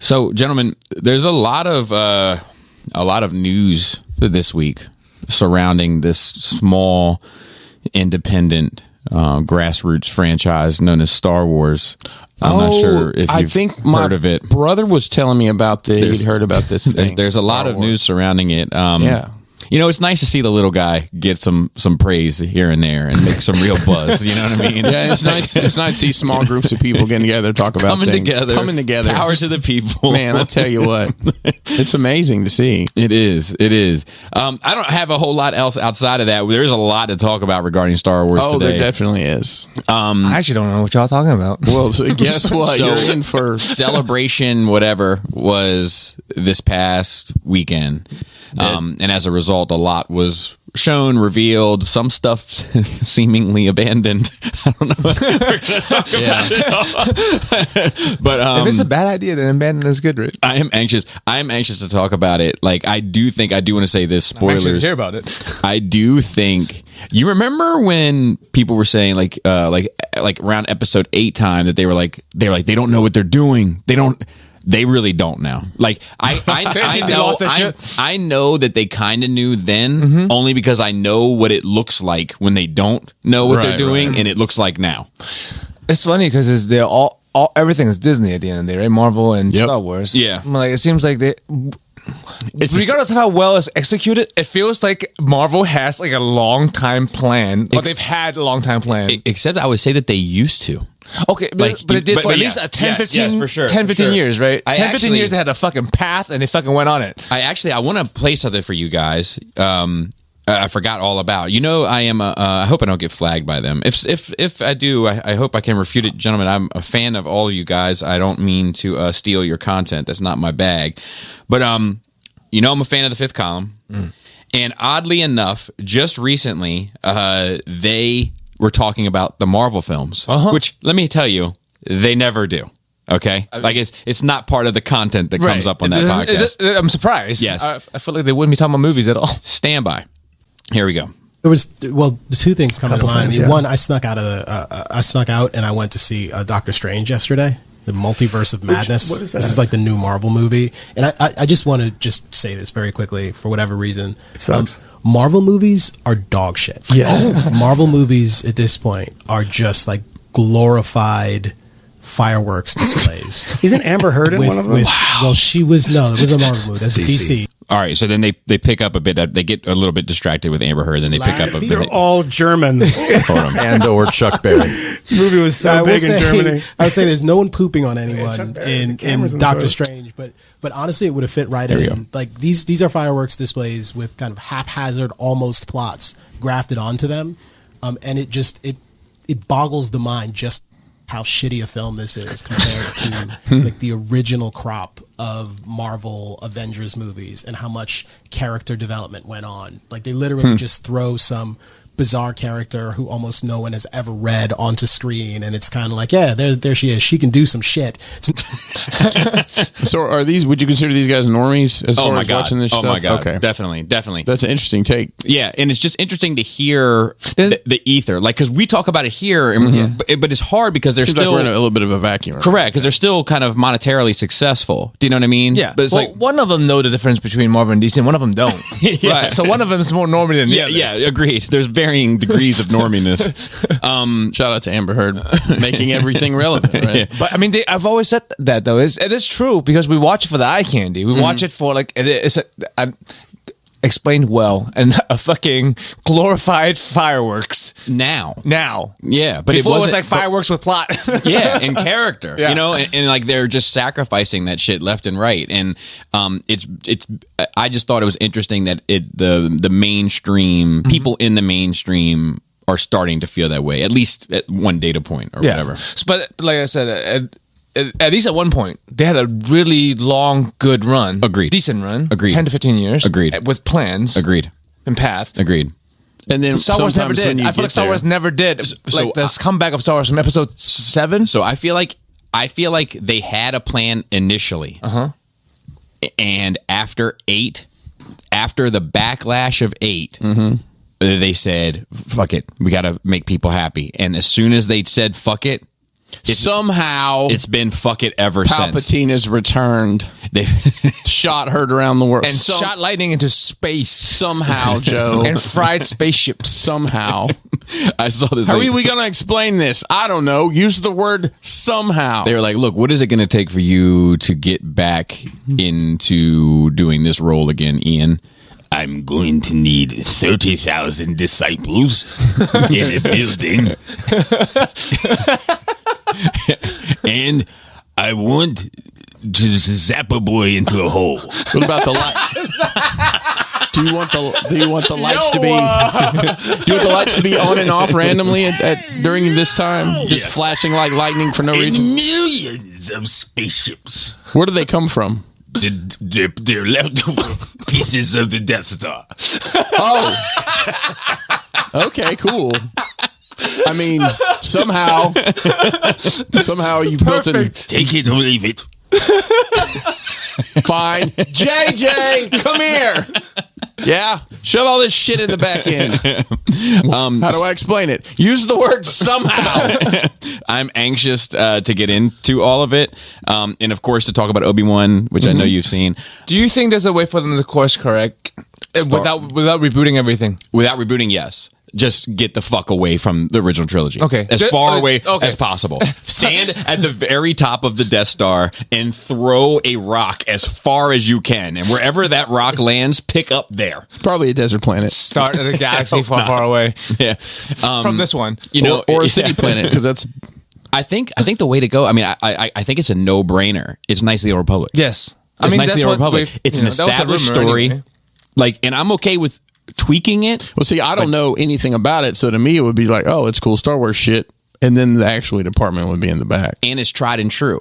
So, gentlemen, there's a lot of news this week surrounding this small, independent, grassroots franchise known as Star Wars. I'm not sure if you've heard of it. Brother was telling me about he'd heard about this thing. There's a lot of news surrounding it. Yeah. You know, it's nice to see the little guy get some praise here and there and make some real buzz. You know what I mean? Yeah, it's nice. It's nice to see small groups of people getting together to talk about coming together. Power to the people. Man, I tell you what, it's amazing to see. It is. I don't have a whole lot else outside of that. There's a lot to talk about regarding Star Wars today. There definitely is. I actually don't know what y'all talking about. Well, so guess what? So, you're in for Celebration, whatever, was this past weekend. And as a result, a lot was shown, revealed, some stuff seemingly abandoned. I don't know. But if it's a bad idea, then abandon is good, Rick. I am anxious to talk about it. Like, I do want to say this. Spoilers. I'm anxious to hear about it. I do think you remember when people were saying like around episode 8 time that they were like they don't know what they're doing. They really don't now. Like I know that they kind of knew then, only because I know what it looks like when they don't know what they're doing, and it looks like now. It's funny because they're all everything is Disney at the end of the day, right? Marvel and Star Wars. Yeah, like it seems like regardless of how well it's executed, it feels like Marvel has like a long time plan, or they've had a long time plan. Except I would say that they used to. Okay, but it did for at least 10, 15 years, right? 10-15 years they had a fucking path and they fucking went on it. I want to play something for you guys. I forgot all about. You know, I am. I hope I don't get flagged by them. If I do, I hope I can refute it, gentlemen. I'm a fan of all of you guys. I don't mean to steal your content. That's not my bag. But you know, I'm a fan of the Fifth Column, and oddly enough, just recently, they were talking about the Marvel films, which, let me tell you, they never do. Okay, like it's not part of the content that comes up on that podcast. I'm surprised. Yes, I feel like they wouldn't be talking about movies at all. Stand by. Here we go. There was the two things come to mind. One, I snuck out and I went to see Doctor Strange yesterday. The Multiverse of Madness. What is that? This is like the new Marvel movie, and I just want to say this very quickly for whatever reason. It sucks. Marvel movies are dog shit. Yeah, Marvel movies at this point are just like glorified fireworks displays. Isn't Amber Heard in one of them? Wow. Well, she was it was a Marvel movie. That's DC. All right, so then they pick up a bit. They get a little bit distracted with Amber Heard. Then they pick up a bit. They're all German. Andor Chuck Berry. The movie was so big in Germany. I would say there's no one pooping on anyone in Doctor Strange, but honestly, it would have fit right in. Like these are fireworks displays with kind of haphazard, almost plots grafted onto them, and it boggles the mind just how shitty a film this is compared to like the original crop of Marvel Avengers movies and how much character development went on. Like they literally just throw some bizarre character who almost no one has ever read onto screen, and it's kind of like, yeah, there she is. She can do some shit. So are these? Would you consider these guys normies as far as watching this stuff? Oh my god! Okay, definitely. That's an interesting take. Yeah, and it's just interesting to hear the ether, like because we talk about it here, but it's hard because they're still like we're in a little bit of a vacuum. Correct, because they're still kind of monetarily successful. Do you know what I mean? Yeah, but it's like one of them know the difference between Marvel and DC, and one of them don't. Right. So one of them is more normie than the other. Yeah, agreed. There's varying degrees of norminess. Shout out to Amber Heard making everything relevant, right? Yeah. But I mean, I've always said that though. It is true because we watch it for the eye candy. We watch it for like it's explained well and a fucking glorified fireworks now. Yeah, but before it was like fireworks with plot. Yeah, and character. You know, and like they're just sacrificing that shit left and right. And it's I just thought it was interesting that the mainstream people in the mainstream are starting to feel that way, at least at one data point or whatever. But like I said, at least at one point, they had a really long, good run. Agreed. Decent run. Agreed. 10 to 15 years. Agreed. With plans. Agreed. And path. Agreed. And then Star Wars never did. I feel like Star Wars never did. Like this comeback of Star Wars from episode 7. So I feel like they had a plan initially. And after 8, after the backlash of 8, they said, fuck it. We got to make people happy. And as soon as they said, fuck it, Somehow, it's been fuck it ever since. Palpatine has returned. They Shot heard around the world. And shot lightning into space. Somehow, Joe. And fried spaceships. Somehow. I saw this. How are like, we going to explain this? I don't know. Use the word somehow. they were like, look, what is it going to take for you to get back into doing this role again, Ian? I'm going to need 30,000 disciples in a building. And I want to zap a boy into a hole. What about the light? Do you want the lights to be? Do you want the lights to be on and off randomly during this time? Just flashing like lightning for no reason. Millions of spaceships. Where do they come from? They're leftover pieces of the Death Star. Oh. Okay, cool. I mean, somehow you built it. Take it or leave it. Fine. JJ, come here. Yeah, shove all this shit in the back end. How do I explain it? Use the word somehow. I'm anxious to get into all of it, and of course to talk about Obi-Wan, which I know you've seen. Do you think there's a way for them to course correct without rebooting everything? Without rebooting, yes. Just get the fuck away from the original trilogy. Okay. As far away okay. as possible. Stand at the very top of the Death Star and throw a rock as far as you can. And wherever that rock lands, pick up there. It's probably a desert planet. Start at a galaxy far away. Yeah. From this one. You know, or a city planet, because that's... I think the way to go, I mean, I think it's a no-brainer. It's Knights of the Old Republic. Yes. It's Knights of the Old Republic. It's an established story. Anyway. Like, and I'm okay with tweaking it. Well, see, I don't know anything about it, so to me it would be like, oh, it's cool Star Wars shit, and then the actual department would be in the back. And it's tried and true.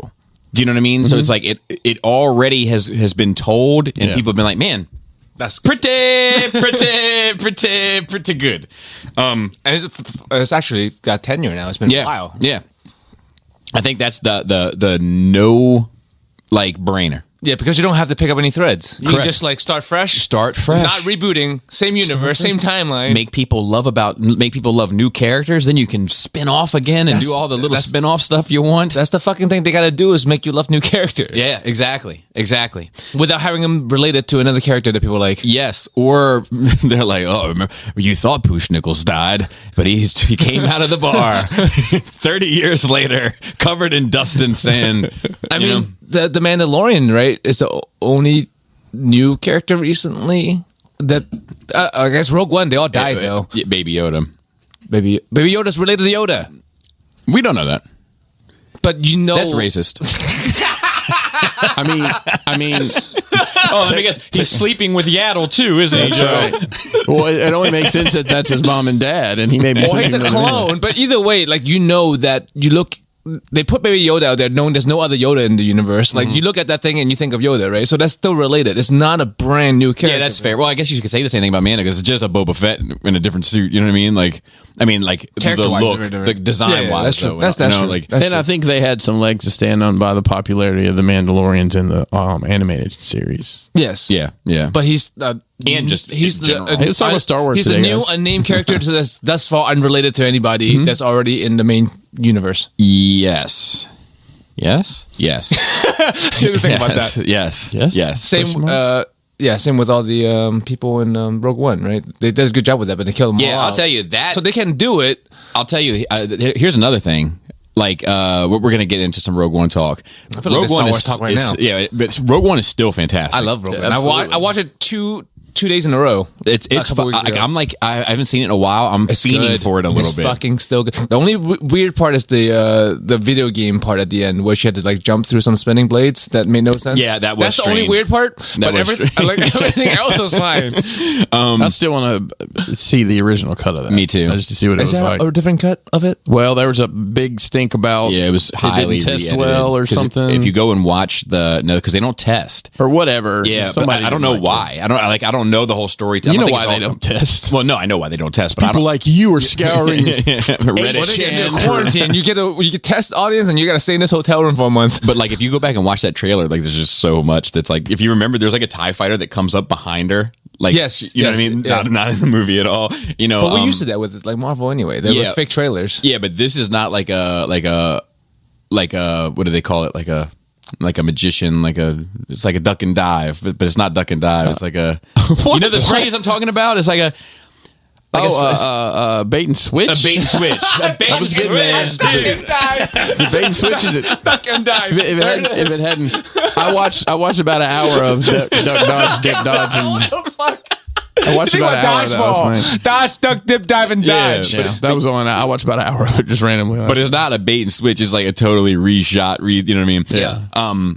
Do you know what I mean? So it's like it already has been told, and people have been like, man, that's pretty good. And it's actually got tenure now. It's been a while. Yeah. I think that's the no like brainer. Yeah, because you don't have to pick up any threads. You can Correct. just like start fresh. Start fresh. Not rebooting. Same universe, same timeline. Make people love new characters. Then you can spin off again and do all the little spin off stuff you want. That's the fucking thing they got to do is make you love new characters. Yeah, exactly. Without having them related to another character that people like. Yes, or they're like, oh, remember, you thought Pooch Nichols died, but he came out of the bar 30 years later, covered in dust and sand. I mean, the Mandalorian, right, is the only new character recently that I guess Rogue One. They all died though. Yeah, Baby Yoda. Baby Yoda's related to Yoda, We don't know that. but you know That's racist. I mean, Oh, I guess he's sleeping with Yaddle too, isn't he? that's right. Well, it only makes sense that that's his mom and dad, and he may be Well, sleeping he's a with clone, but either way, like you know that you look. They put Baby Yoda out there, knowing there's no other Yoda in the universe. Like you look at that thing and you think of Yoda, right? So that's still related. It's not a brand new character. Yeah, that's fair. Well, I guess you could say the same thing about Mando because it's just a Boba Fett in a different suit. You know what I mean? Like the Character-wise, look, they're the different. design Yeah, wise. that's true. Though, That's you know, true. like That's and I think they had some legs to stand on by the popularity of the Mandalorians in the animated series. Yes. yeah. But he's And just he's in general. Let's talk about Star Wars He's today, a new guys. unnamed character that's thus far unrelated to anybody that's already in the main universe. Yes. You didn't think about that. Yes. Same. Same with all the people in Rogue One, right? They did a good job with that, but they killed them all. Yeah, I'll out. tell you that. So they can do it. I'll tell you. Here's another thing. Like, we're going to get into some Rogue One talk. I feel like Rogue this Star Wars talk right now. Yeah, but Rogue One is still fantastic. I love Rogue One. Absolutely. I watched it two days in a row. It's couple weeks ago. I'm like I haven't seen it in a while. I'm fiending good. for it a little It's bit. fucking still good. The only weird part is the video game part at the end where she had to like jump through some spinning blades that made no sense. Yeah, that was That's the only strange. weird part. But was strange. everything else was fine. I still want to see the original cut of that. Me too. Just to see what it Is was there like. a different cut of it? Well, there was a big stink about Yeah, it was highly didn't test re-edited. well or 'Cause something, If you go and watch because they don't test. or whatever. Yeah, but Somebody I don't didn't know like why. I don't know the whole story. You know why they don't test. Well, no, I know why they don't test. But People like you are scouring. Reddit. What if you're in 8chan. quarantine? You get test audience and you got to stay in this hotel room for a month. But like, if you go back and watch that trailer, like, there's just so much that's like, if you remember, there's like a TIE fighter that comes up behind her. Like, Yes, you know what I yes, mean? yeah. Not in the movie at all. You know, But we're used to that with like Marvel anyway. There was fake trailers. Yeah, but this is not like a what do they call it? Like a magician, it's like a duck and dive, but it's not duck and dive. It's like a you know the phrase I'm talking about? It's like a bait and switch. A bait and switch. A bait and switch. The bait and switch is it? Duck and dive. If it hadn't, I watched about an hour of duck dodge, dip dodge, and I watched about an hour of that last night. Dodge, duck, dip, dive, and dodge. Yeah, that was on. I watched about an hour of it just randomly. But it's not a bait and switch. It's like a totally reshot. You know what I mean? Yeah.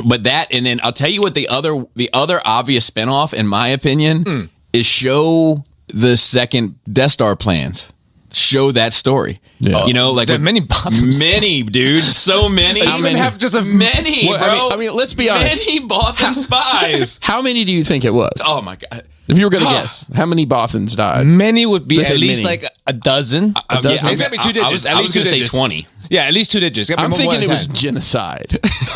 But that, and then I'll tell you what the other obvious spinoff, in my opinion, is show the second Death Star plans. Show that story. Yeah. You know, like There are many Bothans. Many, dude. So many. They even have just a many, Well, bro. I mean, let's be honest. Many Bothan spies. How many do you think it was? Oh my god. If you were going to guess, how many Bothans died? Many would be Let's at say least many. like a dozen. Yeah, It's gotta be 2 digits. I was going to say 20. Yeah, at least 2 digits. I'm thinking it was genocide. It's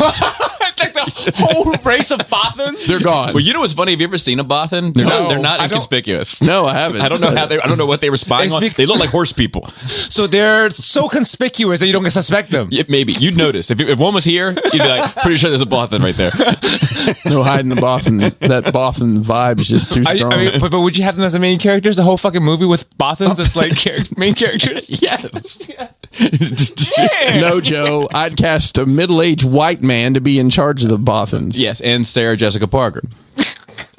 like the whole race of Bothans. They're gone. Well, you know what's funny? Have you ever seen a Bothan? They're not I don't- inconspicuous. No, I haven't. I don't know I don't know what they were spying on. They look like horse people. So they're so conspicuous that you don't suspect them. Yeah, maybe you'd notice if one was here, you'd be like, pretty sure there's a Bothan right there. No hiding the Bothan. That Bothan vibe is just too strong. I mean, but would you have them as the main characters? The whole fucking movie with Bothans as like main characters? Yes. Yeah. No, Joe. I'd cast a middle-aged white man to be in charge of the Bothans. Yes, and Sarah Jessica Parker.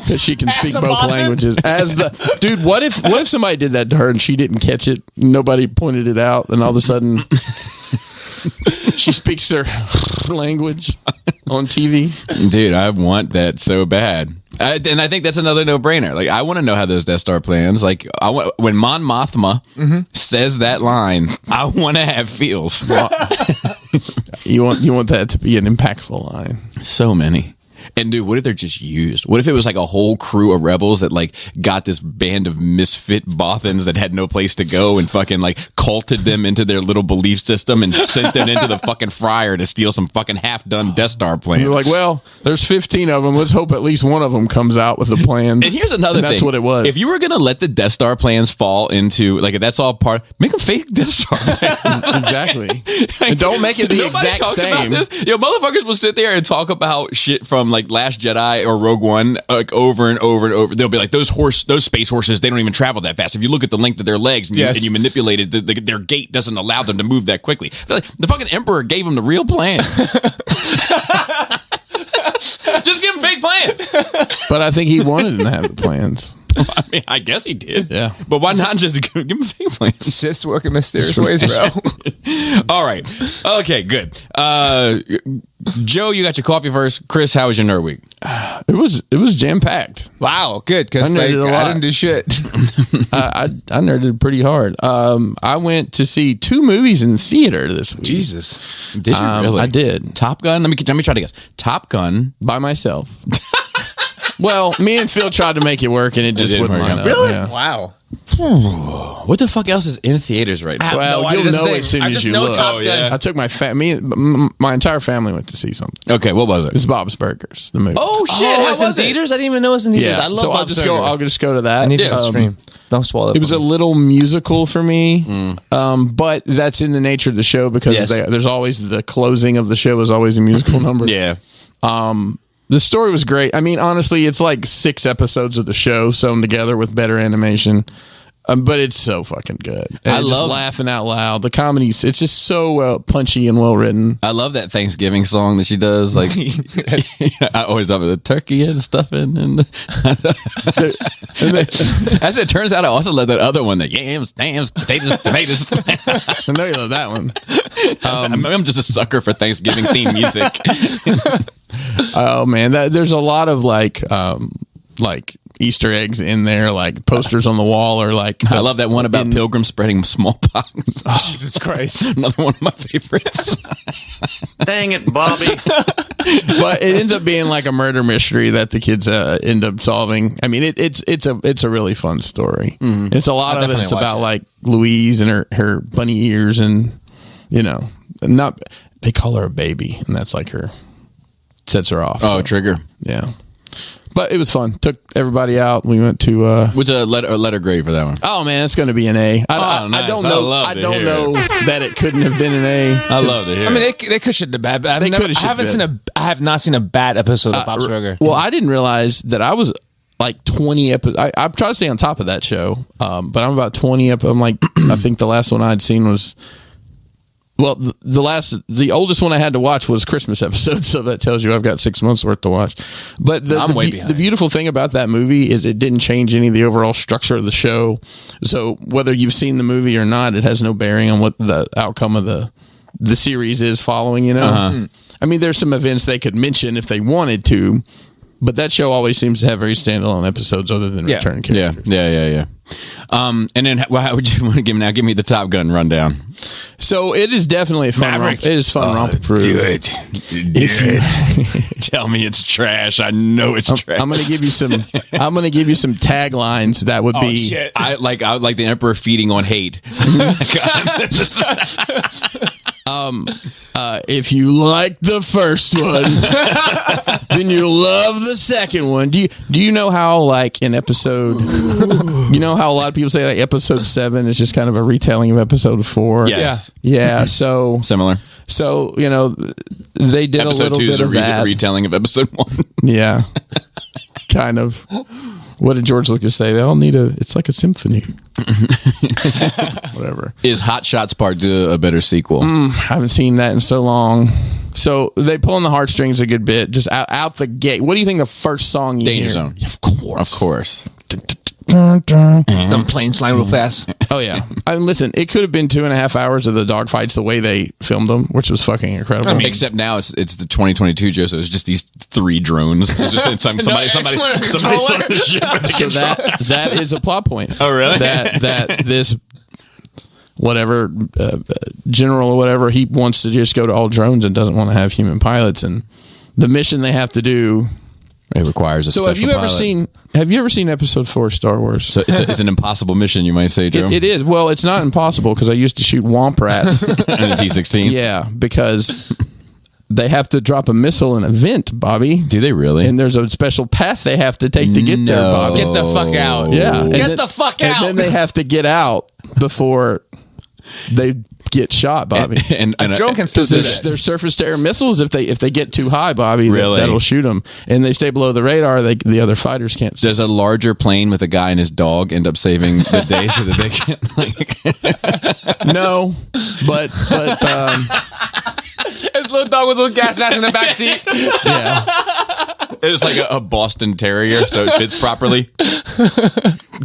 That she can speak a both Bothan? languages. As the dude, what if somebody did that to her and she didn't catch it? Nobody pointed it out, and all of a sudden she speaks their language on TV. Dude, I want that so bad. And I think that's another no-brainer. Like, I want to know how those Death Star plans. Like, when Mon Mothma says that line, I want to have feels. You want that to be an impactful line. So many. And dude, what if they're just used? What if it was like a whole crew of rebels that like got this band of misfit Bothans that had no place to go and fucking like culted them into their little belief system and sent them into the fucking fryer to steal some fucking half-done Death Star plan? You're like, well, there's 15 of them. Let's hope at least one of them comes out with a plan. And here's another thing. That's what it was. If you were going to let the Death Star plans fall into, like, if that's all part, make a fake Death Star plan. Exactly. And don't make it the Nobody exact talks about same. this. Yo, motherfuckers will sit there and talk about shit from like Last Jedi or Rogue One, like over and over and over. They'll be like, those space horses, they don't even travel that fast. If you look at the length of their legs and, Yes. you manipulate it, their gait doesn't allow them to move that quickly. They're like, the fucking Emperor gave them the real plan. Just give him fake plans. But I think he wanted them to have the plans. I mean, I guess he did. Yeah. But why not just give him fake plans? Just work in mysterious ways, bro. All right. Okay, good. Joe, you got your coffee first. Chris, how was your nerd week? It was jam packed. Wow, good, because I like, nerded a lot. I didn't do shit. I nerded pretty hard. I went to see 2 movies in theater this week. Jesus. Did you really? I did Top Gun? Let me try to guess. Top Gun. by myself. Well, me and Phil tried to make it work, and it just didn't wouldn't work line out. up. Really? Yeah. Wow. What the fuck else is in theaters right now? Well, No, you'll I just know think- as soon I as just you know look. Top Gun. yeah. I took my entire family went to see something. Okay, what was it? It's Bob's Burgers, the movie. Oh shit! Oh, how it's in was it? theaters? I didn't even know it was in theaters. yeah. I love So I'll Bob's just Burger. go to that. I need to Yeah. stream. Don't spoil it. It was a little musical for me, but that's in the nature of the show because Yes. there's always the closing of the show is always a musical number. Yeah. The story was great. I mean, honestly, it's like 6 episodes of the show sewn together with better animation. But it's so fucking good. And I just love laughing out loud. The comedy's it's just so punchy and well written. I love that Thanksgiving song that she does. Like, I always love it. The turkey and stuffing, and as it turns out, I also love that other one. The yams, potatoes. I know you love that one. I'm just a sucker for Thanksgiving theme music. Oh man, there's a lot of like Easter eggs in there, like posters on the wall, or like I love that one about pilgrims spreading smallpox. Jesus Christ. Another one of my favorites. Dang it, Bobby. But it ends up being like a murder mystery that the kids end up solving. I mean, it's a really fun story. It's a lot of it. definitely It's watch about it. like Louise and her bunny ears, and they call her a baby, and that's like her sets her off. Oh, so, Trigger. yeah. But it was fun. Took everybody out. We went to What's a letter grade for that one? oh man, it's going to be an A. Nice. I don't know. love I to don't hear know that it couldn't have been an A. I love to hear. I mean, they could should have bad. I have not seen a bad episode of Bob's Burger. Well, I didn't realize that I was like 20 episodes. I try to stay on top of that show, but I'm about 20 I'm like, I think the last one I'd seen was, well, the oldest one I had to watch was Christmas episode, so that tells you I've got 6 months worth to watch. But the beautiful thing about that movie is it didn't change any of the overall structure of the show. So whether you've seen the movie or not, it has no bearing on what the outcome of the series is following, you know? I mean, there's some events they could mention if they wanted to, but that show always seems to have very standalone episodes other than return characters. Yeah. And then how would you want to give me the Top Gun rundown? So it is definitely a fun romp. It is fun romp approved. Do it. Tell me it's trash. I know it's trash. I'm going to give you some taglines that would be Shit. I would like the Emperor feeding on hate. if you like the first one, then you'll love the second one. Do you know how, like, in episode, you know how a lot of people say like episode 7 is just kind of a retelling of episode 4? Yes. Yeah. So Similar. So, you know, they did Episode a little 2 bit is of that. retelling of episode 1. Yeah. Kind of. What did George Lucas say? They all need it's like a symphony. Whatever. Is Hot Shots Part 2 a better sequel? I haven't seen that in so long. So they pull on the heartstrings a good bit, just out the gate. What do you think the first song you Danger hear? Zone. Of course. Some planes flying real fast. Oh, yeah. I mean, listen, it could have been 2.5 hours of the dogfights the way they filmed them, which was fucking incredible. Except now it's the 202022 Joe, so it's just these 3 drones. It's just somebody on the ship. So that is a plot point. Oh, really? That this whatever general or whatever, he wants to just go to all drones and doesn't want to have human pilots, and the mission they have to do. It requires a special have you ever seen episode 4 of Star Wars? So it's an impossible mission, you might say, Joe. It is. Well, it's not impossible because I used to shoot womp rats. And a T-16. Yeah, because they have to drop a missile in a vent, Bobby. Do they really? And there's a special path they have to take to get there, Bobby. Get the fuck out. Yeah. Get the fuck out. And then they have to get out before they get shot, Bobby. And a drone can still do that. There's surface to air missiles. If they get too high, Bobby, Really? that'll shoot them. And they stay below the radar. The other fighters can't see. Does a larger plane with a guy and his dog end up saving the day so that they can No, but His little dog with a little gas mask in the back seat. yeah. it's like a Boston Terrier, so it fits properly.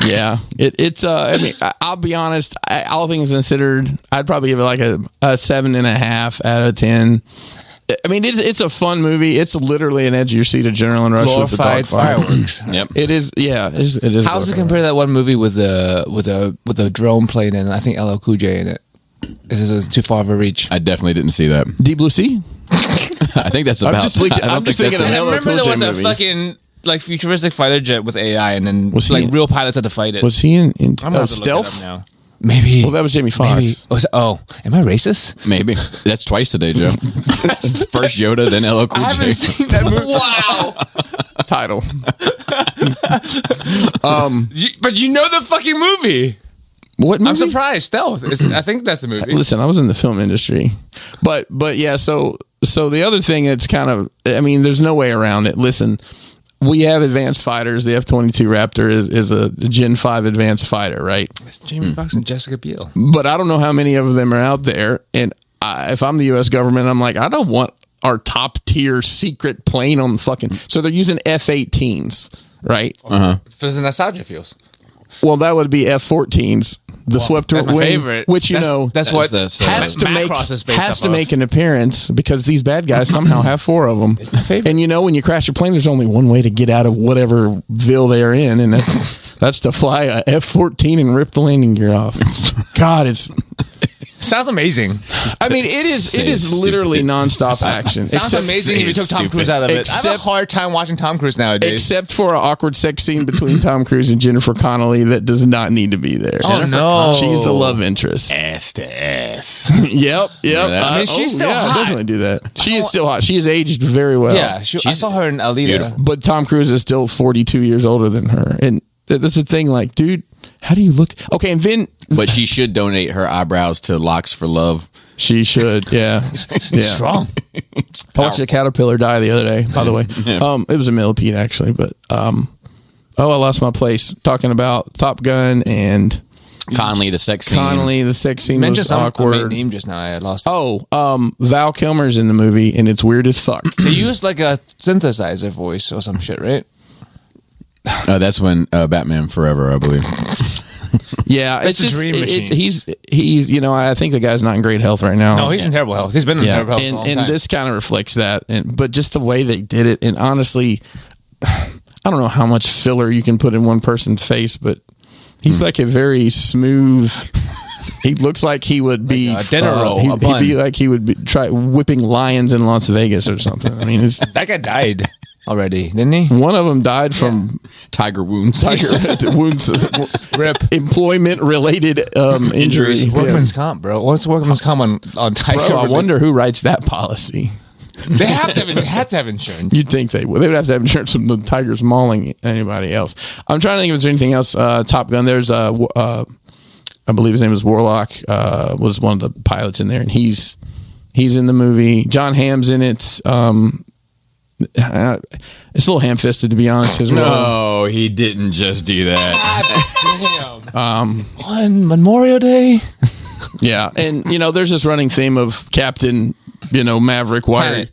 Yeah, I mean, I'll be honest. All things considered, I'd probably give it like a 7.5 out of 10. I mean, it's a fun movie. It's literally an edge of your seat adrenaline rush with the Glorified dogfight. fireworks. Yep. It is. Yeah, it is. How does it compare to that one movie with a drone plane and I think LL Cool J in it? Is this too far of a reach? I definitely didn't see that. Deep Blue Sea? I think that's about. I'm just thinking of I LL remember Cool there J was a movies. fucking like futuristic fighter jet with AI, and then Was he like in- real pilots had to fight it. Was he in I'm gonna have to look it up Stealth? now. Maybe. Well, that was Jamie Foxx. Maybe. Am I racist? Maybe that's twice today, Joe. First Yoda, then LL Cool I haven't J. seen that movie. Wow. Title. But you know the fucking movie. What movie? I'm surprised. Stealth. I think that's the movie. Listen, I was in the film industry, but yeah. So the other thing, it's kind of. I mean, there's no way around it. Listen, we have advanced fighters. The F-22 Raptor is a Gen 5 advanced fighter, right? It's Jamie Foxx and Jessica Biel. But I don't know how many of them are out there. And if I'm the U.S. government, I'm like, I don't want our top tier secret plane on the fucking. So they're using F-18s, right? For the nostalgia feels. Well, that would be F-14s. The swept that's my wing, favorite. which That's what has to make Macross is based has off to of. make an appearance because these bad guys somehow have 4 of them. It's my favorite. And you know, when you crash your plane, there's only one way to get out of whatever ville they are in, and that's to fly a F-14 and rip the landing gear off. God, it's Sounds amazing. I mean, it is It's literally stupid. nonstop action. Sounds amazing if you took Tom Cruise out of it. I have a hard time watching Tom Cruise nowadays. Except for an awkward sex scene between Tom Cruise and Jennifer Connelly that does not need to be there. Oh, no. She's the love interest. Ass to ass. Yep. I mean, she's still hot. Definitely do that. She is still hot. She has aged very well. Yeah, I saw her in Alita. beautiful. But Tom Cruise is still 42 years older than her. And that's the thing, like, dude, how do you look? Okay, and then... But she should donate her eyebrows to Locks for Love. She should, yeah. Strong. I watched a caterpillar die the other day, by the way. It was a millipede, actually. But, I lost my place. Talking about Top Gun and... Conley, the sex scene. The sex scene was I awkward. made name just now. I lost. Val Kilmer's in the movie, and it's weird as fuck. They used like a synthesizer voice or some shit, right? That's when Batman Forever, I believe. Yeah, It's a dream machine. He's I think the guy's not in great health right now. No, he's in terrible health. He's been in terrible health for a long and time. this kind of reflects that. But just the way they did it, and honestly, I don't know how much filler you can put in one person's face, but he's like a very smooth. He looks like he would be a dinner roll, He'd a bun. be like he would be try whipping lions in Las Vegas or something. I mean, That guy died already, didn't he? one of them died from Tiger wounds. wounds, Rip. employment related injuries. Workman's comp, bro. What's workman's comp on Tiger? Bro, I wonder who writes that policy. They have to have insurance. You'd think they would. They would have to have insurance from the Tigers mauling anybody else. I'm trying to think if there's anything else. Top Gun. There's I believe his name is Warlock. Was one of the pilots in there, and he's in the movie. John Hamm's in it. It's a little ham-fisted, to be honest. As well. No, he didn't just do that. On Memorial Day. Yeah, and there's this running theme of Captain. Maverick, why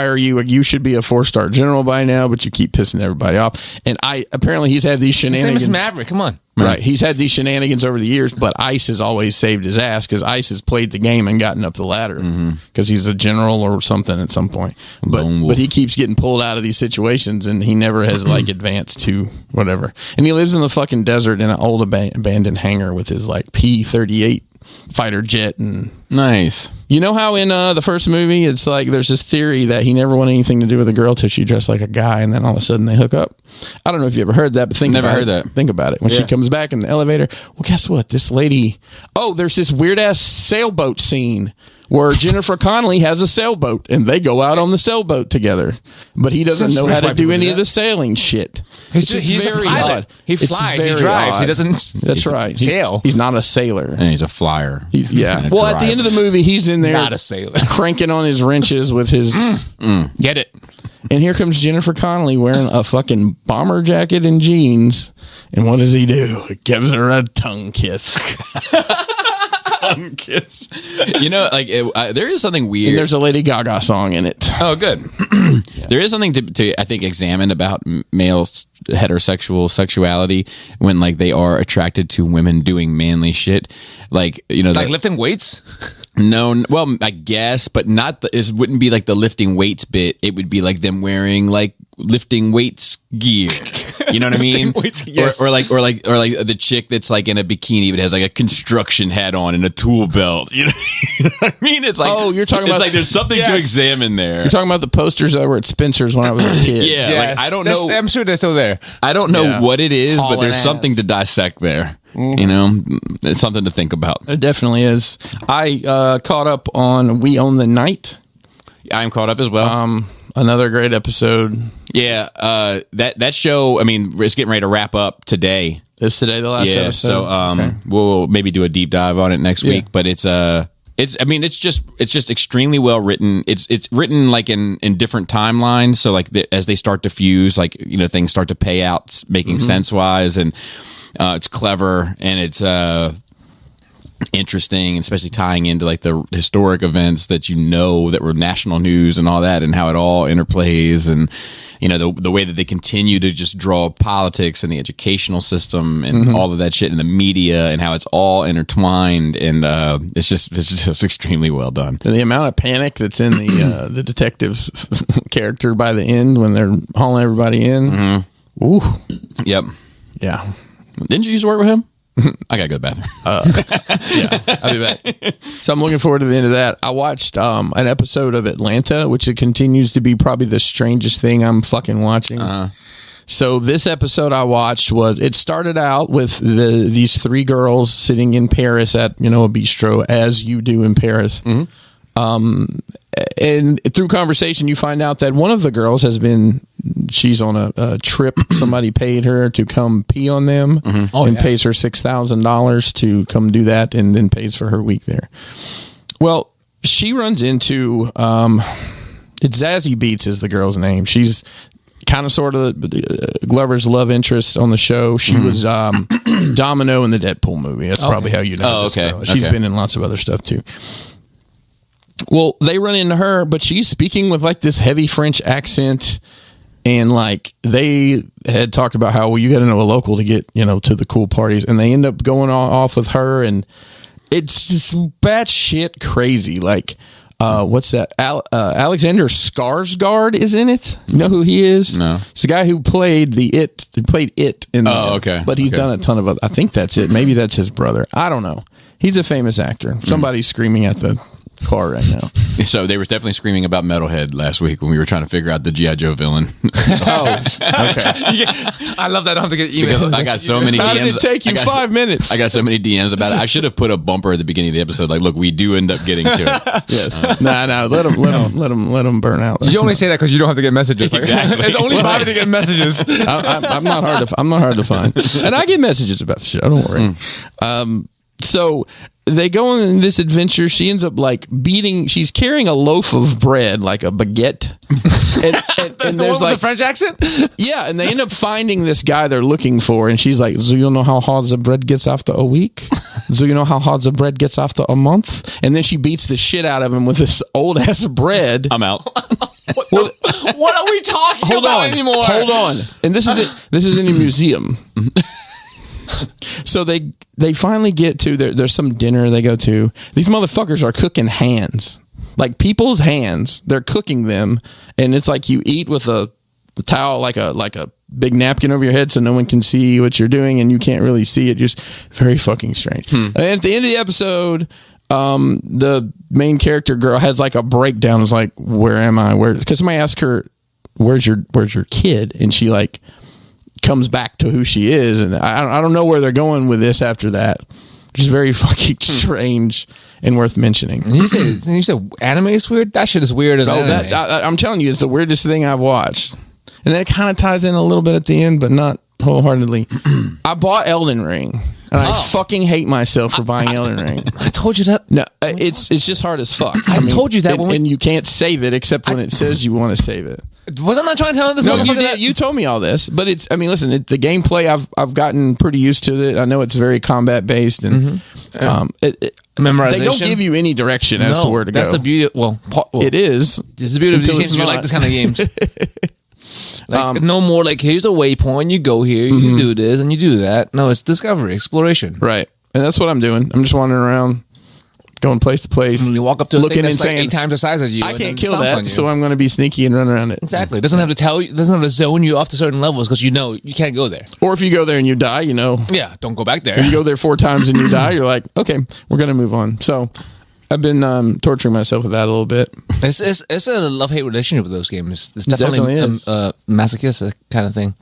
are you should be a 4-star general by now, but you keep pissing everybody off. And apparently he's had these His name shenanigans. is Maverick. Come on. Right. He's had these shenanigans over the years, but ICE has always saved his ass because ICE has played the game and gotten up the ladder because he's a general or something at some point. But he keeps getting pulled out of these situations and he never has advanced to whatever. And he lives in the fucking desert in an old abandoned hangar with his P-38 fighter jet. And Nice. you know how in the first movie it's like there's this theory that he never wanted anything to do with a girl till she dressed like a guy and then all of a sudden they hook up. I don't know if you ever heard that, but think Never about heard it. that. Think about it. When she comes back in the elevator, well, guess what? This lady, there's this weird ass sailboat scene where Jennifer Connelly has a sailboat and they go out on the sailboat together, but he doesn't know how to do any of the sailing shit. He's very a pilot. odd. He It's flies. He very drives. odd. He doesn't. That's right. Sail. He's not a sailor. And he's a flyer. Yeah. And a Well, at the end of the movie, he's in there Not a sailor. cranking on his wrenches with his. Get it? And here comes Jennifer Connelly wearing a fucking bomber jacket and jeans. And what does he do? He gives her a tongue kiss. tongue kiss. There is something weird. And there's a Lady Gaga song in it. Oh, good. There is something to I think examine about male heterosexual sexuality when they are attracted to women doing manly shit, Lifting weights. No, well, I guess, but not. It wouldn't be the lifting weights bit. It would be them wearing lifting weights gear. You know what I mean? Weights, yes. Or the chick that's in a bikini but has a construction hat on and a tool belt. You know what I mean? It's you're talking about there's something to examine there. You're talking about the posters that were at Spencer's when I was a kid. Yeah, Yes. I don't know. I'm sure they're still there. I don't know what it is, but Hauling there's ass. something to dissect there. It's something to think about. It definitely is. I caught up on We Own the Night. I'm caught up as well. Another great episode. Yeah, that show. I mean, it's getting ready to wrap up today. Is today the last episode? So Okay. we'll maybe do a deep dive on it next week. But it's just extremely well written. It's written in different timelines. So as they start to fuse, things start to pay out, making sense wise, and it's clever and it's interesting, especially tying into the historic events that that were national news and all that, and how it all interplays, and the way that they continue to just draw politics and the educational system and all of that shit in the media and how it's all intertwined, and it's just extremely well done. And the amount of panic that's in the detective's character by the end when they're hauling everybody in. Ooh, Yep. yeah. Didn't you used to work with him? I gotta go to the bathroom. Yeah, I'll be back. So I'm looking forward to the end of that. I watched an episode of Atlanta, which it continues to be probably the strangest thing I'm fucking watching. So this episode I watched it started out with these three girls sitting in Paris at, a bistro, as you do in Paris. And through conversation, you find out that one of the girls she's on a trip. Somebody paid her to come pee on them pays her $6,000 to come do that, and then pays for her week there. Well, she runs into, it's Zazie Beetz is the girl's name. She's kind of sort of Glover's love interest on the show. She was Domino in the Deadpool movie. That's probably how you know this girl. She's been in lots of other stuff too. Well, they run into her, but she's speaking with like this heavy French accent, and like they had talked about how, well, you got to know a local to get, to the cool parties, and they end up going off with her, and it's just batshit crazy. Like, what's that? Alexander Skarsgard is in it. You know who he is? No. It's the guy who played It in the but he's done a ton of other. I think that's it. Maybe that's his brother. I don't know. He's a famous actor. Somebody's screaming at the car right now. So they were definitely screaming about Metalhead last week when we were trying to figure out the G.I. Joe villain. Oh, okay. I love that. I don't have to get emails. I got so many DMs. How did it take you 5 minutes? I got so many DMs about it. I should have put a bumper at the beginning of the episode. Like, look, we do end up getting to it. Yes. No. Let them burn out. You only say that because you don't have to get messages. Like, Exactly. It's only Bobby to get messages. I'm not hard to find, and I get messages about the show. Don't worry. So they go on this adventure. She ends up like she's carrying a loaf of bread, like a baguette. and there's like the French accent. Yeah, and they end up finding this guy they're looking for, and she's like, "Do you know how hard the bread gets after a week? Do you know how hard the bread gets after a month?" And then she beats the shit out of him with this old ass bread. I'm out. What are we talking about anymore? Hold on. And this is it. This is in a museum. So they finally get to there's some dinner they go to. These motherfuckers are cooking hands, like people's hands. They're cooking them, and it's like you eat with a towel, like a big napkin over your head, so no one can see what you're doing, and you can't really see it. Just very fucking strange. And at the end of the episode, the main character girl has like a breakdown. It's like, where am I? Because somebody asked her, where's your kid? And she like comes back to who she is, and I don't know where they're going with this after that. Which is very fucking strange and worth mentioning. You said anime is weird? That shit is weird as anime. I'm telling you, it's the weirdest thing I've watched. And then it kind of ties in a little bit at the end, but not wholeheartedly. I bought Elden Ring, and I fucking hate myself for buying Elden Ring. I told you that. No, it's just hard as fuck. I told you that and you can't save it except when it says you want to save it. Wasn't I trying to tell this? No, you did. You told me all this, but it's. I mean, listen. The gameplay, I've gotten pretty used to it. I know it's very combat based, and memorization. They don't give you any direction as to where to go. That's the beauty. Well, it is. It's the beauty of these games. You like this kind of games. No more like, here's a waypoint. You go here. You do this, and you do that. No, it's discovery, exploration. Right, and that's what I'm doing. I'm just wandering around, going place to place. And you walk up to a looking thing that's and saying, like 8 times the size as you. I can't kill that, so I'm going to be sneaky and run around it. Exactly. It doesn't have to tell you. It doesn't have to zone you off to certain levels because you know you can't go there. Or if you go there and you die, you know. Yeah, don't go back there. If you go there 4 times and you die, you're like, okay, we're going to move on. So I've been torturing myself with that a little bit. It's a love-hate relationship with those games. It's definitely a masochistic kind of thing.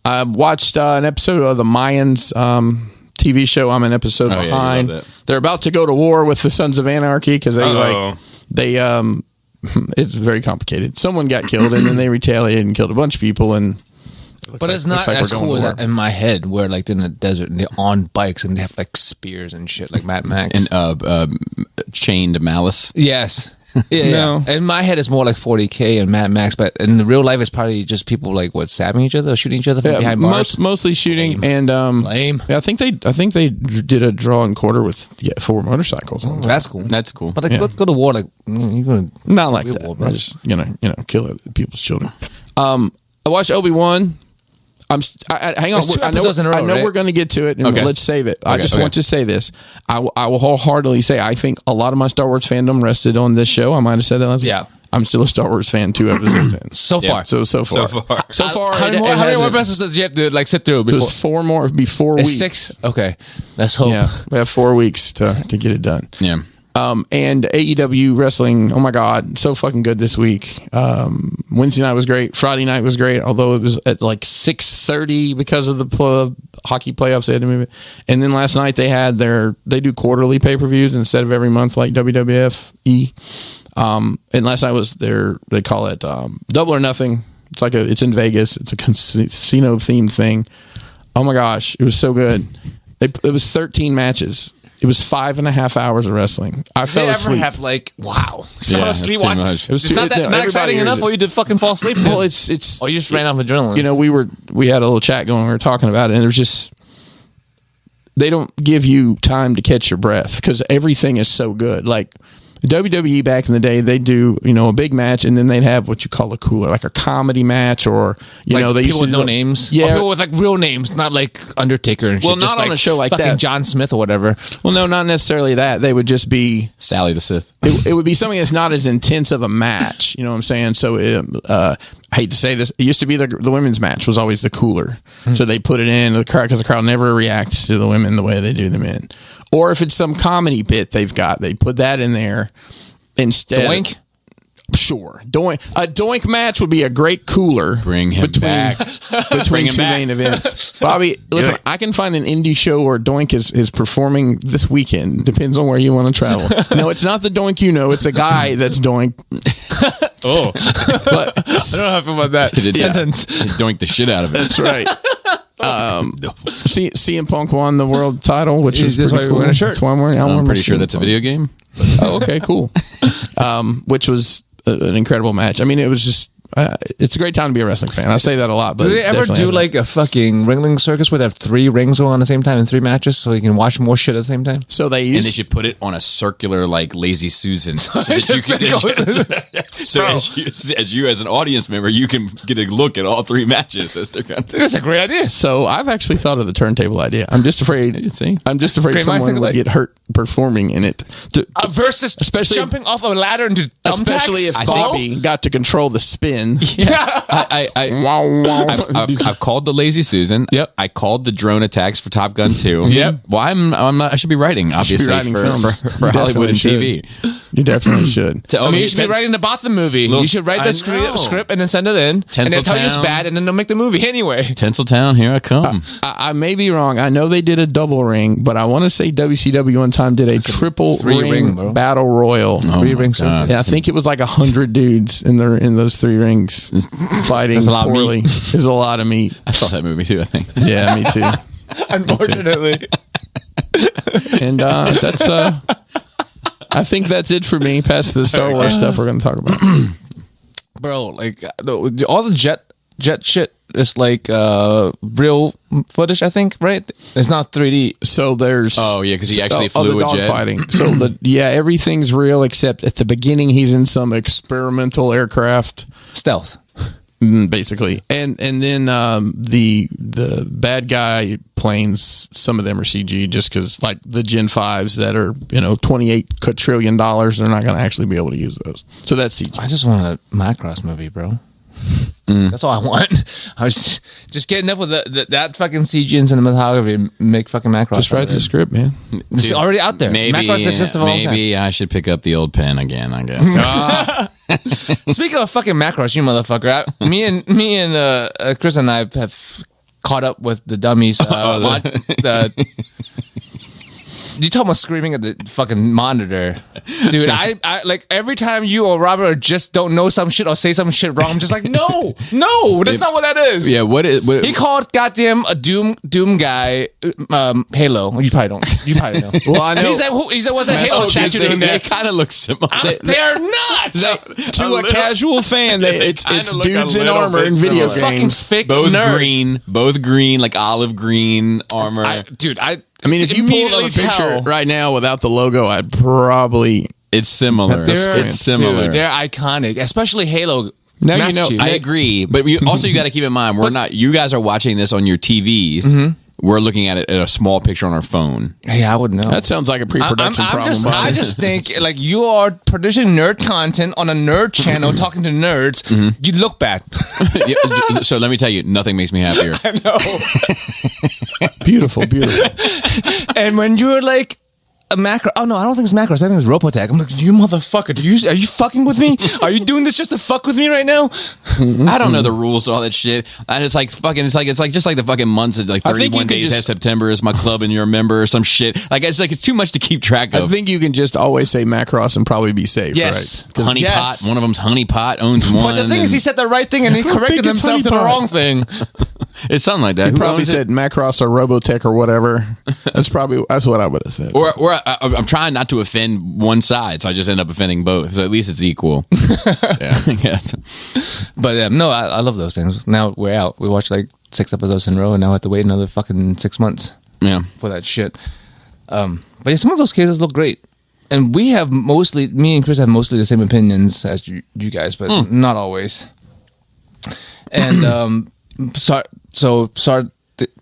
I watched an episode of the Mayans TV show. I'm an episode behind. Yeah, they're about to go to war with the Sons of Anarchy because it's very complicated. Someone got killed and then they retaliated and killed a bunch of people. But it's not as cool as that in my head, where like they're in the desert and they're on bikes and they have like spears and shit, like Mad Max and chained malice. Yes. Yeah. In my head, it's more like 40K and Mad Max, but in the real life, it's probably just people like stabbing each other, or shooting each other from behind bars. Mostly shooting. Lame. And lame. Yeah, I think they did a draw and quarter with 4 motorcycles. That's cool. That's cool. But like, let's go to war. Like, you're gonna not like that. War, I just kill people's children. I watched Obi-Wan. Hang on. I know we're going to get to it, and let's save it. I just want to say this. I will wholeheartedly say I think a lot of my Star Wars fandom rested on this show. I might have said that last week. Yeah. I'm still a Star Wars fan 2 episodes in. So far. So far. How many more episodes does you have to like sit through before? There's 4 more. It'd be 4 It's weeks. 6? Okay. Let's hope. Yeah, we have 4 weeks to get it done. Yeah. And AEW wrestling, oh my God, so fucking good this week. Wednesday night was great. Friday night was great, although it was at like 6:30 because of the hockey playoffs. They had to move it. And then last night they do quarterly pay-per-views instead of every month like WWF-E. And last night was they call it Double or Nothing. It's in Vegas. It's a casino themed thing. Oh my gosh, it was so good. It was 13 matches. It was 5.5 hours of wrestling. I fell asleep. Ever have like wow? Yeah, Fell that's asleep too watching. much. It was It's not that not exciting enough, or you did fucking fall asleep. Well, it's or you just ran off adrenaline. You know, we had a little chat going. We were talking about it, and there's just they don't give you time to catch your breath because everything is so good. Like WWE back in the day, they do a big match, and then they'd have what you call a cooler, like a comedy match, or they people used to with no names. Yeah, or people with like real names, not like Undertaker and shit. Well, just not on a show like fucking that. John Smith or whatever. Well, no, not necessarily that. They would just be Sally the Sith. It would be something that's not as intense of a match. You know what I'm saying? So I hate to say this. It used to be the women's match was always the cooler. So they put it in the crowd because the crowd never reacts to the women the way they do the men. Or if it's some comedy bit they put that in there instead. Doink? Sure. Doink. A doink match would be a great cooler. Bring him back. Between two main events. Bobby, listen, I can find an indie show where Doink is performing this weekend. Depends on where you want to travel. No, it's not the Doink it's a guy that's Doink. Oh. But I don't know how I feel about that sentence. Doink the shit out of it. that's right. CM Punk won the world title, which is That's pretty why cool. you're wearing a shirt. That's why I'm wearing. I'm pretty sure that's a video game. Oh, okay, cool. Which was an incredible match. I mean, it was just. It's a great time to be a wrestling fan. I say that a lot, but Do they ever do like a fucking ringling circus where they have 3 rings going on the same time in 3 matches so you can watch more shit at the same time? So they And they used. should put it on a circular, like Lazy Susan, so as you as an audience member, you can get a look at all 3 matches as they're going. That's a great idea. So I've actually thought of the turntable idea. I'm just afraid. Great Someone minds would think get hurt performing in it. Versus Especially- jumping off a ladder into thumbtacks. Especially if Bobby got to control the spin. I've called the Lazy Susan. Yep. I called the drone attacks for Top Gun 2. Yep. Well, I'm not, I should be writing, obviously, writing films. for You Hollywood and definitely TV. You definitely should. I mean, you should be writing the Botham movie. You should write the script and then send it in. And they'll tell you it's bad, and then they'll make the movie anyway. Tinseltown, here I come. I may be wrong. I know they did a double ring, but I want to say WCW one time did a triple 3 ring bro. battle royal. 3 rings. Yeah, I think it was like 100 dudes in those 3 rings fighting That's a lot of poorly. It's a lot of meat. I saw that movie too, I think. Yeah, me too. Unfortunately. And that's I think that's it for me. Past the Star Wars stuff we're going to talk about. Bro, like all the jet shit is like real footage, I think, right? It's not 3D. So there's because he actually flew the a jet. fighting. So everything's real except at the beginning he's in some experimental aircraft. Stealth. Basically, and then the bad guy planes, some of them are CG just because like the Gen 5s that are $28 quadrillion, they're not going to actually be able to use those. So that's CG. I just want a Macross movie, bro. That's all I want. I was just get enough with that fucking CG and cinematography and make fucking Macross. Just write the script, man. It's already out there. Macross exists of all time. Maybe I should pick up the old pen again, I guess. Speaking of fucking Macross, you motherfucker, me and Chris and I have caught up with the dummies. You talking about screaming at the fucking monitor, dude? I like every time you or Robert just don't know some shit or say some shit wrong. I'm just like, no, that's not what that is. Yeah, what He called goddamn a Doom guy Halo. You probably don't. You probably know. Well, I know. And he said, "What's that Halo statue doing there?" They kind of look similar. They are not. To a casual fan, it's look dudes a in little armor bit in video similar. Fucking games. fake both nerds. green, like olive green armor. I mean, if you pulled up a immediately picture tell. right now without the logo, I'd probably. It's similar. It's similar. Dude, they're iconic, especially Halo. Now Master you know. Chief. I agree, but you got to keep in mind you guys are watching this on your TVs. we're looking at it at a small picture on our phone. Hey, I would know. That sounds like a pre-production problem. I just think like you are producing nerd content on a nerd channel, talking to nerds. You look bad. Yeah, so let me tell you, nothing makes me happier. I know. Beautiful. And when you were like a macro, oh no, I don't think it's macros. I think it's Robotech. I'm like, you motherfucker, are you fucking with me? Are you doing this just to fuck with me right now? I don't know the rules to all that shit. And it's like fucking. It's like just like the fucking months of like 31 days at September is my club and you're a member or some shit. Like it's too much to keep track of. I think you can just always say Macross and probably be safe. Yes, right? Honey Pot. One of them's Honey Pot owns one. But the thing is, he said the right thing and he corrected himself to the wrong thing. It's something like that. He Who probably owns said it? Macross or Robotech or whatever. That's what I would have said. Or I'm trying not to offend one side, so I just end up offending both. So at least it's equal. Yeah. But no, I love those things. Now we're out. We watched like 6 episodes in a row, and now I have to wait another fucking 6 months. Yeah. For that shit. But yeah, some of those cases look great. And me and Chris have mostly the same opinions as you guys, but not always. And started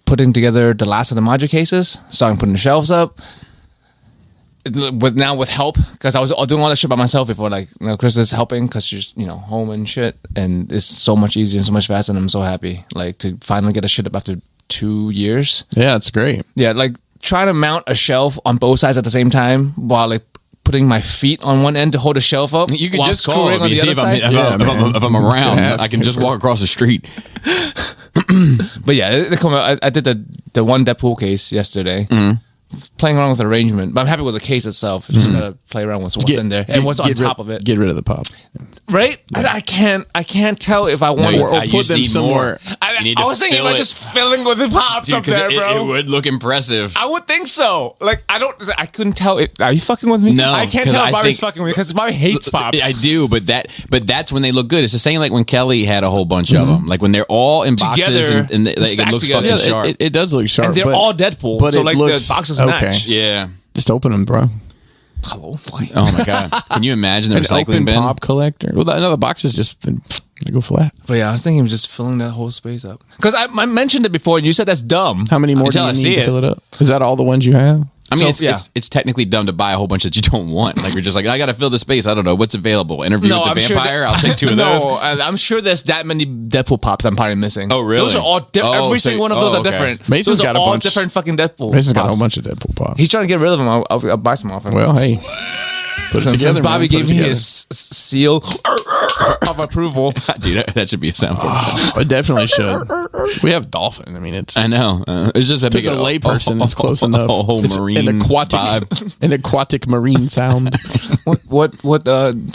putting together the last of the Maja cases, starting putting the shelves up. With help, because I was doing all that shit by myself before. Like, Chris is helping because she's home and shit, and it's so much easier and so much faster. And I'm so happy, like, to finally get a shit up after 2 years. Yeah, it's great. Yeah, like trying to mount a shelf on both sides at the same time while like putting my feet on one end to hold a shelf up. You could while just call screwing me, see if I'm around. I can just walk across the street. But yeah, I did the one Deadpool case yesterday. Playing around with arrangement, but I'm happy with the case itself. Just gotta play around with what's in there and what's on top of it. Get rid of the pop, right? Yeah. I can't tell if I want or put them somewhere. I was thinking about just filling with the pops up there, bro. It would look impressive. I would think so. Like I couldn't tell. Are you fucking with me? No, I can't tell if Bobby's fucking with me because Bobby hates pops. I do, but that's when they look good. It's the same like when Kelly had a whole bunch of them. Like when they're all in boxes together, and it looks fucking sharp. It does look sharp. And they're all Deadpool, but so it like looks, the boxes okay. match. Yeah. Just open them, bro. Hello. Oh my god! Can you imagine the An recycling open bin? pop collector. Well, another box is just they go flat. But yeah, I was thinking of just filling that whole space up because I mentioned it before, and you said that's dumb. How many more do you need to fill it up? Is that all the ones you have? I mean, it's technically dumb to buy a whole bunch that you don't want. Like, you're just like, I got to fill the space. I don't know. What's available? Interview with the Vampire? I'll take 2 of those. No, I'm sure there's that many Deadpool pops I'm probably missing. Oh, really? Those are all every single one of those are different. Mason's those got are a all bunch. Different fucking Deadpool Mason's got a pops. whole bunch of Deadpool pops. He's trying to get rid of them. I'll buy some off him. Well, hey. Since Bobby gave me his seal of approval. Dude, that should be a sound. It definitely should. We have dolphin. I mean, I know. It's just a big to the layperson. It's close enough. A whole marine an aquatic marine sound. What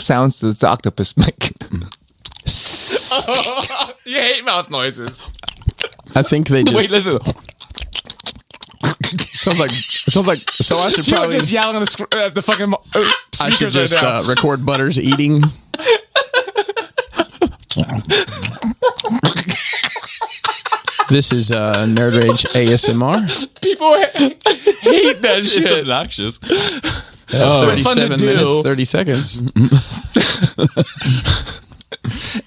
sounds does the octopus make? You hate mouth noises. I think they just Wait, listen. sounds like so. I should probably just yelling at the fucking I should speakers just right now. record Butters eating. This is Nerd Rage ASMR. People hate that shit. It's obnoxious. 37 minutes, 30 seconds.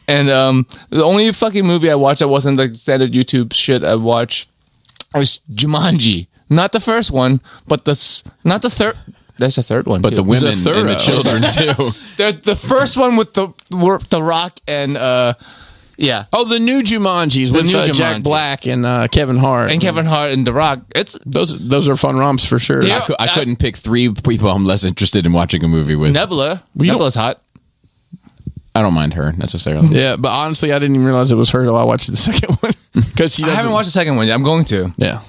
And the only fucking movie I watched that wasn't like standard YouTube shit I watched was Jumanji. Not the first one, but not the third. That's the third one, but too. the women and the children too. The first one with the Rock and yeah. Oh, the new Jumanjis with Jack Black and Kevin Hart. And Kevin Hart and The Rock. It's those are fun romps for sure. I couldn't pick 3 people I'm less interested in watching a movie with. Nebula. Nebula's hot. I don't mind her necessarily. Yeah, but honestly, I didn't even realize it was her till I watched the second one. Because I haven't watched the second one yet. I'm going to. Yeah.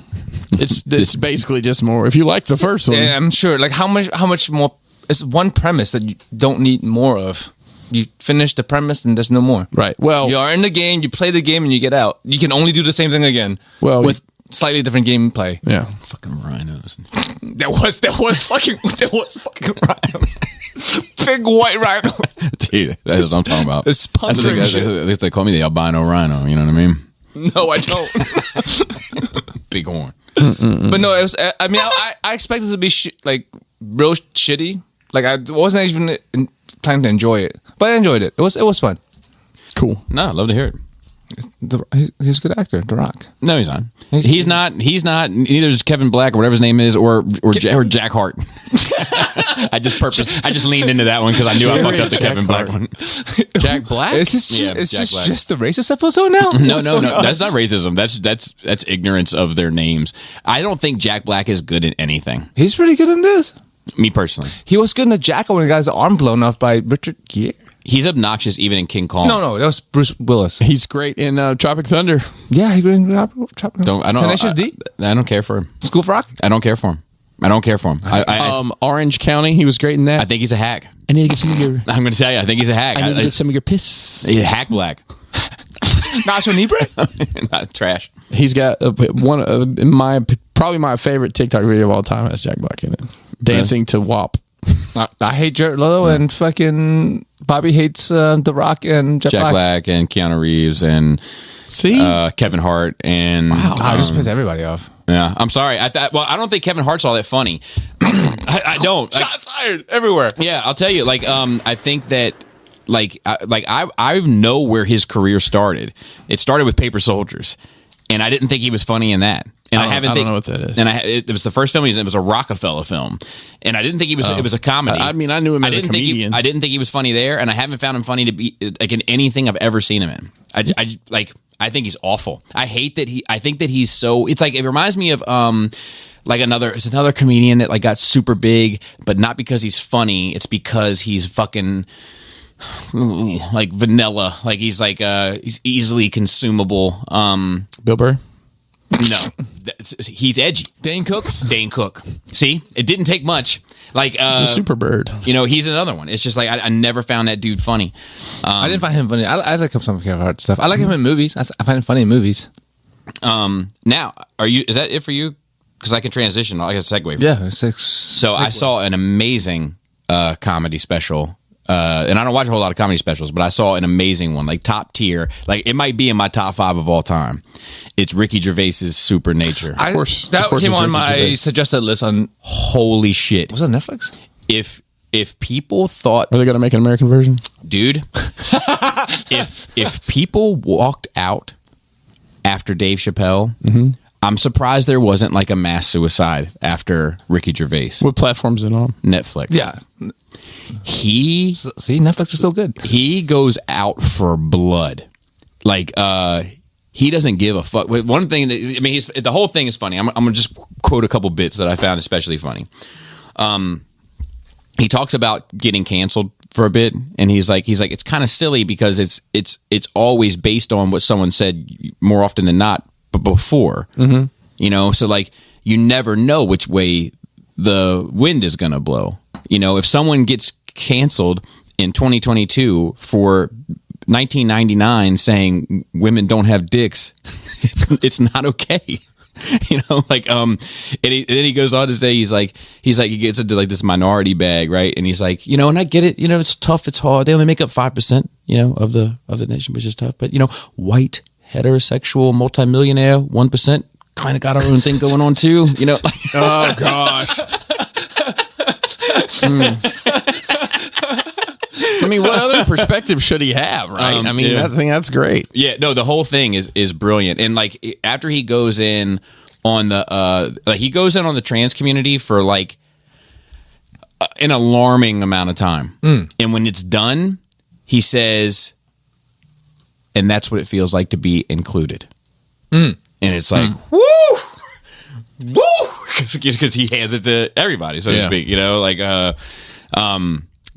It's basically just more. If you like the first one, yeah, I'm sure. Like how much more? It's one premise that you don't need more of. You finish the premise and there's no more. Right. Well, you are in the game. You play the game and you get out. You can only do the same thing again. Well, with slightly different gameplay. Yeah. Fucking rhinos. There was fucking rhinos. Big white rhinos. Dude, that's what I'm talking about. It's That's what they call me, the albino rhino. You know what I mean? No, I don't. Big horn. But no, it was. I mean, I expected it to be like real shitty. Like I wasn't even planning to enjoy it, but I enjoyed it. It was fun. Cool. No, I'd love to hear it. He's a good actor, The Rock. No, he's not. He's not. Neither is Kevin Black or whatever his name is, or Jack Hart. I just leaned into that one because I knew I fucked up the Kevin Black one. Jack Black? Is this Yeah, is Jack this Black. just a racist episode now? No. That's not racism. That's ignorance of their names. I don't think Jack Black is good at anything. He's pretty good in this. Me personally, He was good in the Jackal when he got his arm blown off by Richard Gere. he's obnoxious even in King Kong. No, that was Bruce Willis. He's great in Tropic Thunder. Yeah, he grew in Tenacious D. I don't care for him. School of Rock. I don't care for him. I Orange County, he was great in that. I think he's a hack. I need to get some of your. I'm going to tell you, I think he's a hack. I need to get some of your piss. He's Hack Black. Nacho Libre. Not trash. He's got one of probably my favorite TikTok video of all time has Jack Black in it, dancing to WAP. I hate Jared Leto and fucking Bobby hates The Rock and Jack Black and Keanu Reeves and Kevin Hart and I just piss everybody off. Yeah, I'm sorry. I don't think Kevin Hart's all that funny. I don't. Shots fired everywhere. Yeah, I'll tell you. I think that. I know where his career started. It started with Paper Soldiers, and I didn't think he was funny in that. And I don't know what that is. And it was the first film he was in. It was a Rockefeller film, and I didn't think he was. It was a comedy. I mean, I knew him as a comedian. I didn't think he was funny there, and I haven't found him funny to be like in anything I've ever seen him in. I think he's awful. I hate that I think that he's so. It's like it reminds me of another comedian that got super big, but not because he's funny. It's because he's fucking. Like vanilla, he's easily consumable. Bill Burr? No, he's edgy. Dane Cook. See, it didn't take much. Superbird. He's another one. It's just I never found that dude funny. I didn't find him funny. I like him some Kevin Hart stuff. I like him in movies. I find him funny in movies. Now, is that it for you? Because I can transition. I can segue. Yeah. So I saw an amazing comedy special. And I don't watch a whole lot of comedy specials, but I saw an amazing one, top tier. It might be in my top 5 of all time. It's Ricky Gervais's Supernature. Of course came on my suggested list on. Holy shit! Was it Netflix? If people thought, are they going to make an American version, dude? if people walked out after Dave Chappelle, I'm surprised there wasn't a mass suicide after Ricky Gervais. What platform's it on? Netflix. Yeah. Netflix is so good. He goes out for blood. He doesn't give a fuck. One thing that the whole thing is funny. I'm gonna just quote a couple bits that I found especially funny. He talks about getting canceled for a bit, and he's like it's kind of silly because it's always based on what someone said more often than not, but before. So you never know which way the wind is gonna blow. If someone gets canceled in 2022 for 1999 saying women don't have dicks, it's not okay. And he goes on to say he gets into this minority bag, right? And he's like, and I get it, it's tough, it's hard. They only make up 5%, of the nation, which is tough. But white heterosexual multimillionaire 1% kind of got our own thing going on too. Oh gosh. I mean, what other perspective should he have, right? That's great. Yeah, no, the whole thing is brilliant. And after he goes in on the trans community for an alarming amount of time. And when it's done, he says, and that's what it feels like to be included. And it's woo! Woo! Because he hands it to everybody, so to speak.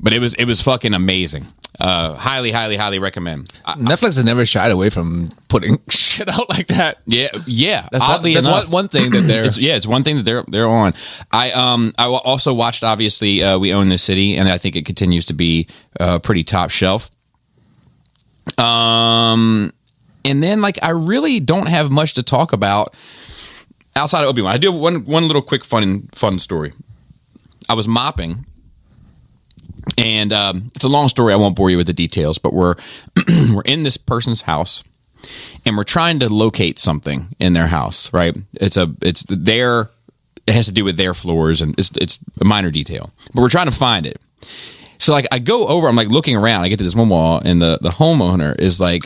But it was fucking amazing. Highly recommend. Netflix has never shied away from putting shit out like that. Yeah. That's one thing that they're. It's one thing that they're on. I also watched, obviously, We Own This City, and I think it continues to be pretty top shelf. And then I really don't have much to talk about outside of Obi-Wan. I do have one little quick fun story. I was mopping. And it's a long story. I won't bore you with the details, but we're in this person's house, and we're trying to locate something in their house. Right? It has to do with their floors, and it's a minor detail, but we're trying to find it. So like I go over, I'm like looking around. I get to this one wall, and the homeowner is like,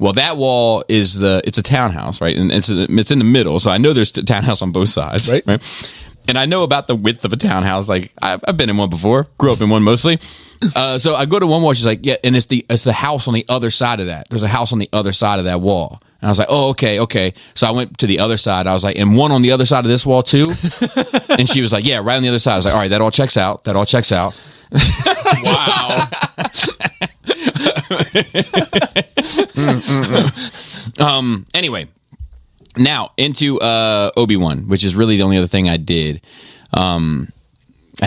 well, that wall is it's a townhouse, right? And it's in the middle, so I know there's a townhouse on both sides, right? And I know about the width of a townhouse. Like I've been in one before, grew up in one mostly. So I go to one wall. She's like, yeah, and it's the house on the other side of that. There's a house on the other side of that wall. And I was like, oh, okay. So I went to the other side. I was like, and one on the other side of this wall too? And she was like, yeah, right on the other side. I was like, all right, that all checks out. Wow. Anyway, now into Obi-Wan, which is really the only other thing I did. I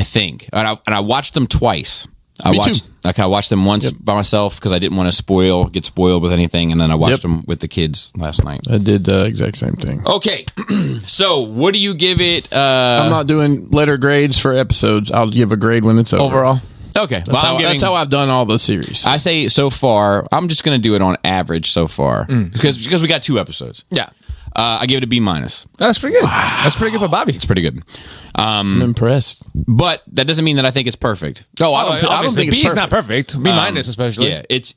think, and I watched them twice. I watched them once by myself because I didn't want to get spoiled with anything, and then I watched them with the kids last night. I did the exact same thing. Okay, so what do you give it? I'm not doing letter grades for episodes. I'll give a grade when it's over. Overall. Okay, That's how I've done all the series. I say so far. I'm just going to do it on average so far because we got 2 episodes. Yeah. I give it a B-. That's pretty good. Wow. That's pretty good for Bobby. It's pretty good. I'm impressed. But that doesn't mean that I think it's perfect. Oh, I don't think B it's is not perfect. B- especially. Yeah, it's.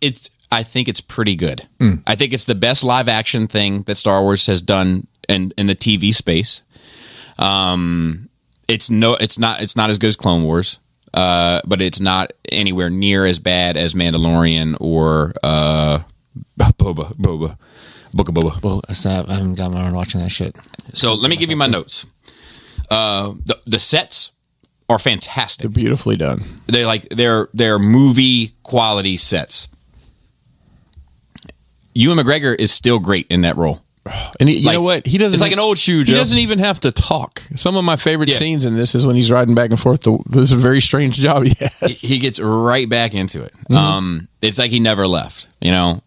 I think it's pretty good. I think it's the best live action thing that Star Wars has done in the TV space. It's not as good as Clone Wars, but it's not anywhere near as bad as Mandalorian or Boba. Book of Boba. Well, I haven't got around watching that shit. So let me give you my notes. The sets are fantastic. They're beautifully done. They're movie quality sets. Ewan McGregor is still great in that role. And you know what? He doesn't. It's like an old shoe. He doesn't even have to talk. Some of my favorite scenes in this is when he's riding back and forth. This is a very strange job he has. He gets right back into it. It's like he never left. You know.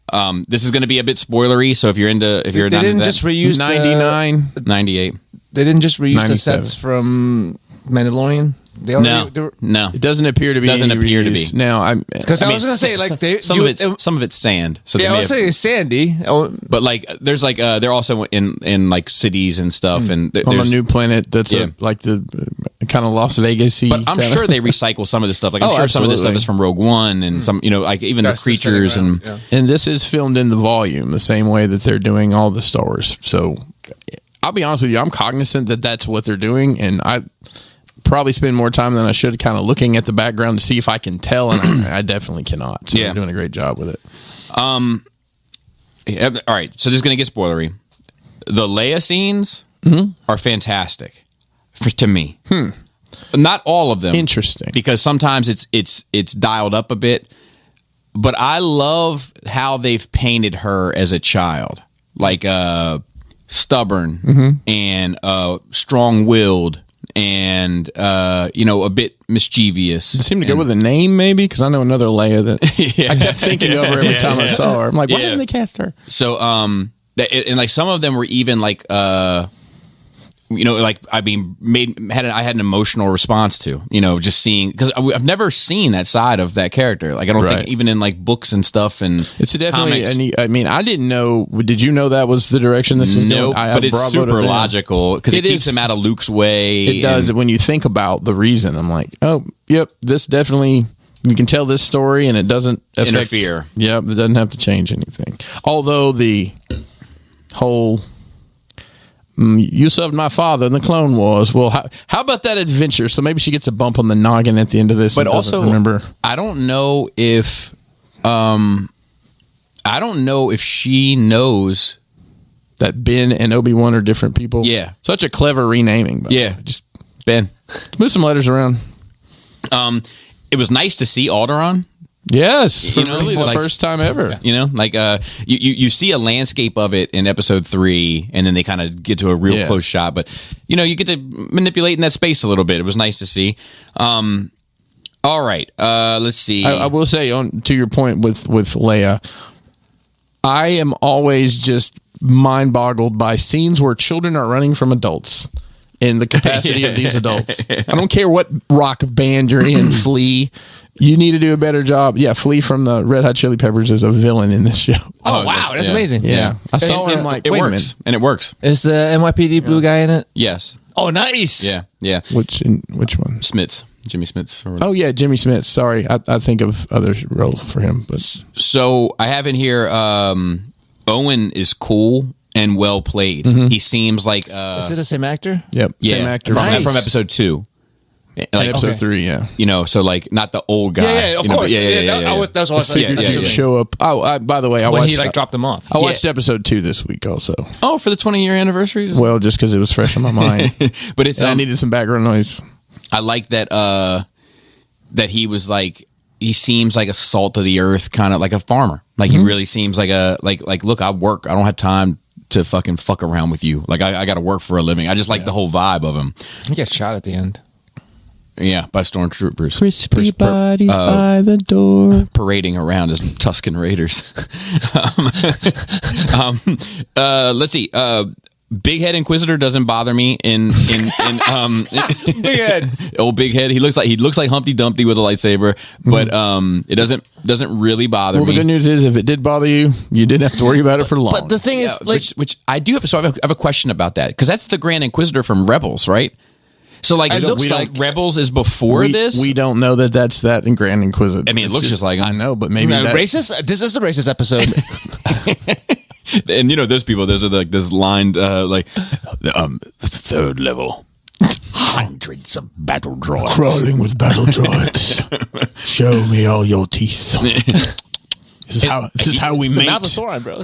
This is going to be a bit spoilery. So if you're they didn't just reuse 99, 98. They didn't just reuse 97. the sets from Mandalorian. They already, no. It doesn't appear to be. Now, because I was going to say like some of it's sand. So I was saying sandy, but like there's like they're also in like cities and stuff, and on a new planet that's like the kind of Las Vegas-y. But I'm sure they recycle some of this stuff. Like I'm sure some of this stuff is from Rogue One and some, like even the creatures and this is filmed in the volume the same way that they're doing all the Star Wars. So I'll be honest with you, I'm cognizant that that's what they're doing, and I probably spend more time than I should kind of looking at the background to see if I can tell, and I definitely cannot. So they're doing a great job with it. All right, so this is going to get spoilery. The Leia scenes are fantastic to me. Not all of them. Interesting. Because sometimes it's dialed up a bit, but I love how they've painted her as a child. Like stubborn and strong-willed and a bit mischievous. It seemed to go with a name, maybe, because I know another Leia that I kept thinking of her every time I saw her. I'm like, why didn't they cast her? So, and like some of them were even like, like I had an emotional response to, just seeing, because I've never seen that side of that character. Like I don't think even in like books and stuff and it's definitely. I didn't know. Did you know that was the direction this was going? But it's super logical because it keeps him out of Luke's way. It does. When you think about the reason, I'm like, oh, yep, this definitely. You can tell this story and it doesn't interfere. Yep, it doesn't have to change anything. Although the whole. You served my father in the Clone Wars. Well, how about that adventure? So maybe she gets a bump on the noggin at the end of this. But also, remember, I don't know if she knows that Ben and Obi-Wan are different people. Yeah, such a clever renaming. Just Ben. Move some letters around. It was nice to see Alderaan. Yes, really the first time ever. You see a landscape of it in episode 3, and then they kind of get to a real close shot. But you get to manipulate in that space a little bit. It was nice to see. All right, let's see. I will say, to your point with Leia, I am always just mind boggled by scenes where children are running from adults. In the capacity of these adults, I don't care what rock band you're in. Flea. You need to do a better job. Yeah, Flea from the Red Hot Chili Peppers is a villain in this show. Oh wow, that's amazing. Yeah. I saw him like, it works, and it works. Is the NYPD blue guy in it? Yes. Oh, nice. Yeah. Which one? Smits. Jimmy Smits. Oh yeah, Jimmy Smith. Sorry, I think of other roles for him, but So I have in here. Owen is cool and well played. He seems like Is it the same actor? yep, same actor from, Nice. from episode 2. Like episode 3. Yeah, so like not the old guy. Yeah, of you know, course. but yeah. That's what I was figured yeah, he would yeah. show up. Oh, by the way, I when watched. he like dropped them off. I watched episode 2 this week also. Oh, for the 20-year anniversary. Well, just because it was fresh in my mind, But it's and I needed some background noise. I like that that he was like he seems like a salt of the earth kind of like a farmer. Like he really seems like a like look, I work. I don't have time to fucking fuck around with you. Like I got to work for a living. I just like the whole vibe of him. He gets shot at the end. Yeah, by stormtroopers. Crispy bodies by the door. Parading around as Tusken Raiders. Let's see. Big Head Inquisitor doesn't bother me in Big Head. old Big Head. He looks like Humpty Dumpty with a lightsaber, but it doesn't really bother Well, me. the good news is, if it did bother you, you didn't have to worry about it for long. But the thing is, like, which I do have. So I have a question about that because that's the Grand Inquisitor from Rebels, right? So like, It looks like- Rebels is before this. we don't know that's that in Grand Inquisitor. I mean, it looks just like him. I know, but maybe that, racist. This is the racist episode. And those people, those are like this lined the third level. Hundreds of battle droids. crawling with battle droids. Show me all your teeth. This is how we mate. Mouth of Sauron, bro.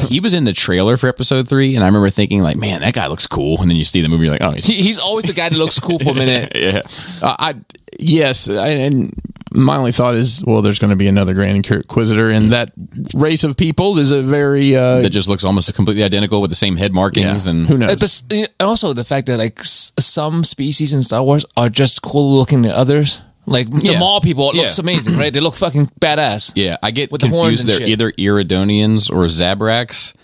He was in the trailer for episode 3, and I remember thinking like, man, that guy looks cool. And then you see the movie, you're like, oh, He's always the guy that looks cool for a minute. yeah. And my only thought is, well, there's going to be another Grand Inquisitor, and that race of people is a very That just looks almost completely identical with the same head markings, and who knows? But and also the fact that like some species in Star Wars are just cool looking than others. Like the Yeah. Maul people, it Yeah. looks amazing, right? They look fucking badass. yeah, I get With the horns confused. and They're shit. either Iridonians or Zabraks.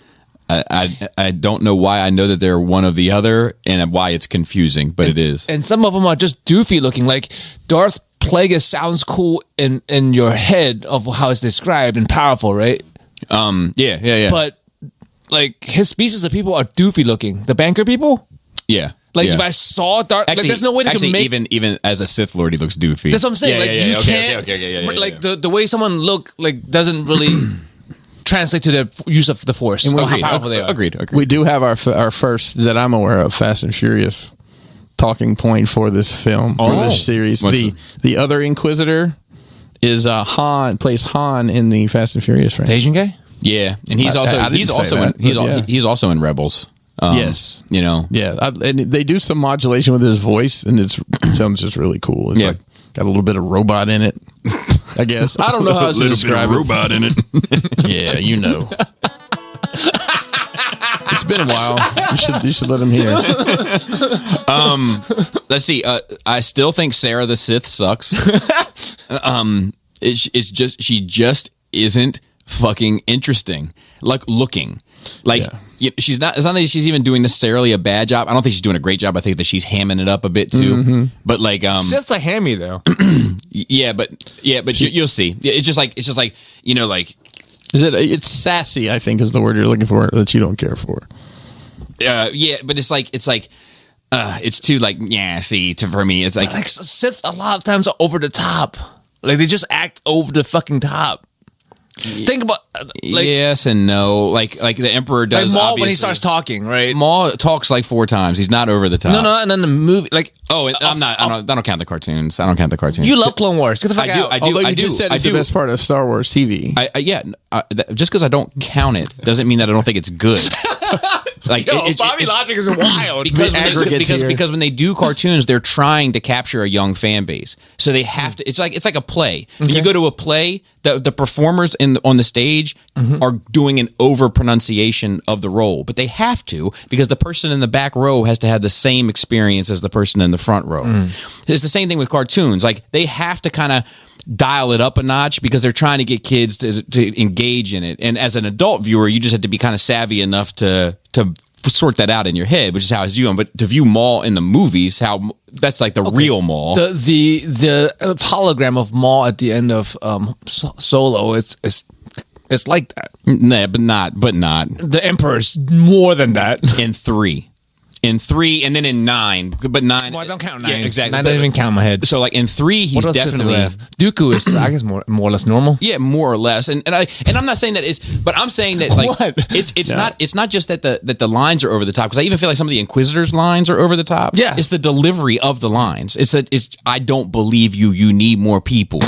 I don't know why. I know that they're one of the other, and why it's confusing, but it is. And some of them are just doofy looking. Like Darth Plagueis sounds cool in your head of how it's described and powerful, right? Yeah. But like his species of people are doofy looking. The banker people, yeah. like yeah. if I saw Darth, Actually, like there's no way they actually, can make. even as a Sith Lord, he looks doofy. That's what I'm saying. Yeah, like yeah, you yeah. Okay, can't. okay, yeah, like yeah. the way someone look like doesn't really translate to the use of the Force. And Or how Agreed. powerful they are. Agreed. we do have our first that I'm aware of Fast and Furious talking point for this film, for this series. What's The other Inquisitor is Han, plays Han in the Fast and Furious franchise. Asian guy. Yeah, and he's also I didn't he's say also that, in, but yeah. he's also in Rebels. Yes. Yeah, and they do some modulation with his voice, and it's sounds just really cool. It's Yeah. like got a little bit of robot in it, I guess. I don't know how else to describe it. robot in it. Yeah, you know. It's been a while. You should let him hear. Let's see. I still think Sarah the Sith sucks. It's just she just isn't fucking interesting. Like looking, like she's not. It's not that she's even doing necessarily a bad job. I don't think she's doing a great job. I think that she's hamming it up a bit too. But like, That's a hammy though. but you'll see. It's just like like. It's sassy, I think, is the word you're looking for, that you don't care for. But it's too like for me. It's like Like Siths a lot of times are over the top. Like they just act over the fucking top. Think about like yes and no. Like the Emperor does. Maul when he obviously. starts talking, right? Maul talks like 4 times. He's not over the top. No, and then the movie, like Oh, I don't count the cartoons. I don't count the cartoons. you love Clone Wars. Get the fuck I do. out. I do. Although I you do. just said I it's do. the best part of Star Wars TV. Just because I don't count it doesn't mean that I don't think it's good. Like Bobby Logic is wild. because when aggregates here. because when they do cartoons, they're trying to capture a young fan base, so they have to. It's like a play. When you go to a play, the performers on the stage are doing an over pronunciation of the role, but they have to because the person in the back row has to have the same experience as the person in the front row. It's the same thing with cartoons. Like they have to kind of dial it up a notch because they're trying to get kids to engage in it. And as an adult viewer, you just have to be kind of savvy enough to sort that out in your head, which is how I view them. But to view Maul in the movies, that's like the real Maul. The hologram of Maul at the end of Solo, it's like that. Nah, but not The Emperor's more than that. in 3. In 3, and then in 9, but 9. Well, I don't count 9. Yeah, exactly. I don't even count in my head. So like in 3, he's What else is definitely there? Dooku is, I guess, more or less normal. yeah, more or less. And I'm not saying that it's, but I'm saying that like What? it's not just that the lines are over the top, because I even feel like some of the Inquisitor's lines are over the top. Yeah. It's the delivery of the lines. It's I don't believe you. You need more people.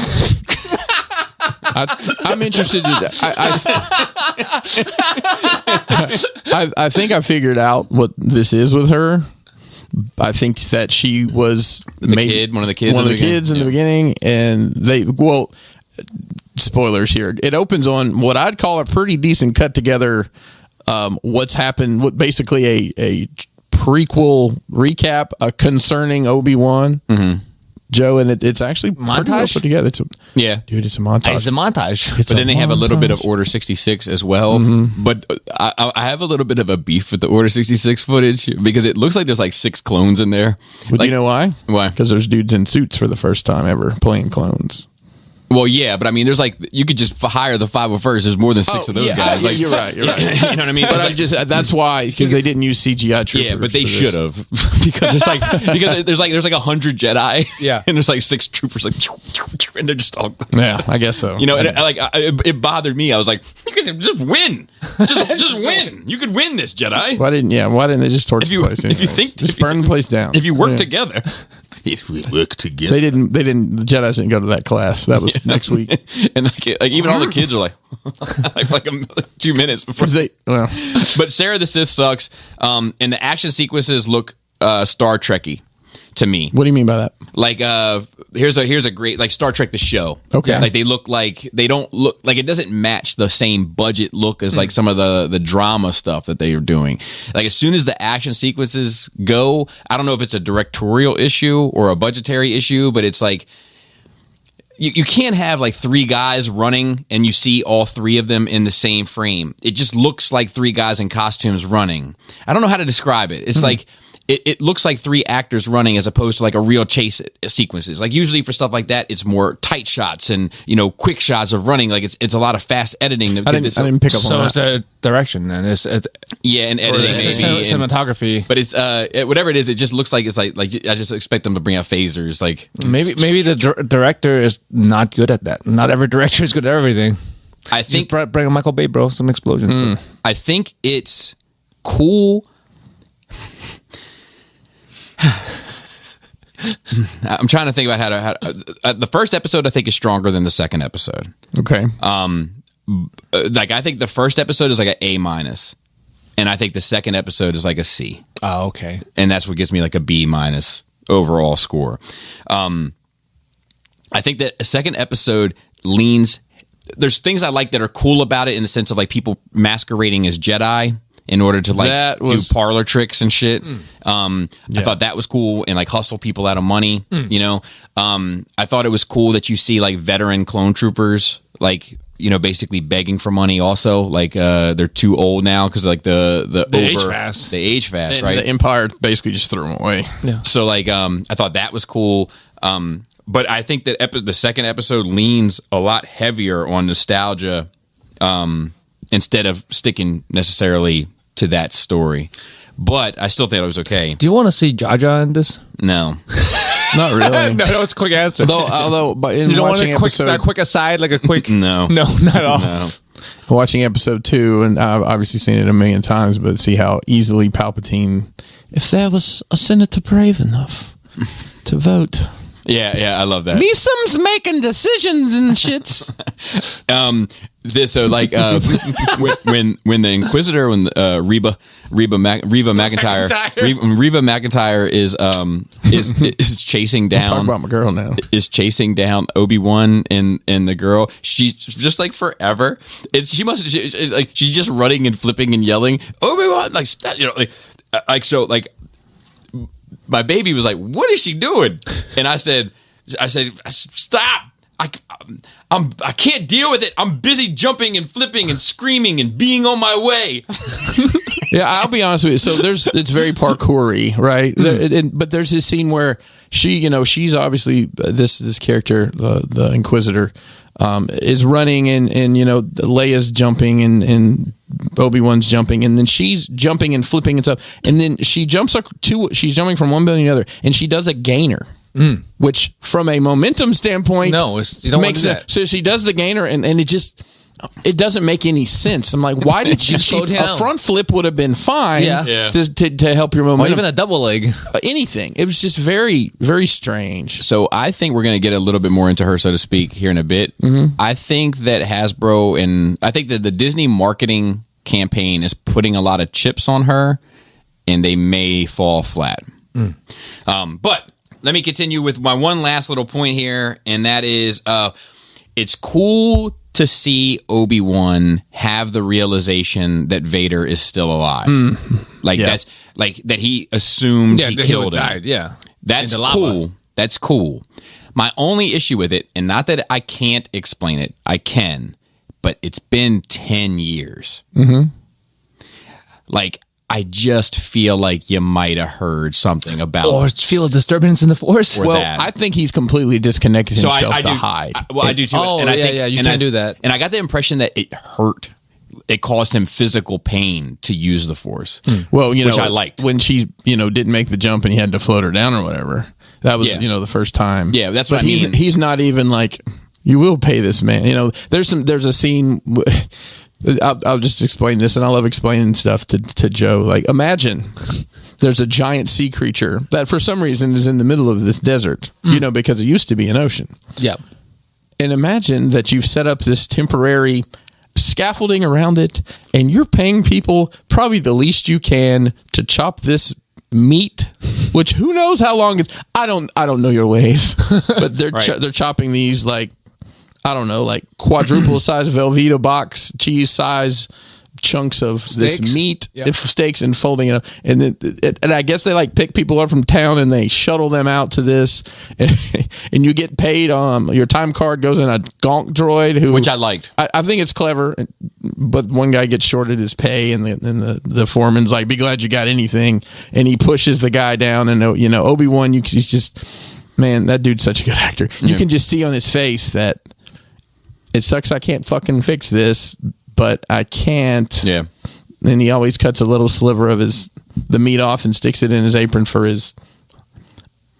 I'm interested. I think I figured out what this is with her. I think that she was one of the kids in the beginning, and spoilers here. It opens on what I'd call a pretty decent cut together. What's happened? What basically a prequel recap concerning Obi-Wan. Mm-hmm. Joe, and it's actually pretty well Montage? put together. It's a montage. It's a montage. But then they have a little bit of Order 66 as well. Mm-hmm. But I have a little bit of a beef with the Order 66 footage, because it looks like there's like 6 clones in there. But do you know why? Why? Because there's dudes in suits for the first time ever playing clones. Well, yeah, but I mean, there's like, you could just hire the 501st. There's more than 6 of those guys. Yeah, Like, you're right. you know what I mean? But that's why, because they didn't use CGI troopers. Yeah, but they for this. should have, because there's like 100 Jedi. Yeah. And there's like 6 troopers, like, and they're just all. Yeah, I guess so. You know, and it bothered me. I was like, you guys just win, just win. You could win this, Jedi. Why didn't they just torch the place? If you think, just burn the place down. If you work together. If we work together. They didn't. The Jedi didn't go to that class. That was next week. And like even all the kids are like, like 2 minutes before. But Sarah the Sith sucks. And the action sequences look Star Trek-y to me. What do you mean by that? Like here's a great, like, Star Trek the show. Okay. Like they don't look like, it doesn't match the same budget look as like some of the drama stuff that they are doing. Like as soon as the action sequences go, I don't know if it's a directorial issue or a budgetary issue, but it's like you can't have like 3 guys running and you see all 3 of them in the same frame. It just looks like 3 guys in costumes running. I don't know how to describe it. It's like it looks like 3 actors running as opposed to like a real chase sequences. Like usually for stuff like that, it's more tight shots and, you know, quick shots of running. Like it's a lot of fast editing. I didn't pick up on that. So it's direction, and it's yeah, and editing, cinematography. But it's whatever it is. It just looks like it's like I just expect them to bring out phasers. Like maybe the director is not good at that. Not every director is good at everything. I think just bring a Michael Bay, bro. Some explosions. I think it's cool. I'm trying to think about how to the first episode I think is stronger than the second episode. Okay. Like I think the first episode is like an A-, and I think the second episode is like a C. Oh, okay. And that's what gives me like a B- overall score. I think that a second episode leans. There's things I like that are cool about it in the sense of like people masquerading as Jedi in order to like do parlor tricks and shit. I thought that was cool, and like hustle people out of money, you know. I thought it was cool that you see like veteran clone troopers, like, you know, basically begging for money also. Like they're too old now because like the age fast. They age fast, And right? the Empire basically just threw them away. Yeah. So like I thought that was cool. But I think that the second episode leans a lot heavier on nostalgia instead of sticking necessarily to that story. But I still think it was okay. Do you want to see Jaja in this? No. Not really. No, that was a quick answer. Although, but in you don't watching want a quick aside, like a quick No. no, not at all. No. Watching episode 2, and I've obviously seen it a million times, but see how easily Palpatine, if there was a senator brave enough to vote. Yeah, I love that. Meesum's making decisions and shits. So like when the Inquisitor, when Reba McEntire is chasing down. Talk about my girl now. Is chasing down Obi-Wan and the girl. She's just like forever. She's just running and flipping and yelling Obi-Wan, like, you know, like so like. My baby was like, "What is she doing?" And I said, "Stop! I can't deal with it. I'm busy jumping and flipping and screaming and being on my way." Yeah, I'll be honest with you. So it's very parkour-y, right? But there's this scene where she's obviously this character, the Inquisitor, is running and Leia's jumping and Obi-Wan's jumping, and then she's jumping and flipping and stuff, and then she's jumping from one building to the other, and she does a gainer. Which, from a momentum standpoint, you don't want to do that. So she does the gainer, and it doesn't make any sense. I'm like, why did she slow down? A front flip would have been fine to help your momentum. Or even a double leg. Anything. It was just very, very strange. So I think we're going to get a little bit more into her, so to speak, here in a bit. I think that Hasbro and I think that the Disney marketing campaign is putting a lot of chips on her, and they may fall flat. But let me continue with my one last little point here, and that is it's cool to see Obi-Wan have the realization that Vader is still alive. That's like that he assumed he killed him. Died, That's cool. That's cool. My only issue with it, and not that I can't explain it, I can, but it's been 10 years. Like, I just feel like you might have heard something about, or feel a disturbance in the Force. Well, I think he's completely disconnected himself to hide. I do too. Oh, and I think, you can't do that. And I got the impression that it hurt. It caused him physical pain to use the Force. Well, which I liked when she, didn't make the jump and he had to float her down or whatever. That was, the first time. Yeah, that's what I mean. He's not even like, you will pay this man. There's a scene. I'll just explain this, and I love explaining stuff to Joe. Like, imagine there's a giant sea creature that for some reason is in the middle of this desert, because it used to be an ocean. Yeah. And imagine that you've set up this temporary scaffolding around it, and you're paying people probably the least you can to chop this meat, which who knows how long it's. I don't know your ways, but they're they're chopping these like, I don't know, like quadruple size Velveeta box cheese size chunks of steaks. This meat, steaks, and folding it up. And then, and I guess they like pick people up from town and they shuttle them out to this, and you get paid. Your time card goes in a gonk droid, which I liked. I think it's clever, but one guy gets shorted his pay, and the foreman's like, "Be glad you got anything," and he pushes the guy down, and Obi-Wan, he's just, man, that dude's such a good actor. You can just see on his face that. It sucks I can't fucking fix this, but I can't. Yeah. And he always cuts a little sliver of the meat off and sticks it in his apron for his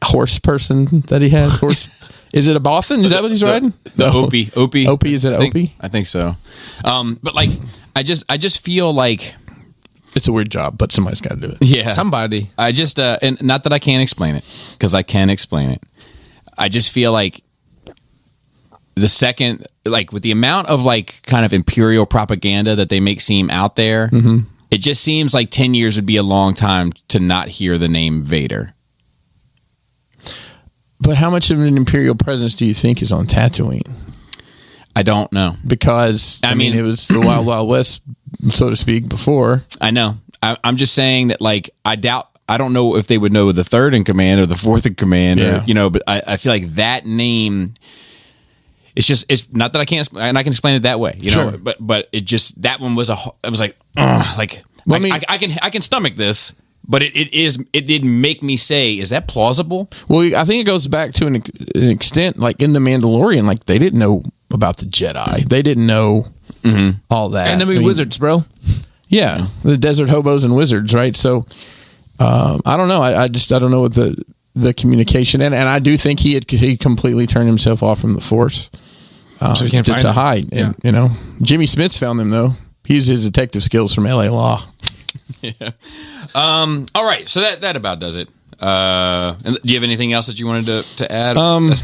horse person that he has. Horse. Is it a Bothan? Is that what he's riding? The Opie. Opie, is it Opie? I think so. But like, I just feel like it's a weird job, but somebody's got to do it. Yeah. Somebody. I just, and not that I can't explain it, because I can explain it. I just feel like the second, like with the amount of like kind of imperial propaganda that they make seem out there, it just seems like 10 years would be a long time to not hear the name Vader. But how much of an imperial presence do you think is on Tatooine? I don't know. Because, I mean, it was the Wild Wild West, so to speak, before. I know. I'm just saying that, like, I don't know if they would know the third in command or the fourth in command, or, but I feel like that name... It's not that I can't, and I can explain it that way, sure. But it just, that one was it was like, I can stomach this, but it did make me say, is that plausible? Well, I think it goes back to an extent, like in The Mandalorian, like they didn't know about the Jedi, they didn't know all that, and wizards, bro. Yeah, the desert hobos and wizards, right? So I don't know. I don't know what the communication, and I do think he completely turned himself off from the Force so he can't find to him. hide. Yeah. And Jimmy Smits found him though. He used his detective skills from LA Law. Yeah. All right, so that about does it. And do you have anything else that you wanted to add?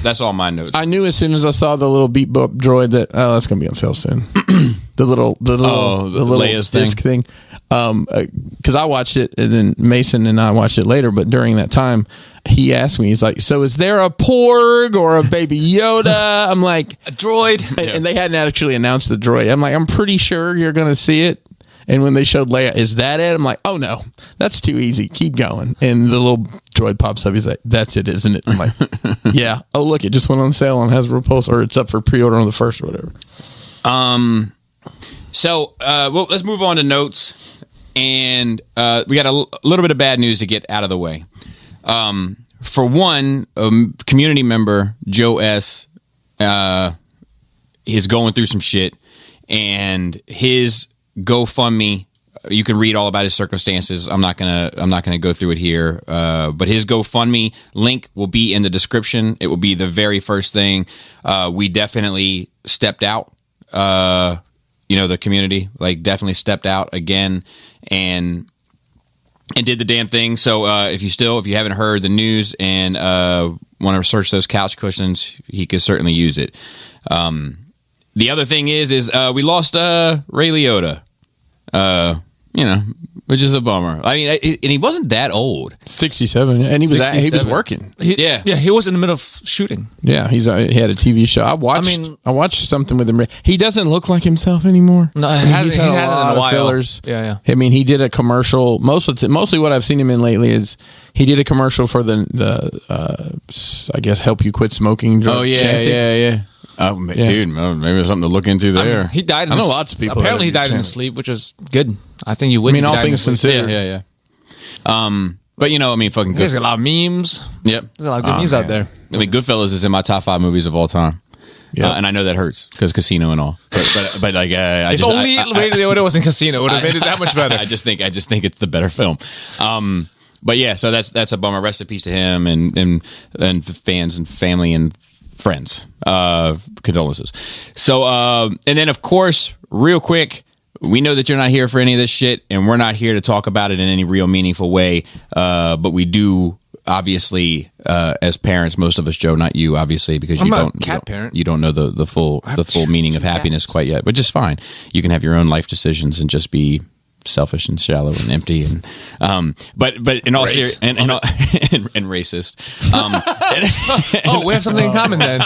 That's all my notes. I knew as soon as I saw the little beep bop droid that that's going to be on sale soon. the little Leia's disc thing. Because I watched it, and then Mason and I watched it later. But during that time, he asked me, he's like, "So is there a Porg or a Baby Yoda?" I'm like, "A droid," and they hadn't actually announced the droid. I'm like, "I'm pretty sure you're going to see it." And when they showed Leia, "Is that it?" I'm like, "Oh no, that's too easy. Keep going." And the little droid pops up. He's like, "That's it, isn't it?" I'm like, "Yeah." Oh look, it just went on sale on Hasbro Pulse, or it's up for pre-order on the 1st or whatever. So, well, let's move on to notes. And we got a little bit of bad news to get out of the way. For one, community member, Joe S., is going through some shit, and his GoFundMe, you can read all about his circumstances. I'm not gonna go through it here, but his GoFundMe link will be in the description. It will be the very first thing. We definitely stepped out. The community definitely stepped out again and did the damn thing. So if you haven't heard the news and want to research those couch cushions, he could certainly use it. The other thing is we lost Ray Liotta. Which is a bummer. I mean, and he wasn't that old. 67, and he was working. He was in the middle of shooting. Yeah, he had a TV show. I watched something with him. He doesn't look like himself anymore. No, he's had a lot of fillers. Yeah. I mean, he did a commercial. Mostly what I've seen him in lately is he did a commercial for the I guess help you quit smoking drug. Oh yeah. Oh, yeah. Dude, maybe there's something to look into there. He died. I know lots of people. Apparently, he died in his sleep, which was good. I think you wouldn't. I mean, all things considered. Yeah. But fucking. There's a lot of memes. Yep, there's a lot of good memes out there. I mean, Goodfellas is in my top 5 movies of all time. Yeah, and I know that hurts because Casino and all. But if only Ray Liotta was in Casino, it would have made it that much better. I just think it's the better film. But yeah, so that's a bummer. Rest in peace to him and fans and family and friends. Condolences. So and then of course, real quick, we know that you're not here for any of this shit, and we're not here to talk about it in any real meaningful way. But we do, obviously, as parents, most of us, Joe, not you, obviously, because you don't know the full meaning of happiness quite yet, which is fine. You can have your own life decisions and just be selfish and shallow and empty but in all serious and racist. We have something in common then.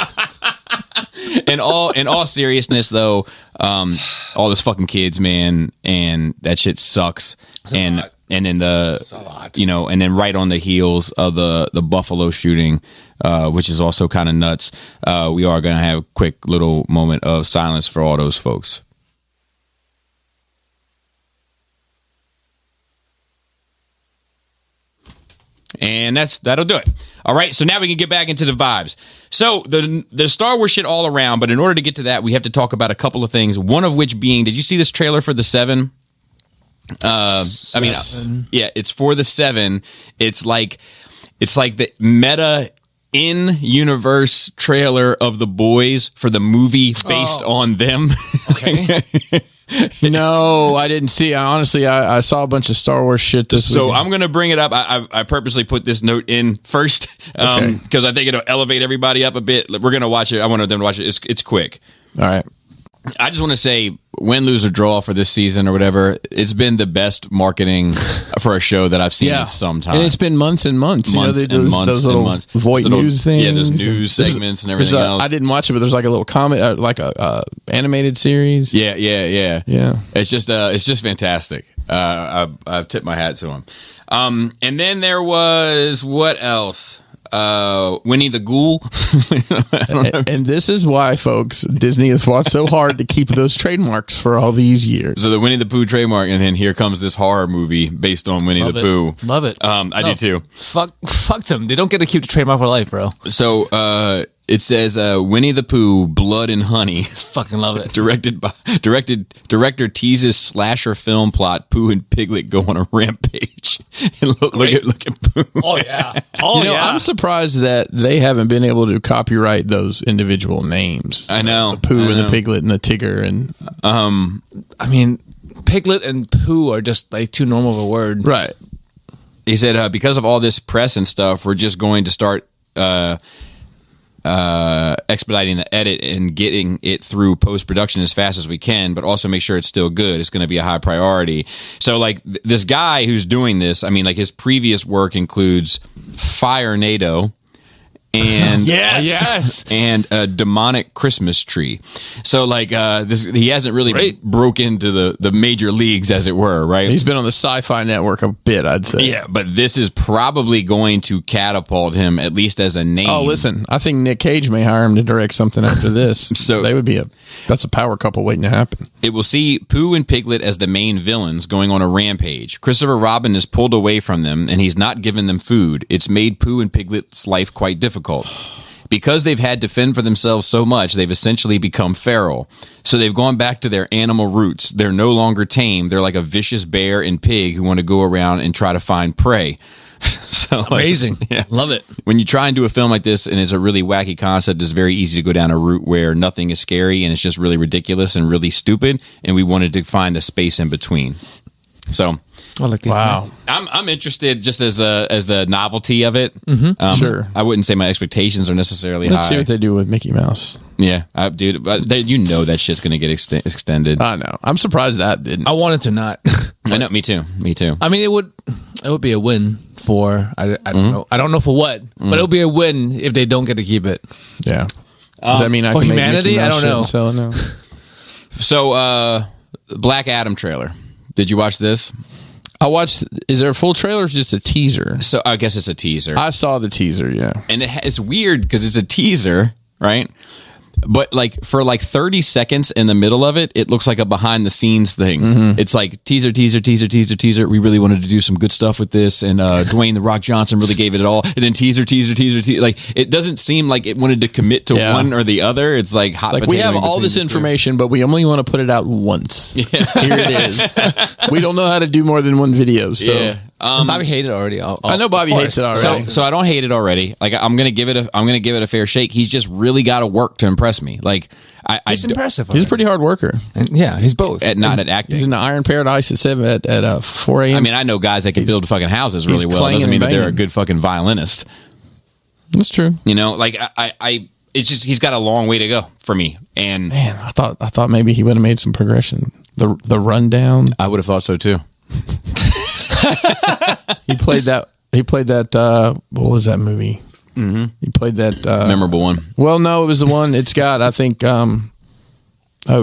In all seriousness, though, all those fucking kids, man, and that shit sucks. And then and then right on the heels of the Buffalo shooting, which is also kind of nuts. We are going to have a quick little moment of silence for all those folks. And that'll do it. All right, so now we can get back into the vibes. So the Star Wars shit all around, but in order to get to that, we have to talk about a couple of things. One of which being, did you see this trailer for the 7? It's for the 7. It's like the meta in-universe trailer of the boys for the movie based on them. Okay. No, I didn't see. I saw a bunch of Star Wars shit this week. So I'm going to bring it up. I purposely put this note in first because I think it'll elevate everybody up a bit. We're going to watch it. I want them to watch it. It's quick. All right. I just want to say, win, lose, or draw for this season or whatever, it's been the best marketing for a show that I've seen in some time. And it's been months and months. They do those little Voight news things. Yeah, those news segments and everything else. I didn't watch it, but there's like a little comment, like a animated series. Yeah. It's just fantastic. I've tipped my hat to him. And then there was, what else? Winnie the Ghoul. And this is why, folks, Disney has fought so hard to keep those trademarks for all these years. So the Winnie the Pooh trademark, and then here comes this horror movie based on Winnie the Pooh. Love it. I do too. Fuck them. They don't get to keep the trademark for life, bro. So it says Winnie the Pooh, Blood and Honey. Fucking love it. Director teases slasher film plot. Pooh and Piglet go on a rampage. And look at Pooh. Oh yeah. I'm surprised that they haven't been able to copyright those individual names. I know. The Pooh and the Piglet and the Tigger and I mean, Piglet and Pooh are just like too normal of a word. Right. He said because of all this press and stuff, we're just going to start expediting the edit and getting it through post-production as fast as we can, but also make sure it's still good. It's going to be a high priority. So like this guy who's doing this, I mean, like his previous work includes Fire NATO and Yes. and a demonic Christmas tree. So like he hasn't really broke into the major leagues, as it were, right? He's been on the Sci-Fi Network a bit, I'd say. Yeah, but this is probably going to catapult him, at least as a name. Oh, listen, I think Nick Cage may hire him to direct something after this. So they would be that's a power couple waiting to happen. It will see Pooh and Piglet as the main villains going on a rampage. Christopher Robin is pulled away from them, and he's not given them food. It's made Pooh and Piglet's life quite difficult. Because they've had to fend for themselves so much, they've essentially become feral. So they've gone back to their animal roots. They're no longer tame. They're like a vicious bear and pig who want to go around and try to find prey. So Amazing. Yeah. Love it. When you try and do a film like this and it's a really wacky concept, it's very easy to go down a route where nothing is scary and it's just really ridiculous and really stupid. And we wanted to find a space in between. So I like Wow. I'm interested just as the novelty of it. Sure. I wouldn't say my expectations are necessarily Let's see high. what they do with Mickey Mouse. Yeah, dude, you know that shit's gonna get extended. I know. I'm surprised that didn't. I wanted to not. I know. Me too. I mean, it would be a win for I don't know. I don't know for what, but it would be a win if they don't get to keep it. Yeah. Does that mean I for can humanity? Make Mickey I Mouse don't know. shit and sell it now? So, Black Adam trailer. Did you watch this? I watched. Is there a full trailer or is it just a teaser? So I guess it's a teaser. I saw the teaser. Yeah. And it's weird because it's a teaser, right? But like for like 30 seconds in the middle of it, it looks like a behind the scenes thing. It's like teaser. We really wanted to do some good stuff with this, and Dwayne the Rock Johnson really gave it all. And then teaser. Like it doesn't seem like it wanted to commit to one or the other. It's like hot. Like we have potato all this information, but we only want to put it out once. Yeah. Here it is. We don't know how to do more than one video. So. Yeah. Bobby hated it already. I know Bobby hates it already. So I don't hate it already. Like I'm gonna give it a fair shake. He's just really got to work to impress me. Like He's impressive. He's a pretty hard worker. And yeah, he's both. not at acting. He's in the Iron Paradise at 4 a.m. I mean, I know guys that can build fucking houses really well. It doesn't mean that they're a good fucking violinist. That's true. You know, like it's just he's got a long way to go for me. And Man, I thought maybe he would have made some progression. The Rundown. I would have thought so too. He played that. What was that movie? Mm-hmm. He played that Memorable one. Well, no, it was the one. It's got. I think. Oh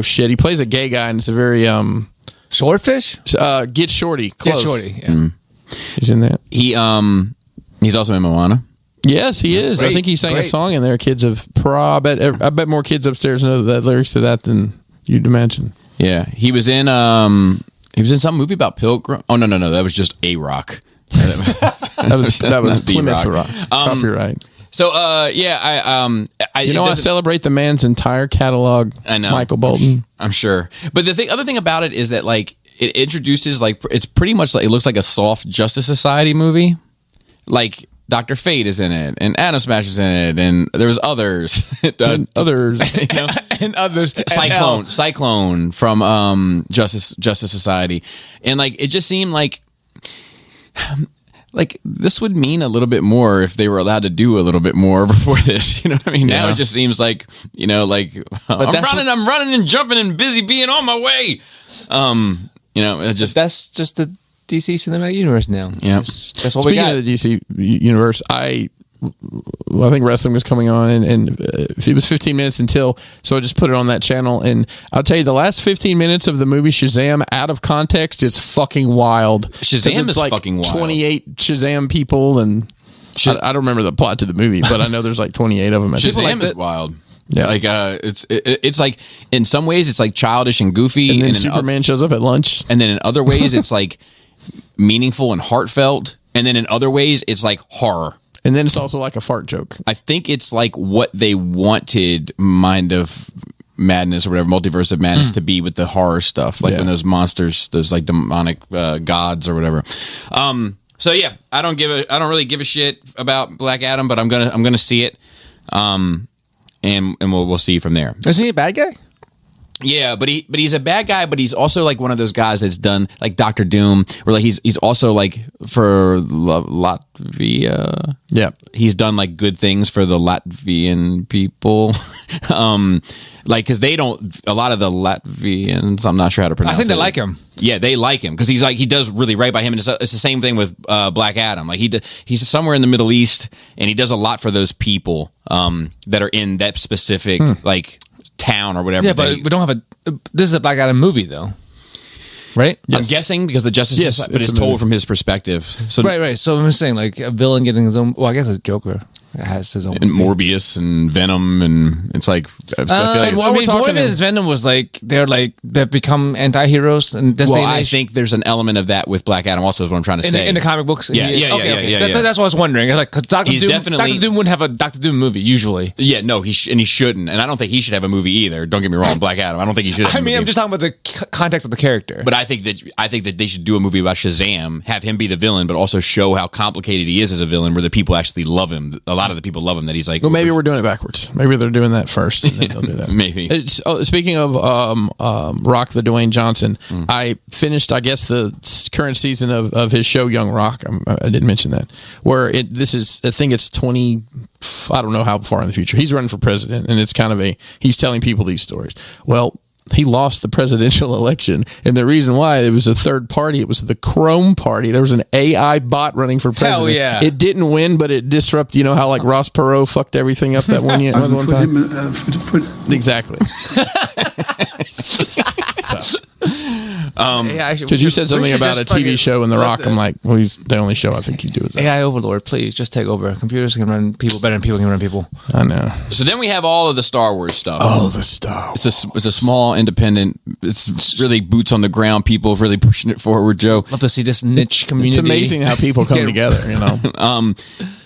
shit! He plays a gay guy, and it's a very Swordfish. Get Shorty. Close. Get Shorty. Yeah. He's in that. He's also in Moana. Yes, he is. Great, I think he sang a great. song in there. Kids have I bet more kids upstairs know the lyrics to that than you'd imagine. Yeah, he was in some movie about Pilgrim. Oh no, that was just A-Rock. That was B-Rock. Plymouth Rock. Copyright. So I celebrate the man's entire catalog. I know, Michael Bolton. I'm sure. But the other thing about it is that like it introduces like it's pretty much like it looks like a soft Justice Society movie. Like Dr. Fate is in it, and Atom Smasher's in it, and there's others. And others. You know? And others. Cyclone from Justice Society, and like it just seemed like this would mean a little bit more if they were allowed to do a little bit more before this. You know what I mean? Now it just seems like I'm running and jumping and busy being on my way. It's just That's just the DC Cinematic Universe now. Yeah. That's what we Speaking got. of the DC universe, I think wrestling was coming on, and it was 15 minutes until, so I just put it on that channel, and I'll tell you, the last 15 minutes of the movie Shazam, out of context, is fucking wild. Shazam it's is fucking wild. 28 Shazam people, and I don't remember the plot to the movie, but I know there's like 28 of them. Shazam is wild. Yeah. Like it's like in some ways it's like childish and goofy, And then in Superman shows up at lunch. and then in other ways it's like meaningful and heartfelt, and then in other ways it's like horror. And then it's also like a fart joke. I think it's like what they wanted Mind of Madness or whatever, Multiverse of Madness to be with the horror stuff, like when those monsters, those like demonic gods or whatever. So yeah, I don't really give a shit about Black Adam, but I'm gonna see it, and we'll see from there. Is he a bad guy? Yeah, but he's a bad guy, but he's also like one of those guys that's done like Doctor Doom, where like he's also like for Latvia. Yeah, he's done like good things for the Latvian people. Like because they don't. A lot of the Latvians, I'm not sure how to pronounce. I think they it. like him. Yeah, they like him because he's like he does really right by him, and it's the same thing with Black Adam. Like he's somewhere in the Middle East, and he does a lot for those people that are in that specific like town or whatever. Yeah, but we don't have this is a Black Adam movie though, right? I'm guessing because the Justice Society, but it's told from his perspective. So right. So I'm just saying, like a villain getting his own. Well, I guess a Joker has his own. And Morbius and Venom, and it's like I feel like I mean, Morbius Venom was like they've become anti-heroes and this day and I age. think there's an element of that with Black Adam. Also, is what I'm trying to say in the comic books. Yeah. That's what I was wondering. Like, cause Doctor He's Doom, definitely- Doctor Doom wouldn't have a Doctor Doom movie usually. Yeah, no, he shouldn't, and I don't think he should have a movie either. Don't get me wrong, Black Adam. I don't think he should. Have a movie. I'm just talking about the context of the character. But I think that they should do a movie about Shazam, have him be the villain, but also show how complicated he is as a villain, where the people actually love him. A lot of the people love him. That he's like, well, maybe we're doing it backwards. Maybe they're doing that first, and then they'll do that. Maybe. Speaking of Rock the Dwayne Johnson, I finished, I guess, the current season of his show Young Rock. I didn't mention that. Where I think it's 20. I don't know how far in the future he's running for president, and it's kind of he's telling people these stories. Well, he lost the presidential election, and the reason why, it was a third party. It was the Chrome Party. There was an AI bot running for president. Hell yeah. It didn't win, but it disrupted. You know how like Ross Perot fucked everything up that one time. Exactly. Because you said something about a TV show in The Rock. I'm like, well, he's the only show I think you do is that. AI overlord, please just take over. Computers can run people better than people can run people. I know. So then we have all of the Star Wars stuff. Oh, the Star Wars. It's a small independent. It's really boots on the ground. People really pushing it forward, Joe. Love to see this niche community. It's amazing how people come together, you know.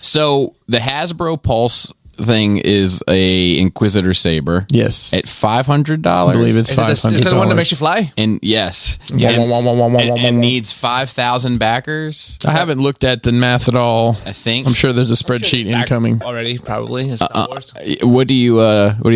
So the Hasbro Pulse thing is a Inquisitor Saber. Yes. At $500. I believe it's $500. Is that the one that makes you fly? And yes. And needs 5,000 backers. I haven't looked at the math at all. I think. I'm sure there's a spreadsheet incoming already, probably. Star Wars. What do you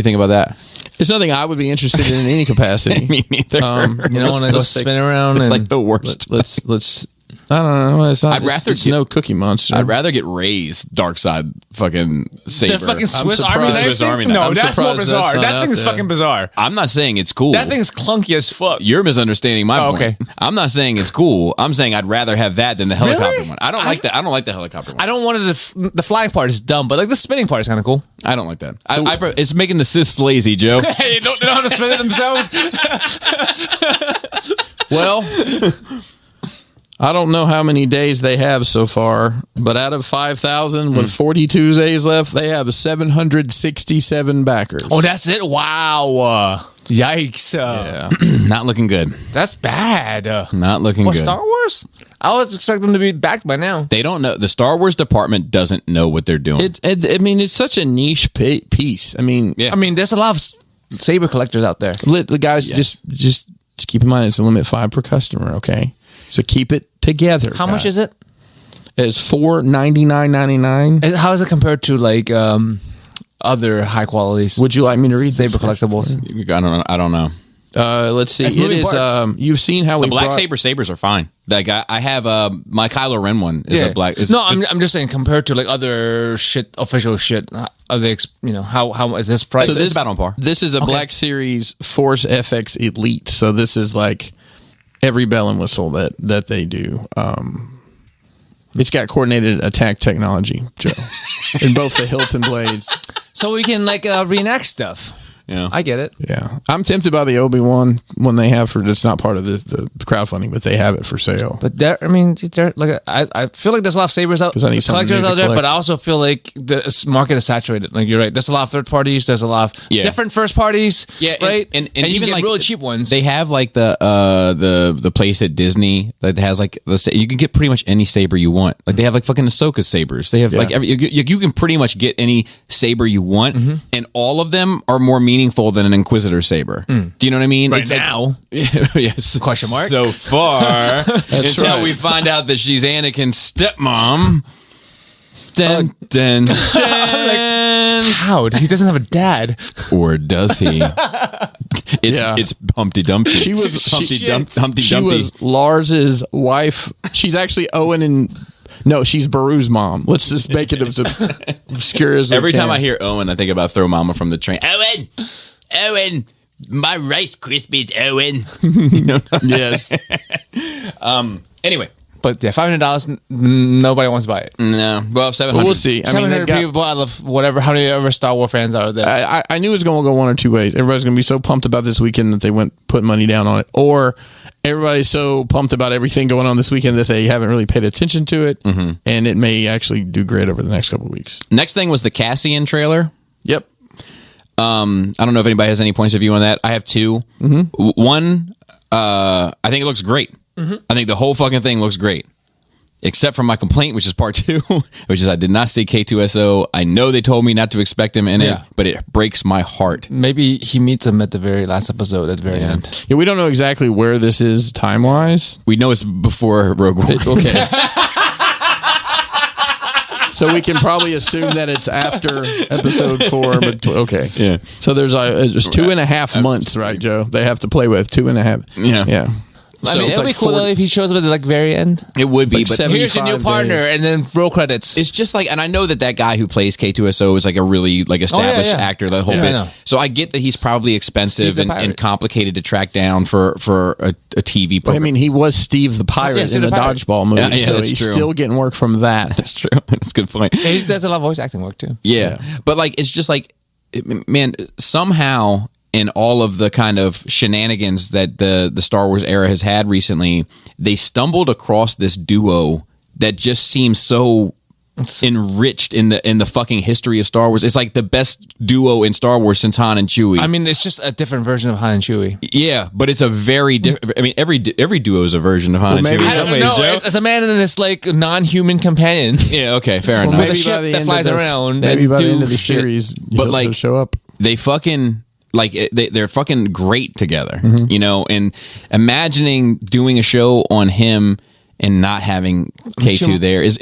think about that? It's nothing I would be interested in any capacity. Me neither. You don't want to go spin around. It's and like the worst. Let's. I don't know. It's not. I'd rather it's get no Cookie Monster. I'd rather get Ray's dark side fucking saber. The fucking Swiss surprised. Army knife Swiss thing? Army No, knife. I'm that's more surprised bizarre. that's not That thing out is there. fucking bizarre. I'm not saying it's cool. That thing is clunky as fuck. You're misunderstanding my point. okay. I'm not saying it's cool. I'm saying I'd rather have that than the helicopter one. I don't like that. I don't like the helicopter one. I don't want it. The flying part is dumb, but like the spinning part is kind of cool. I don't like that. It's making the Siths lazy, Joe. Hey, they don't know how to spin it themselves. Well, I don't know how many days they have so far, but out of 5,000 with 42 days left, they have 767 backers. Oh, that's it. Wow. Yikes. Yeah. Not looking good. That's bad. Not looking What, good. Star Wars? I was expecting them to be backed by now. They don't know. The Star Wars department doesn't know what they're doing. I mean, it's such a niche piece. I mean, Yeah. I mean, there's a lot of saber collectors out there. the guys just keep in mind it's a limit 5 per customer. Okay, so keep it together. How much is it? It's $499.99. How is it compared to like other high qualities? Would you like me to read saber collectibles? I don't know. Let's see. That's It moving is. parts. You've seen how we The Black brought- Sabers are fine. Like I have my Kylo Ren one is a black. No, I'm just saying compared to like other shit, official shit. Are they? How is this price? So this is about on par. This is a Black Series Force FX Elite. So this is like every bell and whistle that they do. It's got coordinated attack technology, Joe, in both the hilt and blades. So we can like reenact stuff. Yeah. I get it. Yeah, I'm tempted by the Obi-Wan one they have for. It's not part of the crowdfunding, but they have it for sale. But they're like I feel like there's a lot of sabers out, 'Cause I need something collectors new to out there. collect. But I also feel like the market is saturated. Like you're right. There's a lot of third parties. There's a lot of different first parties. Yeah, right. and you even get like really cheap ones. They have like the place at Disney that has like you can get pretty much any saber you want. Like they have like fucking Ahsoka sabers. They have like you can pretty much get any saber you want, and all of them are more meaningful than an Inquisitor saber. Do you know what I mean? Right It's now. Yes. Question mark? So far until right. we find out that she's Anakin's stepmom. Dun, dun, dun. How? He doesn't have a dad. Or does he? It's Humpty Dumpty. She was Humpty Dumpty. She was Lars's wife. She's actually Owen and no, she's Baru's mom. Let's just make it as obscure as we Every can. time I hear Owen, I think about Throw Mama from the Train. Owen, my Rice Krispies, Owen. Yes. Anyway. But yeah, $500, nobody wants to buy it. No. Well, 700. We'll see. I mean, 700 people out of whatever, how many ever Star Wars fans are there? I knew it was going to go one or two ways. Everybody's going to be so pumped about this weekend that they put money down on it, or everybody's so pumped about everything going on this weekend that they haven't really paid attention to it, and it may actually do great over the next couple of weeks. Next thing was the Cassian trailer. Yep. I don't know if anybody has any points of view on that. I have two. One, I think it looks great. I think the whole fucking thing looks great. Except for my complaint, which is part 2, which is I did not see K2SO. I know they told me not to expect him in it, but it breaks my heart. Maybe he meets him at the very last episode, at the very end. Yeah, we don't know exactly where this is time-wise. We know it's before Rogue One. Okay. So we can probably assume that it's after episode 4. But okay. Yeah. So there's 2.5 months, right, Joe? They have to play with 2.5. Yeah. Yeah. I So mean, it's it'd like be cool though if he shows up at the very end. It would be, Like but 7 Here's your new 75 partner, days. and then roll credits. it's just like, and I know that guy who plays K2SO is like a really like established yeah. actor, the whole Yeah, I know. bit. So I get that he's probably expensive Steve the and Pirate. complicated to track down for a TV program. I mean, he was Steve the Pirate Steve in the the Pirate. Dodgeball movie, Yeah, so that's he's true. still getting work from that. that's true. That's a good point. He does a lot of voice acting work too. Yeah. But like, it's just like, man, somehow in all of the kind of shenanigans that the Star Wars era has had recently, they stumbled across this duo that just seems so enriched in the fucking history of Star Wars. It's like the best duo in Star Wars since Han and Chewie. I mean, it's just a different version of Han and Chewie. Yeah, but it's a very different. I mean, every duo is a version of Han and maybe Chewie. in I some don't ways, know. Joe. As a man and this like non-human companion. Yeah, okay, fair Well, enough. maybe- ship that flies around Maybe and by the do end of the shit. series, But, he'll like, show up. They fucking like they're fucking great together, you know. And imagining doing a show on him and not having K2 there is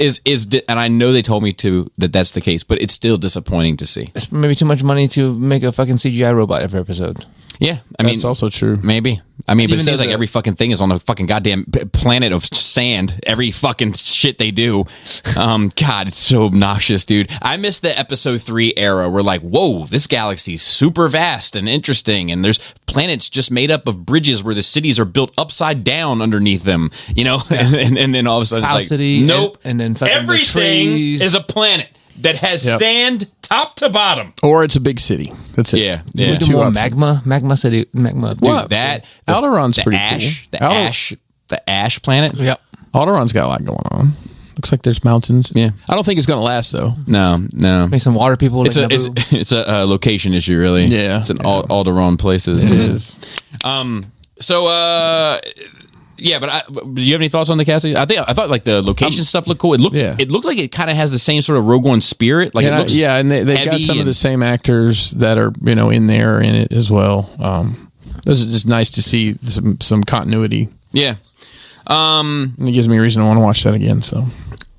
and I know they told me that's the case, but it's still disappointing to see. It's maybe too much money to make a fucking CGI robot every episode. Yeah, I mean, That's also true. Maybe. I mean, but Even it seems though like the- every fucking thing is on a fucking goddamn planet of sand. Every fucking shit they do. God, it's so obnoxious, dude. I miss the episode 3 era where like, whoa, this galaxy's super vast and interesting, and there's planets just made up of bridges where the cities are built upside down underneath them, you know? and then all of a sudden Cloud it's like, City nope. and then fucking the everything trees. is a planet that has Yep. sand top to bottom. Or it's a big city. That's it. Yeah, We yeah. do Two more options. magma city, magma. Dude, What? that Alderon's the pretty ash, cool. the ash planet. Yep. Alderon's got a lot going on. Looks like there's mountains. Yeah. I don't think it's going to last, though. No. Make some water people. It's like a Naboo. it's a location issue, really. Yeah. It's in all the wrong places. It is. So yeah, but do you have any thoughts on the casting? I thought like the location stuff looked cool. It looked like it kind of has the same sort of Rogue One spirit. Like And it looks and they've got heavy some of and- the same actors that are in there in it as well. This is just nice to see some continuity. Yeah. And it gives me a reason to want to watch that again. So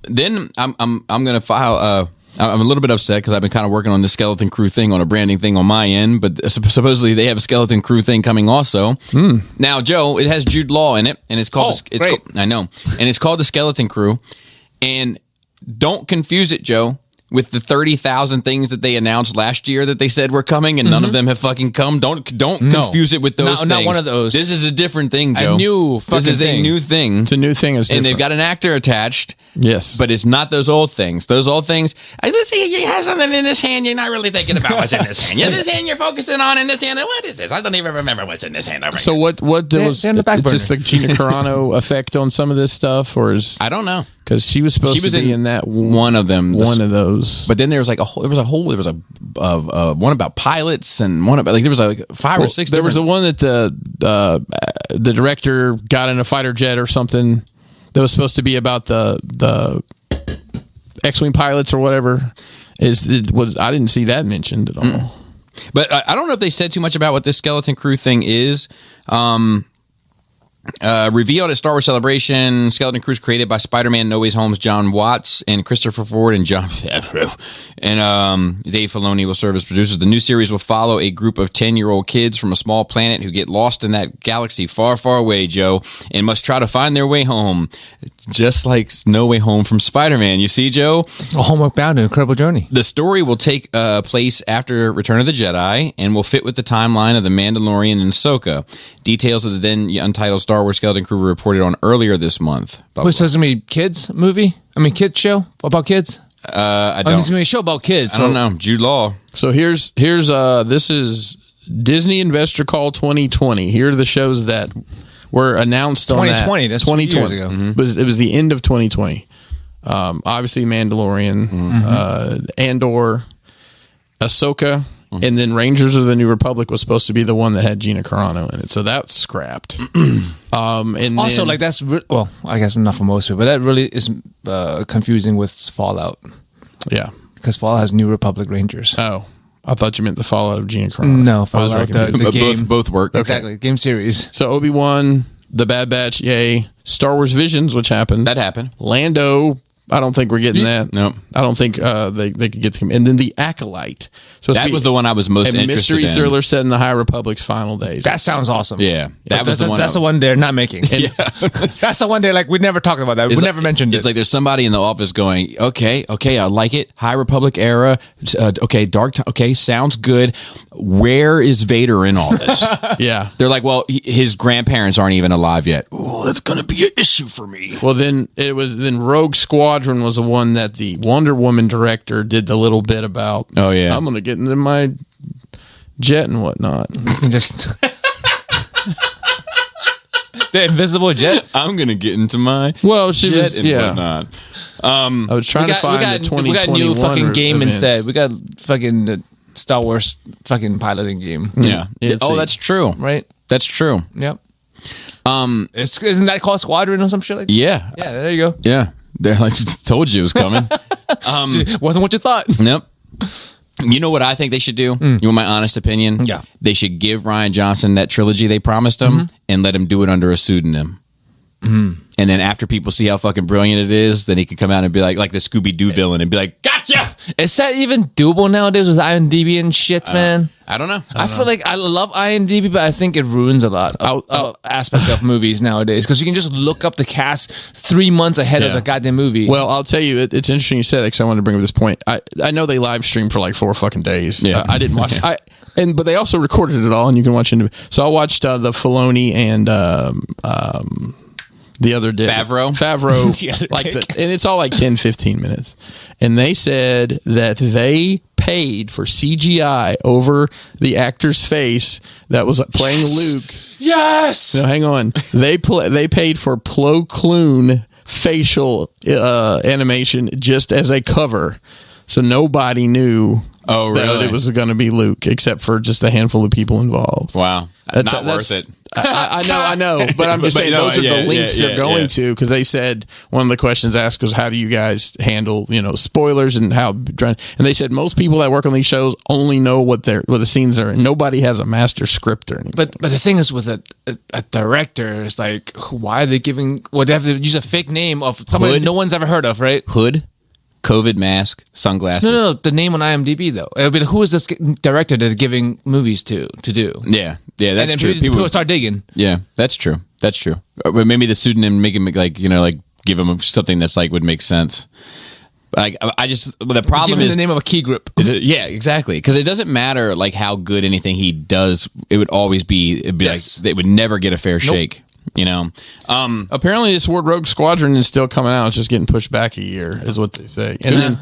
Then I'm gonna file. I'm a little bit upset because I've been kind of working on the Skeleton Crew thing, on a branding thing on my end, but supposedly they have a Skeleton Crew thing coming also. Now, Joe, it has Jude Law in it, and it's called. great. I know, and it's called the Skeleton Crew. And don't confuse it, Joe, with the 30,000 things that they announced last year that they said were coming, and none of them have fucking come. Don't confuse it with those. Not things. one of those. This is a different thing, Joe. new This fucking is a thing. new thing. it's a new thing. It's And they've different. got an actor attached. Yes. But it's not those old things. Those old things. Let's see, you have something in this hand. You're not really thinking about what's in this hand. This hand you're focusing on. In this hand, what is this? I don't even remember what's in this hand. So what was they're in the back it's just the Gina Carano effect on some of this stuff, or is I don't know. because she was supposed She was to be in in that One of them. one of those. But then there was like there was a one about pilots and one about like there was like 5 or 6. There was the one that the director got in a fighter jet or something that was supposed to be about the X-wing pilots or whatever. I didn't see that mentioned at all. But I don't know if they said too much about what this Skeleton Crew thing is. Revealed at Star Wars Celebration, Skeleton Crew's created by Spider-Man No Way Home's John Watts and Christopher Ford and John Favreau. And Dave Filoni will serve as producers. The new series will follow a group of 10-year-old kids from a small planet who get lost in that galaxy far, far away, Joe, and must try to find their way home. Just like No Way Home from Spider-Man. You see, Joe? A Homeward Bound, an incredible journey. The story will take place after Return of the Jedi and will fit with the timeline of The Mandalorian and Ahsoka. Details of the then untitled Star Wars Skeleton Crew were reported on earlier this month. Wait, so it's going to be kids movie? I mean, kids show about kids? I I don't. mean, it's going to be a show about kids. I don't know. Jude Law. So here's this is Disney Investor Call 2020. Here are the shows that were announced on that. 2020. That's 2020. years ago. It was the end of 2020. Obviously, Mandalorian, Andor, Ahsoka, and then Rangers of the New Republic was supposed to be the one that had Gina Carano in it. So that's scrapped. And Also, then, like that's well, I guess not for most people, but that really is confusing with Fallout yeah. because Fallout has New Republic Rangers. Oh, I thought you meant the Fallout of Gina Carano. No, I was Fallout, recommending- the game. Both work. Exactly, game series. So Obi-Wan, The Bad Batch, yay. Star Wars Visions, which happened. That happened. Lando, I don't think we're getting that. Nope. I don't think they could get to him. And then The Acolyte. So That was the one I was most a interested mystery in. thriller set in the High Republic's final days. That sounds awesome. Yeah, that was the one. That's the one they're not making. That's the one they're like we never talked about that. We never mentioned it. It's like there's somebody in the office going, okay, I like it. High Republic era. Okay, dark time. Okay, sounds good. Where is Vader in all this? Yeah. They're like, well, his grandparents aren't even alive yet. Oh, that's going to be an issue for me. Well, then Rogue Squadron was the one that the Wonder Woman director did the little bit about. Oh, yeah. I'm going to get into my jet and whatnot. Just the invisible jet. I'm going to get into my Well, she jet was, and yeah. whatnot. I was trying to find the 2021 we got a new fucking game events. instead. We got fucking the Star Wars fucking piloting game. Yeah. Yeah, Oh, see. that's true. Right? That's true. Yep. Isn't that called Squadron or some shit like that? Yeah. Yeah, there you go. Yeah. They're like, told you it was coming. Wasn't what you thought. Nope. You know what I think they should do? You want my honest opinion? Yeah. They should give Rian Johnson that trilogy they promised him and let him do it under a pseudonym. And then after people see how fucking brilliant it is, then he could come out and be like the Scooby-Doo villain and be like, gotcha! Is that even doable nowadays with IMDb and shit, man? I don't know. I feel like I love IMDb, but I think it ruins a lot of aspect of movies nowadays because you can just look up the cast 3 months ahead of the goddamn movie. Well, I'll tell you, it's interesting you said that because I wanted to bring up this point. I know they live streamed for like 4 fucking days. Yeah. I didn't watch it. But they also recorded it all, and you can watch it. So I watched the Filoni and the other day. Favreau? The other like day. and it's all like 10, 15 minutes. And they said that they paid for CGI over the actor's face that was playing Luke. yes! No, hang on. They paid for Plo Koon facial animation just as a cover. So nobody knew Oh, that really? it was going to be Luke, except for just a handful of people involved. Wow. Not worth it. I know, but I'm just But saying no, those are yeah, the links yeah, they're going yeah. to, because they said one of the questions asked was, how do you guys handle, spoilers and how, and they said most people that work on these shows only know what the scenes are, and nobody has a master script or anything. But the thing is with a director, it's like, why are they giving, they have to use a fake name of somebody Hood? no one's ever heard of, right? Hood, COVID mask, sunglasses. No, the name on IMDb though. It'll be who is this director that's giving movies to do? Yeah, that's and then true. People start digging. Yeah, that's true. That's true. But maybe the pseudonym make him give him something that's like would make sense. Like the problem Give him is the name of a key group. yeah, exactly. Because it doesn't matter like how good anything he does. It would always be. It'd be Yes. like they would never get a fair shake. Apparently, this word Rogue Squadron is still coming out. It's just getting pushed back a year, is what they say. And then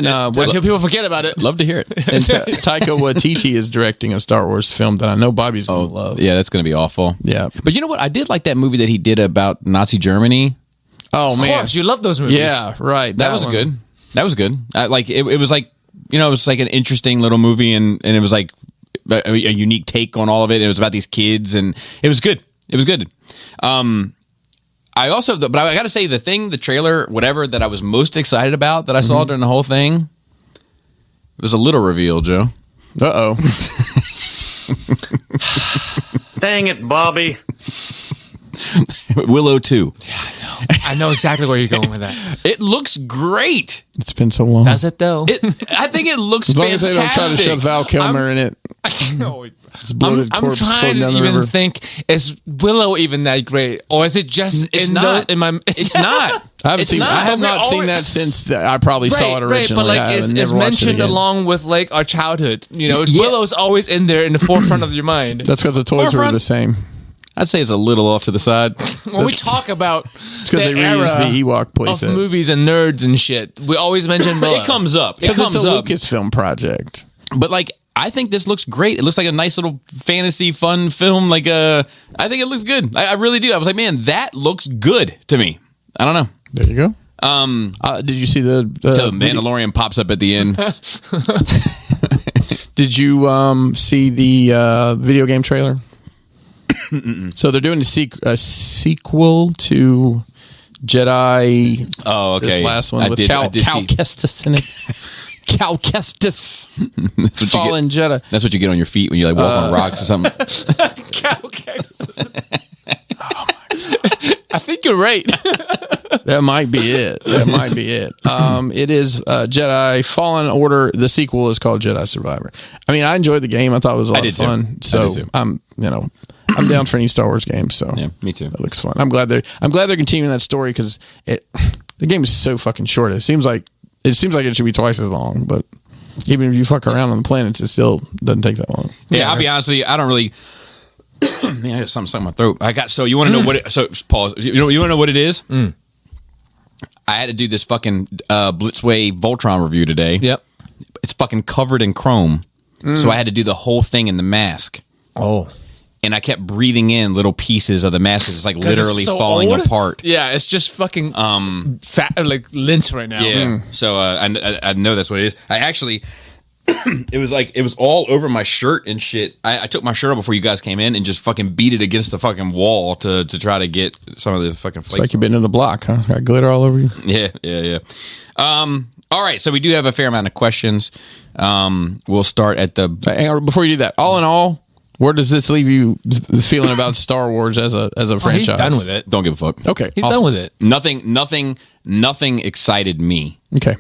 until people forget about it. Love to hear it. and Taika Waititi is directing a Star Wars film that I know Bobby's going to love. Yeah, that's going to be awful. Yeah. But you know what? I did like that movie that he did about Nazi Germany. Oh, Of man. course, you love those movies. Yeah, right. That was one. good. That was good. It was like it was like an interesting little movie, and it was like a unique take on all of it. It was about these kids, and it was good. It was good. I also, but I got to say, the trailer, whatever that I was most excited about that I saw during the whole thing, it was a little reveal, Joe. Uh-oh. Dang it, Bobby. Willow 2. I know exactly where you're going with that. It looks great. It's been so long. Does it though? I think it looks As long as fantastic. they don't try to shove Val Kilmer in it. It's bloated I'm corpse trying floating to down the even river. think: is Willow even that great, or is it just It's in not. in my? It's not. I It's I have but we not seen always- that since I probably saw it Right, originally. but like I it's never watched it mentioned again. along with like our childhood. You know, Yeah. Willow's always in there in the forefront of your mind. That's because the toys were Forefront? the same. I'd say it's a little off to the side. When we talk about It's because they reused the Ewok of playset. movies and nerds and shit, we always mention Willow. It comes up. It Because comes it's a up. Lucasfilm project. But like, I think this looks great. It looks like a nice little fantasy fun film. Like, I think it looks good. I really do. I was like, man, that looks good to me. I don't know. There you go. Did you see the So Mandalorian pops up at the end. Did you see the video game trailer? So they're doing a sequel to Jedi. Oh, okay. This last one with Cal Kestis in it. Cal Kestis, That's what Fallen you get. Jedi. That's what you get on your feet when you like walk on rocks or something. I think you're right. That might be it. That might be it. It is Jedi Fallen Order. The sequel is called Jedi Survivor. I mean, I enjoyed the game. I thought it was a lot of too. fun. I So did too. I'm down for any Star Wars game. So Yeah, me too. that looks fun. I'm glad they're continuing that story because the game is so fucking short. It seems like it should be twice as long, but even if you fuck around on the planets, it still doesn't take that long. Yeah, I'll be honest with you. I don't really. Man, I got something stuck in my throat. So you want to know what? So pause. You want to know what it is? I had to do this fucking Blitzway Voltron review today. Yep. It's fucking covered in chrome, so I had to do the whole thing in the mask. Oh. And I kept breathing in little pieces of the mask. It's like literally so falling old. apart. Yeah, it's just fucking fat, like lint right now. Yeah. So I know that's what it is. I actually, it was all over my shirt and shit. I took my shirt off before you guys came in and just fucking beat it against the fucking wall to try to get some of the fucking flakes. It's like you've been in the block, huh? Got glitter all over you. Yeah. All right. So we do have a fair amount of questions. We'll start at the. Hang on, before you do that, all in all, where does this leave you feeling about Star Wars as a franchise? He's done with it. Don't give a fuck. Okay, He's awesome. done with it. Nothing excited me. Okay,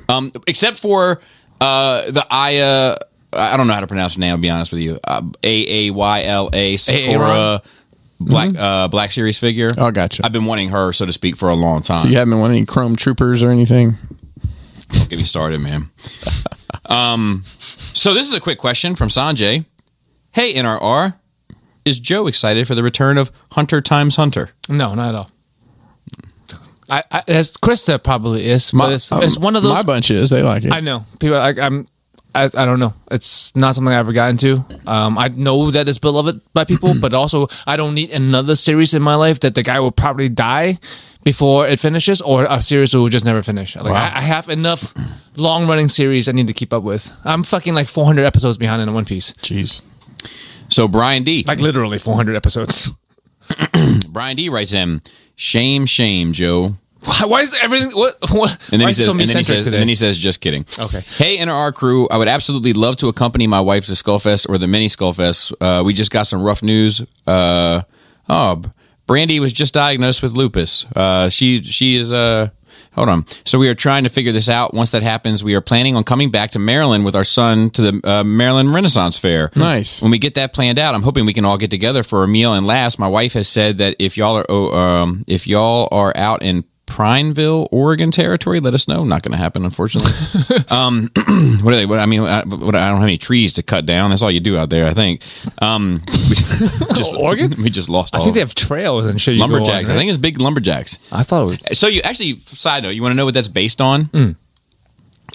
Except for the Aya. I don't know how to pronounce her name. I'll be honest with you. Aayla Sakura Black Series figure. Oh, gotcha. I've been wanting her, so to speak, for a long time. so you haven't won any Chrome Troopers or anything? Don't get me started, man. So this is a quick question from Sanjay. Hey, NRR, is Joe excited for the return of Hunter x Hunter? No, not at all. As Krista probably is, but it's one of those. My bunch is they like it. I know people. I don't know. It's not something I ever got into. I know that it's beloved by people, but also I don't need another series in my life that the guy will probably die before it finishes, or a series that will just never finish. Like I have enough long running series I need to keep up with. I'm fucking like 400 episodes behind in One Piece. Jeez. So Brian D. Like literally 400 episodes. Brian D writes in, shame, Joe. Why is everything? What? And then why he is it says, so and then he me-centric says, today? and then he says, just kidding. Okay. Hey, NRR crew, I would absolutely love to accompany my wife to Skullfest or the mini Skullfest. We just got some rough news. Brandy was just diagnosed with lupus. She is hold on. So we are trying to figure this out. Once that happens, we are planning on coming back to Maryland with our son to the Maryland Renaissance Fair. Nice. When we get that planned out, I'm hoping we can all get together for a meal. And last, my wife has said that if y'all are out in Prineville, Oregon territory, let us know. Not going to happen, unfortunately. What are they? I don't have any trees to cut down. That's all you do out there, I think. Oregon? We just lost. I think they have trails and shit. lumberjacks. I think it's big lumberjacks. I thought it was. So you actually, side note, you want to know what that's based on?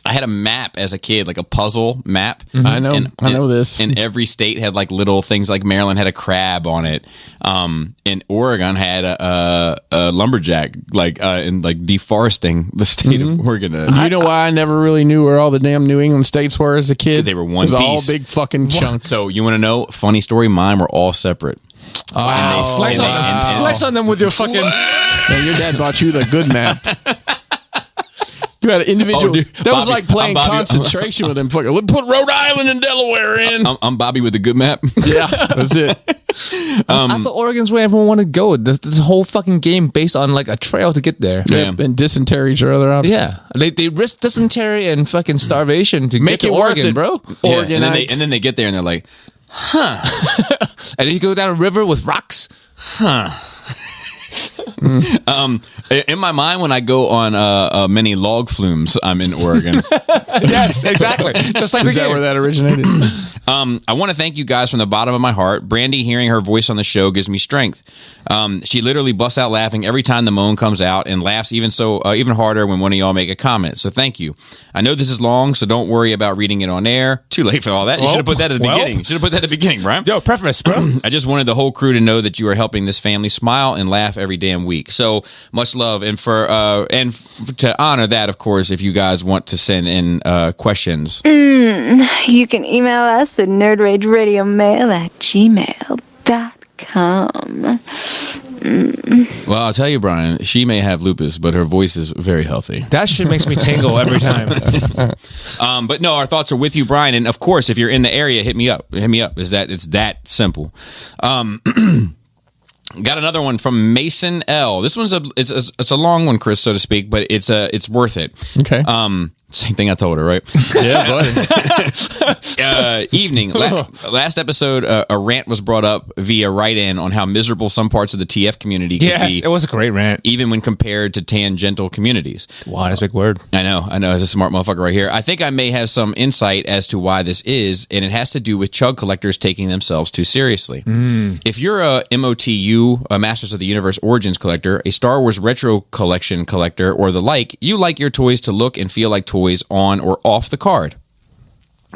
I had a map as a kid, like a puzzle map. I know. I know this. And every state had like little things, like Maryland had a crab on it. And Oregon had a lumberjack, in deforesting the state of Oregon. You know why I never really knew where all the damn New England states were as a kid? They were one It was all piece. big fucking chunks. So you want to know? Funny story. Mine were all separate. Wow. Flex on them. Flex on them with your fucking. Man, your dad bought you the good map. You had an individual. Oh, dude. That was Bobby, like playing I'm Bobby. concentration with him. Fucking, let's put Rhode Island and Delaware in. I'm Bobby with the good map. Yeah, that's it. I thought Oregon's where everyone wanted to go. This whole fucking game based on like a trail to get there. Yeah. And dysentery's your other option. Yeah, they risk dysentery and fucking starvation to Make get it to worth Oregon, it, bro. Yeah, Oregon, and then they get there and they're like, And then you go down a river with rocks. in my mind, when I go on many log flumes, I'm in Oregon. Yes, exactly. Just like Is the that game. where that originated? I want to thank you guys from the bottom of my heart. Brandy, hearing her voice on the show gives me strength. She literally busts out laughing every time the moan comes out and laughs even harder when one of y'all make a comment. So thank you. I know this is long, so don't worry about reading it on air. Too late for all that. You should have put that at the beginning. You should have put that at the beginning, Brian. Yo, preface, bro. I just wanted the whole crew to know that you are helping this family smile and laugh every damn week. So much love, and to honor that, of course, if you guys want to send in questions, You can email us at nerdrageradiomail@gmail.com. well, I'll tell you, Brian, she may have lupus, but her voice is very healthy. That shit makes me tingle every time. But no, our thoughts are with you, Brian, and of course, if you're in the area, hit me up. It's that simple. Got another one from Mason L. This one's it's a long one, Chris, so to speak, but it's worth it. Okay. Same thing I told her, right? Yeah, buddy. Evening. Last episode, a rant was brought up via write-in on how miserable some parts of the TF community can Yes, be, it was a great rant. even when compared to tangential communities. Wow, that's a big word. I know. It's a smart motherfucker right here. I think I may have some insight as to why this is, and it has to do with chug collectors taking themselves too seriously. If you're a MOTU, a Masters of the Universe Origins collector, a Star Wars Retro Collection collector, or the like, you like your toys to look and feel like toys on or off the card.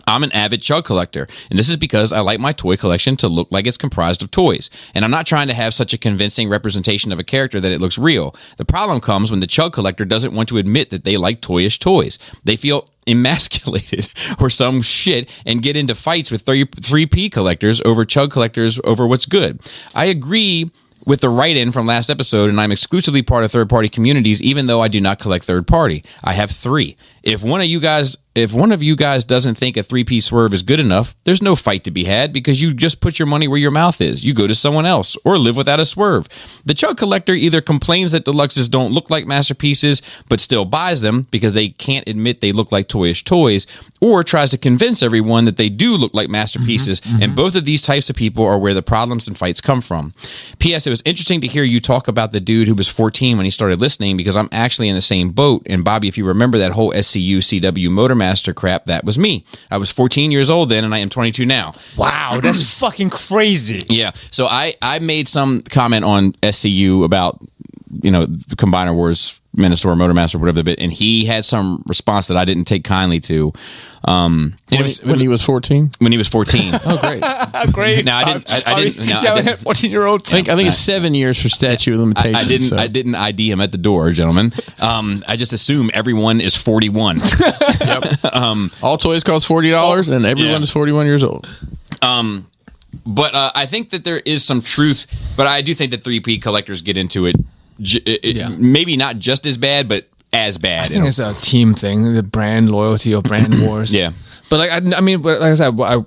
I'm an avid chug collector, and this is because I like my toy collection to look like it's comprised of toys. And I'm not trying to have such a convincing representation of a character that it looks real. The problem comes when the chug collector doesn't want to admit that they like toyish toys. They feel emasculated or some shit and get into fights with 3P collectors over chug collectors over what's good. I agree with the write-in from last episode, and I'm exclusively part of third-party communities, even though I do not collect third-party. I have 3. If one of you guys doesn't think a 3P swerve is good enough, there's no fight to be had because you just put your money where your mouth is. You go to someone else or live without a swerve. The chug collector either complains that deluxes don't look like masterpieces but still buys them because they can't admit they look like toyish toys, or tries to convince everyone that they do look like masterpieces, and both of these types of people are where the problems and fights come from. P.S. It was interesting to hear you talk about the dude who was 14 when he started listening, because I'm actually in the same boat. And Bobby, if you remember that whole SCU CW Motormaster crap, that was me. I was 14 years old then, and I am 22 now. Wow, that's fucking crazy. Yeah. So I made some comment on SCU about, the Combiner Wars, Minotaur, Motormaster, whatever the bit, and he had some response that I didn't take kindly to. When he was 14? When he was 14. Oh, great. Great. No, I didn't. I didn't. 14-year-olds. I think it's 7 years for statute of limitations. I didn't ID him at the door, gentlemen. I just assume everyone is 41. Yep. All toys cost $40, and everyone is 41 years old. But I think that there is some truth. But I do think that 3P collectors get into it. Maybe not just as bad, but as bad. I think it's a team thing, the brand loyalty or brand wars. Yeah. But like I said, I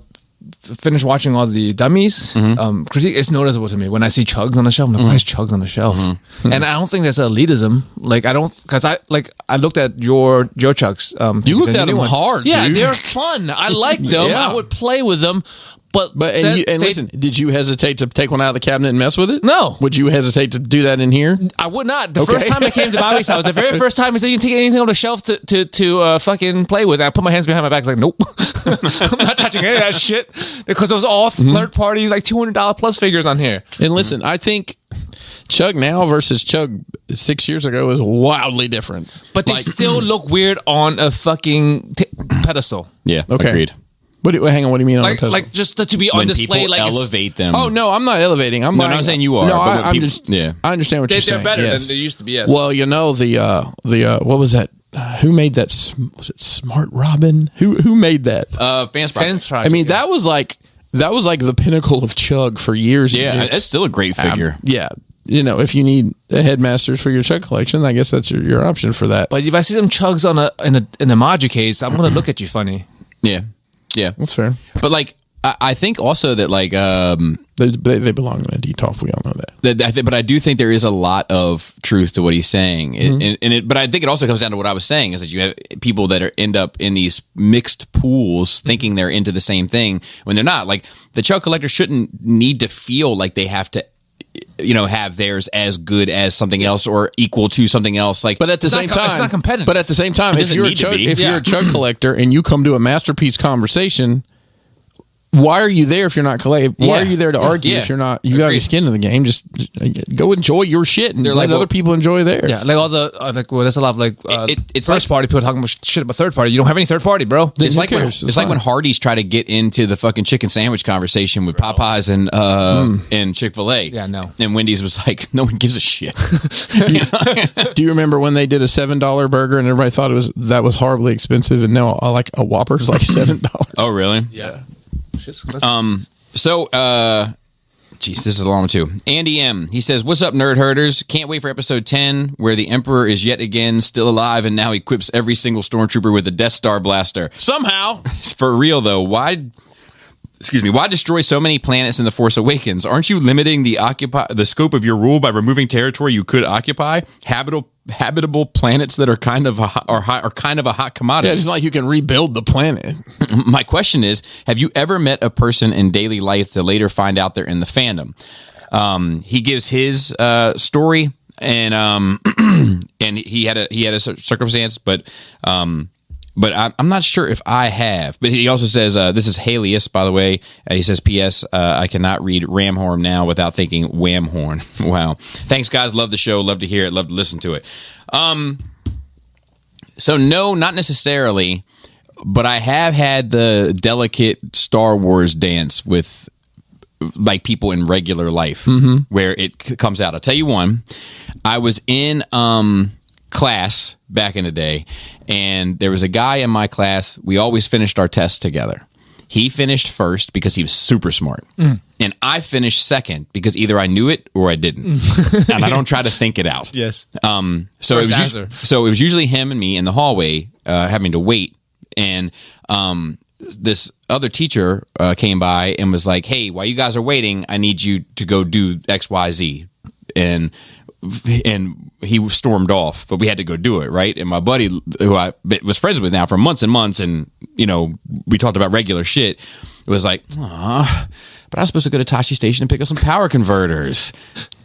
finished watching all the dummies. Critique, it's noticeable to me when I see chugs on the shelf. I'm like, why is chugs on the shelf? And I don't think that's elitism. Like I looked at your chugs. You looked at them hard. Yeah, dude. they're fun. I like them. Yeah. I would play with them. But listen, did you hesitate to take one out of the cabinet and mess with it? No. Would you hesitate to do that in here? I would not. The first time I came to Bobby's house, the very first time he said, "You can take anything on the shelf to fucking play with." And I put my hands behind my back. I was like, "Nope, I'm not touching any of that shit," because it was all third party, like $200 plus figures on here. And listen, I think Chug now versus Chug 6 years ago is wildly different. But they still look weird on a fucking pedestal. Yeah. Okay. Agreed. Hang on, what do you mean on a pedestal? Like just to be on When display, people like elevate them. Oh no, I'm not elevating. I'm not saying you are. No, but when I'm people, just. Yeah. I understand what you're saying. they're better yes. than they used to be. Yes. Well, the what was that? Who made that? Was it Smart Robin? Who made that? Fans Project. I mean, that was like the pinnacle of Chug for years. Yeah, and years. that's still a great figure. Yeah. if you need a headmasters for your Chug collection, I guess that's your option for that. But if I see some Chugs in a Maji case, I'm gonna look at you funny. Yeah, That's fair. But like, I think also that like They belong in a DTOF. We all know that. but I do think there is a lot of truth to what he's saying, but I think it also comes down to what I was saying is that you have people that end up in these mixed pools thinking they're into the same thing when they're not. Like the Chug collector shouldn't need to feel like they have to, have theirs as good as something else or equal to something else. Like, But at the same time, it's not competitive. But at the same time, if doesn't you're need to be. a Chug collector and you come to a masterpiece conversation, why are you there if you're not collecting? Why are you there to argue if you're not? You got any skin in the game. Just go enjoy your shit and let other people enjoy theirs. Yeah, like all the there's a lot of like it's first party people talking about shit about third party. You don't have any third party, bro. It's like when Hardee's try to get into the fucking chicken sandwich conversation with Popeyes and Chick-fil-A. Yeah, no. And Wendy's was like, no one gives a shit. Do you remember when they did a $7 burger and everybody thought that was horribly expensive, and now like a Whopper's like $7? Oh, really? Yeah. So, this is a long one too. Andy M. He says, "What's up, nerd herders? Can't wait for episode 10, where the Emperor is yet again still alive and now equips every single stormtrooper with a Death Star blaster. Somehow, For real though, why destroy so many planets in The Force Awakens? Aren't you limiting the scope of your rule by removing territory you could occupy? Habitable planets that are kind of a hot commodity. yeah, it's like you can rebuild the planet. My question is, have you ever met a person in daily life to later find out they're in the fandom? He gives his story, and and he had a circumstance, but I'm not sure if I have. But he also says, this is Halius, by the way. He says, P.S. I cannot read Ramhorn now without thinking Whamhorn. Wow. Thanks, guys. Love the show. Love to hear it. Love to listen to it. So no, not necessarily, but I have had the delicate Star Wars dance with like people in regular life where it comes out. I'll tell you one. I was in class back in the day, and there was a guy in my class. We always finished our tests together. He finished first because he was super smart, and I finished second because either I knew it or I didn't, and I don't try to think it out. Yes. So it was usually him and me in the hallway having to wait, and this other teacher came by and was like, "Hey, while you guys are waiting, I need you to go do X, Y, Z," and he stormed off, but we had to go do it, right? And my buddy, who I was friends with now for months and months, and we talked about regular shit, was like, "Aw, but I was supposed to go to Tashi Station and pick up some power converters."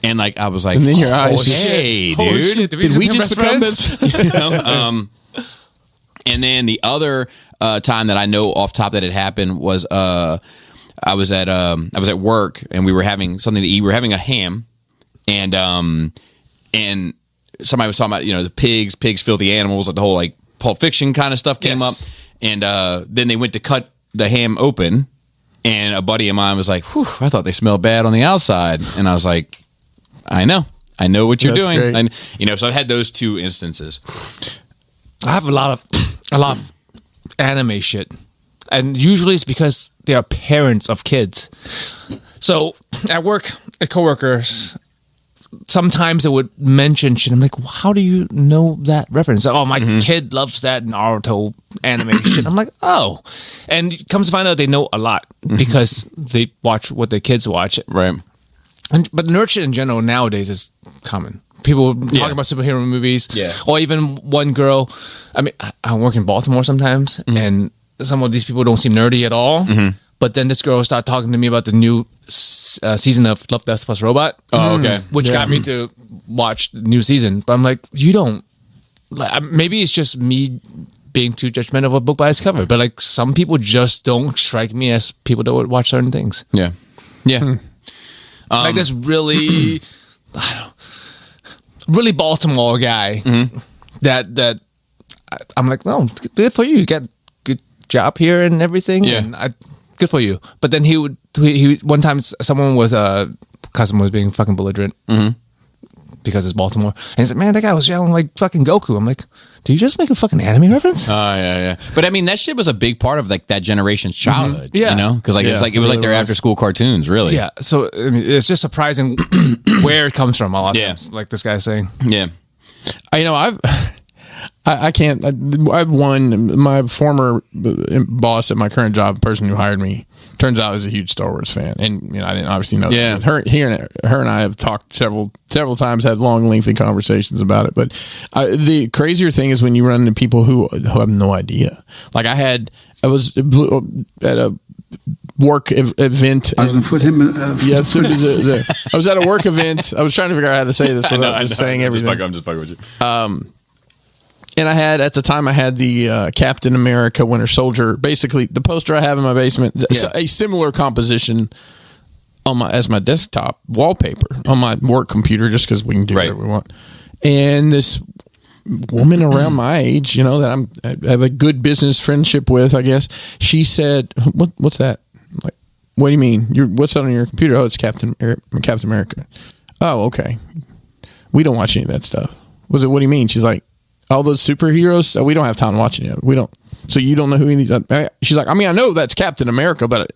And like I was like, And then your eyes just- "Hey, Holy dude, shit, Did we just become friends? And then the other time that I know off top that it happened was I was at work, and we were having something to eat. We were having a ham, and somebody was talking about the pigs, filthy animals, like the whole like Pulp Fiction kind of stuff came up, and then they went to cut the ham open, and a buddy of mine was like, "Whew, I thought they smelled bad on the outside," and I was like, I know what you're That's doing," great. and so I've had those two instances. I have a lot of anime shit, and usually it's because they are parents of kids. So at work, at coworkers, sometimes it would mention shit. I'm like, how do you know that reference? Oh, my kid loves that Naruto anime shit. I'm like, oh, and it comes to find out they know a lot because they watch what their kids watch. Right. But nerd shit in general nowadays is common. People talk about superhero movies. Yeah. Or even one girl. I mean, I work in Baltimore sometimes, and some of these people don't seem nerdy at all. But then this girl started talking to me about the new season of Love, Death Plus Robot. Oh, okay. Which got me to watch the new season. But I'm like, you don't. Like, maybe it's just me being too judgmental of a book by its cover. But like, some people just don't strike me as people that would watch certain things. Yeah. Yeah. Like this really, I don't know, really Baltimore guy that I'm like, no, good for you. You got good job here and everything. Yeah. And good for you. But then he one time someone was, a customer was being fucking belligerent. because it's Baltimore. And he's like, man, that guy was yelling like fucking Goku. I'm like, did you just make a fucking anime reference? Oh yeah. But I mean, that shit was a big part of like that generation's childhood. Yeah. You know, because like it was like their after school cartoons, really. Yeah. So I mean, it's just surprising where it comes from. A lot of times, like this guy's saying. Yeah. I can't. I've won. My former boss at my current job, the person who hired me, turns out is a huge Star Wars fan, and I didn't obviously know. Yeah, that. Her and I have talked several times, had long, lengthy conversations about it. But the crazier thing is when you run into people who have no idea. Like I was at a work event. I was at a work event. I was trying to figure out how to say this without saying everything. I'm just fucking with you. And I had the Captain America Winter Soldier, basically the poster I have in my basement, a similar composition as my desktop wallpaper on my work computer, just because we can do whatever we want. And this woman around my age, that I have a good business friendship with, I guess, she said, "What's that?" I'm like, what do you mean? What's that on your computer? Oh, it's Captain America. Oh, okay. We don't watch any of that stuff. What do you mean? She's like, all those superheroes, we don't have time to watch any of it. We don't. So you don't know who any of these. She's like, I mean, I know that's Captain America, but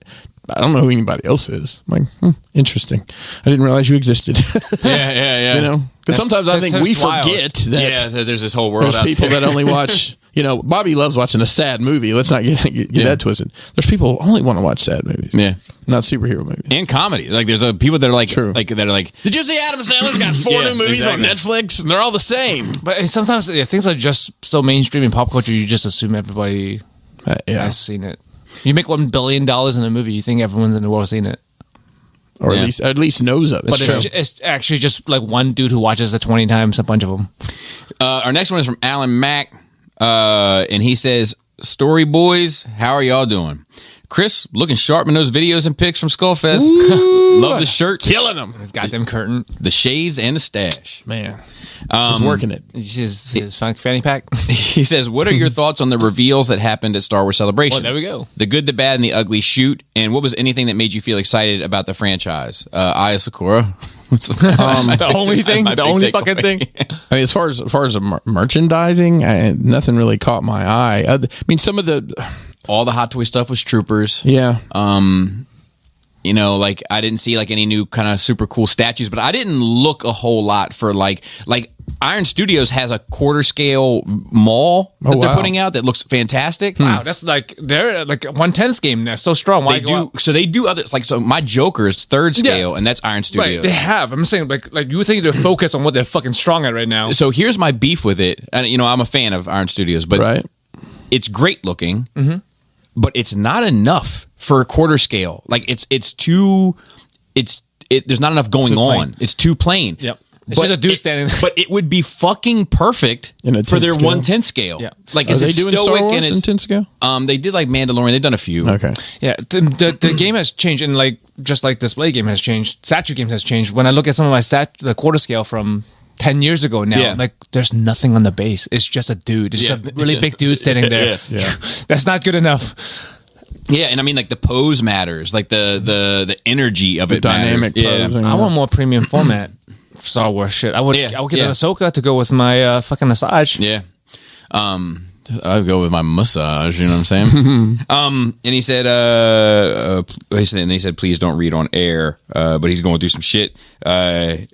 I don't know who anybody else is. I'm like, interesting. I didn't realize you existed. Yeah. Because sometimes I think we forget that there's this whole world there's out people there. that only watch. Bobby loves watching a sad movie. Let's not get that twisted. There's people who only want to watch sad movies. Yeah. Not superhero movies. And comedy. Like there's people that are like, True. that are like, did you see Adam Sandler's got 4 new movies on Netflix? And they're all the same. But sometimes things are just so mainstream in pop culture, you just assume everybody has seen it. You make $1 billion in a movie, you think everyone's in the world seen it. Or at least knows of it. But it's actually just like one dude who watches it 20 times, a bunch of them. Our next one is from Alan Mack. And he says, Story Boys, how are y'all doing? Chris, looking sharp in those videos and pics from Skullfest. Love the shirt. Killing them. His goddamn curtain. The shades and the stash. Man. He's working it. His fanny pack. He says, what are your thoughts on the reveals that happened at Star Wars Celebration? Well, there we go. The good, the bad, and the ugly shoot. And what was anything that made you feel excited about the franchise? Aya Sakura. The only thing? The only fucking thing? I mean, as far as the merchandising, nothing really caught my eye. I mean, some of all the Hot Toy stuff was Troopers. Yeah. Like I didn't see like any new kind of super cool statues, but I didn't look a whole lot for like Iron Studios has a quarter scale mall that they're putting out that looks fantastic. Wow, that's like they're like 1/10 game. They're so strong. Why they do others like so. My Joker is 3rd scale, and that's Iron Studios. Right, they have. I'm saying like you think they're focused on what they're fucking strong at right now. So here's my beef with it, and I'm a fan of Iron Studios, but it's great looking, but it's not enough for a quarter scale. Like there's not enough going on. It's too plain. Yep. It's just a dude standing there. But it would be fucking perfect for their 1/10 scale. Yeah. Like Are they doing Star Wars in 10 scale? They did like Mandalorian. They've done a few. Okay. Yeah, the game has changed, and like just like display game has changed, statue games has changed. When I look at some of my the quarter scale from 10 years ago now, like there's nothing on the base. It's just a dude. It's just a really big dude standing there. Yeah. That's not good enough. Yeah, and I mean like the pose matters, like the energy of the it dynamic matters. posing. I want more premium format Star Wars shit. I would get an Ahsoka to go with my fucking massage. Yeah. I'll go with my massage, you know what I'm saying? And he said, please don't read on air, but he's going through some shit. And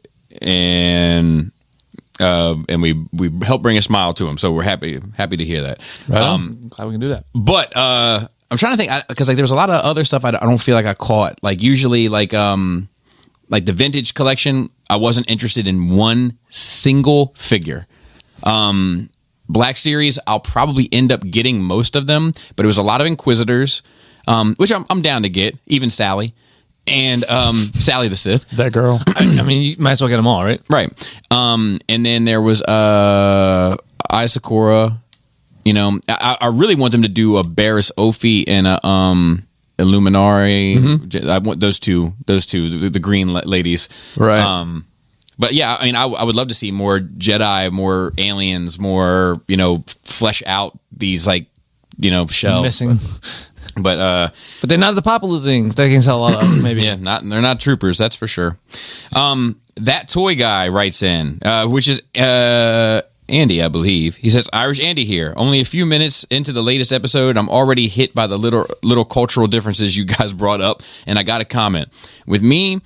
we helped bring a smile to him, so we're happy to hear that. Glad we can do that. But I'm trying to think because like there's a lot of other stuff I don't feel like I caught. Like usually like the vintage collection, I wasn't interested in one single figure. Black Series, I'll probably end up getting most of them, but it was a lot of Inquisitors, which I'm down to get, even Sally. And Sally the Sith. That girl. I mean, you might as well get them all, right? Right. And then there was Aya Sakura. I really want them to do a Barriss Ophi and a Illuminari. I want those two, the green ladies. Right. But yeah, I mean, I would love to see more Jedi, more aliens, more, flesh out these shells. Missing. But they're not the popular things they can sell a lot of. Maybe they're not troopers, that's for sure. That toy guy writes in, which is Andy, I believe. He says, Irish Andy here. Only a few minutes into the latest episode, I'm already hit by the little cultural differences you guys brought up, and I got a comment. With me,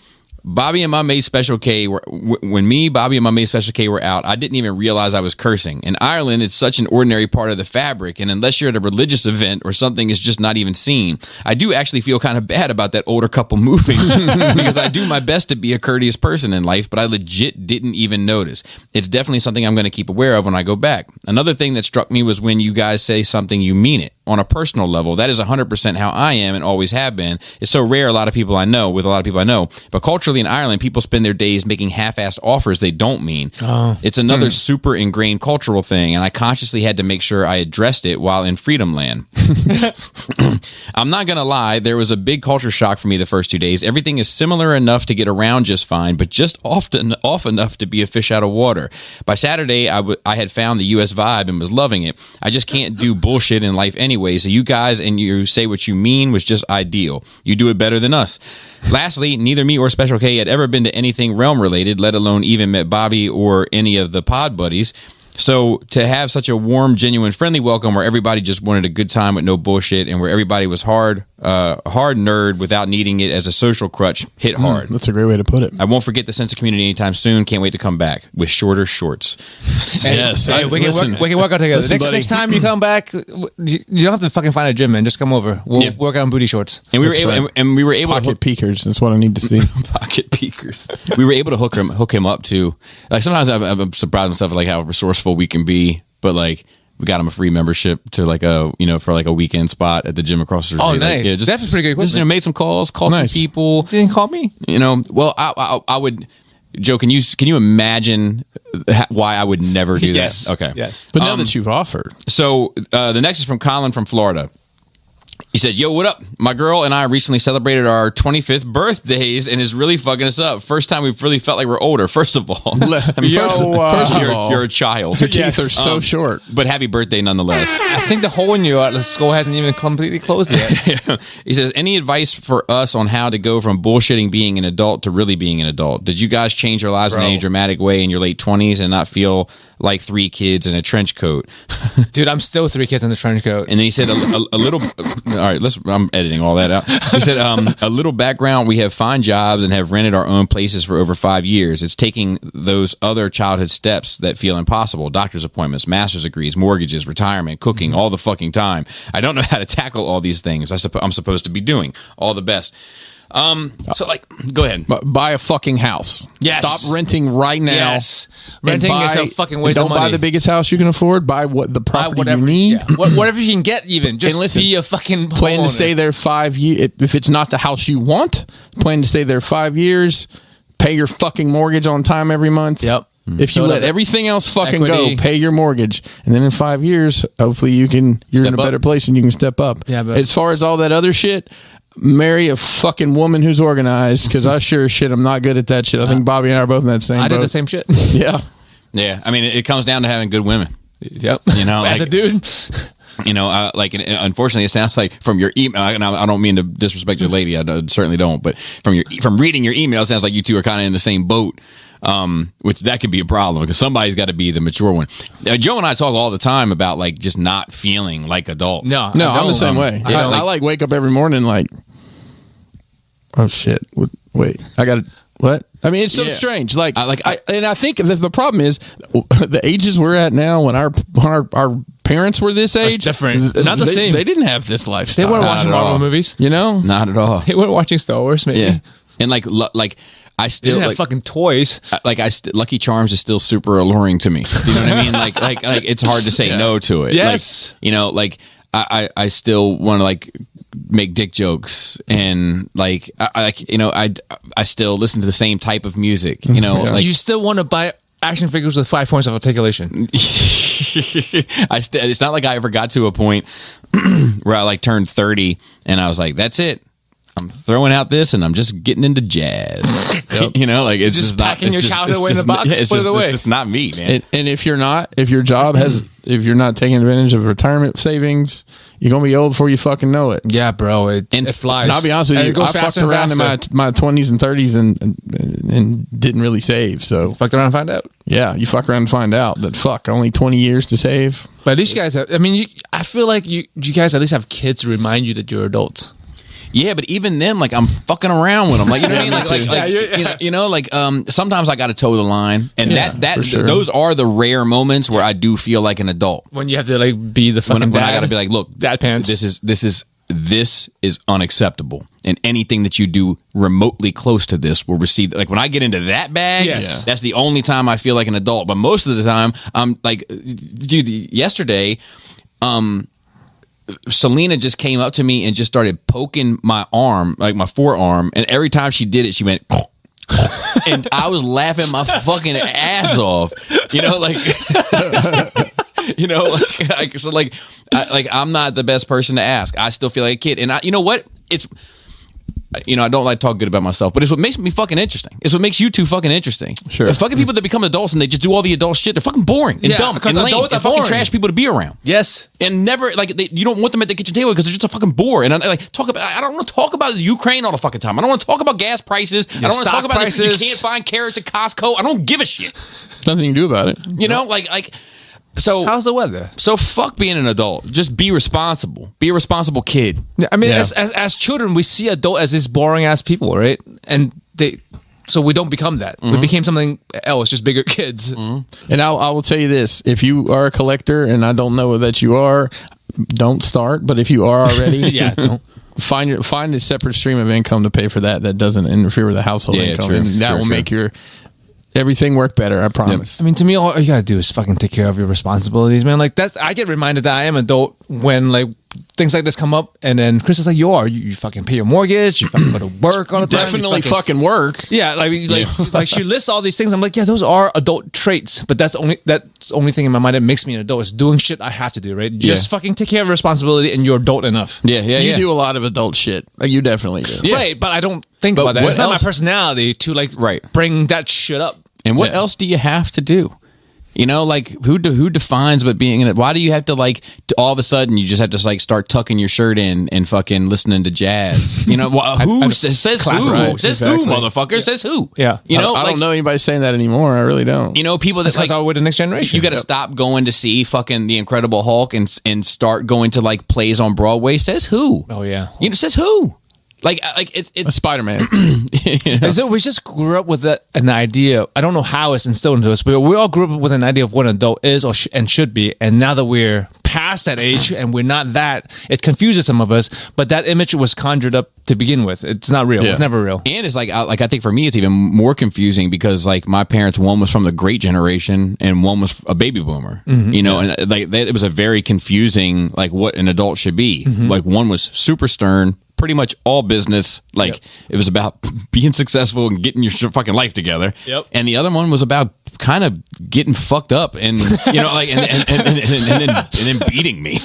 Bobby and my mate Special K were out, I didn't even realize I was cursing. In Ireland, it's such an ordinary part of the fabric, and unless you're at a religious event or something, it's just not even seen. I do actually feel kind of bad about that older couple moving because I do my best to be a courteous person in life, but I legit didn't even notice. It's definitely something I'm going to keep aware of when I go back. Another thing that struck me was when you guys say something, you mean it. On a personal level, that is 100% how I am and always have been. It's so rare with a lot of people I know, but culturally in Ireland, people spend their days making half-assed offers they don't mean. It's another super ingrained cultural thing, and I consciously had to make sure I addressed it while in Freedom Land. I'm not going to lie, there was a big culture shock for me the first 2 days. Everything is similar enough to get around just fine, but just off enough to be a fish out of water. By Saturday, I had found the U.S. vibe and was loving it. I just can't do bullshit in life anyway, so you guys and you say what you mean was just ideal. You do it better than us. Lastly, neither me or Special K had ever been to anything realm related, let alone even met Bobby or any of the pod buddies. So to have such a warm, genuine, friendly welcome where everybody just wanted a good time with no bullshit and where everybody was hard nerd without needing it as a social crutch hit hard. That's a great way to put it. I won't forget the sense of community anytime soon. Can't wait to come back with shorter shorts. Yes. Hey, we can work out together. Next time you come back, you don't have to fucking find a gym, man. Just come over. We'll work out in booty shorts. And we were able Pocket peekers. That's what I need to see. Pocket peekers. We were able to hook him up too. Like sometimes I'm surprised myself at like how resourceful we can be, but like we got him a free membership to like for like a weekend spot at the gym across the street. Oh, nice. Like, That's pretty good. Just, made some calls, called Nice. some people. Didn't call me. Well, I would. Joe, can you imagine why I would never do Yes. that? Okay. Yes. But now that you've offered, So the next is from Colin from Florida. He said, yo, what up? My girl and I recently celebrated our 25th birthdays and is really fucking us up. First time we've really felt like we're older, first of all. first of all, you're a child. your teeth are so short. But happy birthday nonetheless. I think the hole in your skull hasn't even completely closed yet. He says, any advice for us on how to go from bullshitting being an adult to really being an adult? Did you guys change your lives in any dramatic way in your late 20s and not feel like 3 kids in a trench coat? Dude, I'm still 3 kids in the trench coat. And then he said a little. All right, I'm editing all that out. He said a little background. We have fine jobs and have rented our own places for over 5 years. It's taking those other childhood steps that feel impossible: doctor's appointments, master's degrees, mortgages, retirement, cooking, all the fucking time. I don't know how to tackle all these things. I'm supposed to be doing. All the best. So like, go ahead. Buy a fucking house. Yes. Stop renting right now. Yes. Renting is a fucking waste of Don't money. buy the biggest house you can afford. Buy the property whatever you need. Yeah. Whatever you can get, even. Just And listen, be a fucking plan homeowner. to stay there 5 years. If it's not the house you want, plan to stay there 5 years. Pay your fucking mortgage on time every month. Yep. If you So let the everything else fucking equity. go, pay your mortgage, and then in 5 years, hopefully you're in Step a better up. place and you can step up. Yeah, but- as far as all that other shit, marry a fucking woman who's organized, because I sure as shit I'm not good at that shit. I think Bobby and I are both in that same I boat. did the same shit. Yeah. Yeah, I mean, it comes down to having good women. Yep. You know, As like- a dude. Unfortunately, it sounds like from your email, and I don't mean to disrespect your lady, I certainly don't, but from reading your email, it sounds like you two are kind of in the same boat, which that could be a problem because somebody's got to be the mature one. Joe and I talk all the time about like just not feeling like adults. No, I'm the same way. I like wake up every morning like, oh shit, wait, I got to, what? I mean, it's so strange. Like, and I think that the problem is the ages we're at now. When our parents were this age, different. Not the same. They didn't have this lifestyle. They weren't watching at all. Marvel movies. You know, Not at all. They weren't watching Star Wars, maybe. Yeah, and like I They still didn't have like, fucking toys. Lucky Charms is still super alluring to me. Do you know what I mean? Like it's hard to say no to it. Yes. Like, I still want to like make dick jokes and like I still listen to the same type of music. You know, like You still want to buy action figures with 5 points of articulation. it's not like I ever got to a point where I like turned 30 and I was like, that's it. I'm throwing out this, and I'm just getting into jazz. You know, like it's Just not, packing it's your just- childhood it's away in just the box, not- it's put it just- away. It's just not me, man. And if your job has, if you're not taking advantage of retirement savings, you're gonna be old before you fucking know it. Yeah, bro. It flies. And I'll be honest with And you, it goes I fucked faster and around in faster. my 20s and 30s and didn't really save. So Fucked around and find out. yeah, you fuck around and find out that only 20 years to save. But at least you guys have, I mean, I feel like you guys at least have kids to remind you that you're adults. Yeah, but even then, like I'm fucking around with them. Like you know what I mean? Like Yeah, you know, like sometimes I got to toe the line, and that for sure. those are the rare moments where I do feel like an adult. When you have to like be the fucking When I dad. got to be like, look, dad pants. this is unacceptable, and anything that you do remotely close to this will receive. Like when I get into that bag, Yes. that's the only time I feel like an adult. But most of the time, I'm like, dude, yesterday, Selena just came up to me and just started poking my arm, like my forearm, and every time she did it, she went. And I was laughing my fucking ass off, you know, like, you know, I'm not the best person to ask. I still feel like a kid, and you know what? It's, you know, I don't like to talk good about myself, but it's what makes me fucking interesting. It's what makes you two fucking interesting. Sure. The fucking people that become adults and they just do all the adult shit, they're fucking boring and Yeah, dumb because and lame adults and are fucking boring. trash people to be around. Yes. And never you don't want them at the kitchen table because they're just a fucking bore. And I don't want to talk about Ukraine all the fucking time. I don't want to talk about gas prices. I don't want to stock talk about prices. you can't find carrots at Costco. I don't give a shit. Nothing you can do about it. You know, like so. How's the weather? So fuck being an adult. Just be responsible. Be a responsible kid. Yeah, I mean, Yeah. as children, we see adult as these boring ass people, right? And so we don't become that. We became something else, just bigger kids. And I will tell you this: if you are a collector, and I don't know that you are, don't start. But if you are already, Yeah, no. find a separate stream of income to pay for that doesn't interfere with the household Yeah, income, true. and that Sure, will sure. make your everything work better. I promise. I mean, to me, all you gotta do is fucking take care of your responsibilities, man. Like I get reminded that I am adult when like things like this come up, and then Chris is like, you fucking pay your mortgage, you fucking go to work all the time. Definitely you fucking work. Yeah, like she lists all these things. I'm like, yeah, those are adult traits, but that's the only thing in my mind that makes me an adult is doing shit I have to do, right? Just fucking take care of responsibility, and you're adult enough. Yeah, You do a lot of adult shit. Like, you definitely do. Right, but I don't think But about that. what It's not my else- personality to like Right. bring that shit up. And what Yeah. else do you have to do? You know, like who defines what being in it? Why do you have to all of a sudden you just have to like start tucking your shirt in and fucking listening to jazz? You know, who says who? Right, Says exactly. who, motherfucker? Says who? Yeah. You know, I don't know anybody saying that anymore. I really don't. You know, people That's that because like, we're the next generation. you got to stop going to see fucking the Incredible Hulk and start going to like plays on Broadway. Says who? Oh yeah. You know, says who? Like it's Spider-Man. So we just grew up with an idea. I don't know how it's instilled into us, but we all grew up with an idea of what an adult is and should be. And now that we're past that age and we're not that, it confuses some of us. But that image was conjured up to begin with. It's not real. Yeah. It's never real. And it's I think for me it's even more confusing because like my parents, one was from the great generation and one was a baby boomer. You know, and like it was a very confusing like what an adult should be. Like one was super stern, pretty much all business. Like it was about being successful and getting your fucking life together. Yep. And the other one was about kind of getting fucked up and you know like and then beating me.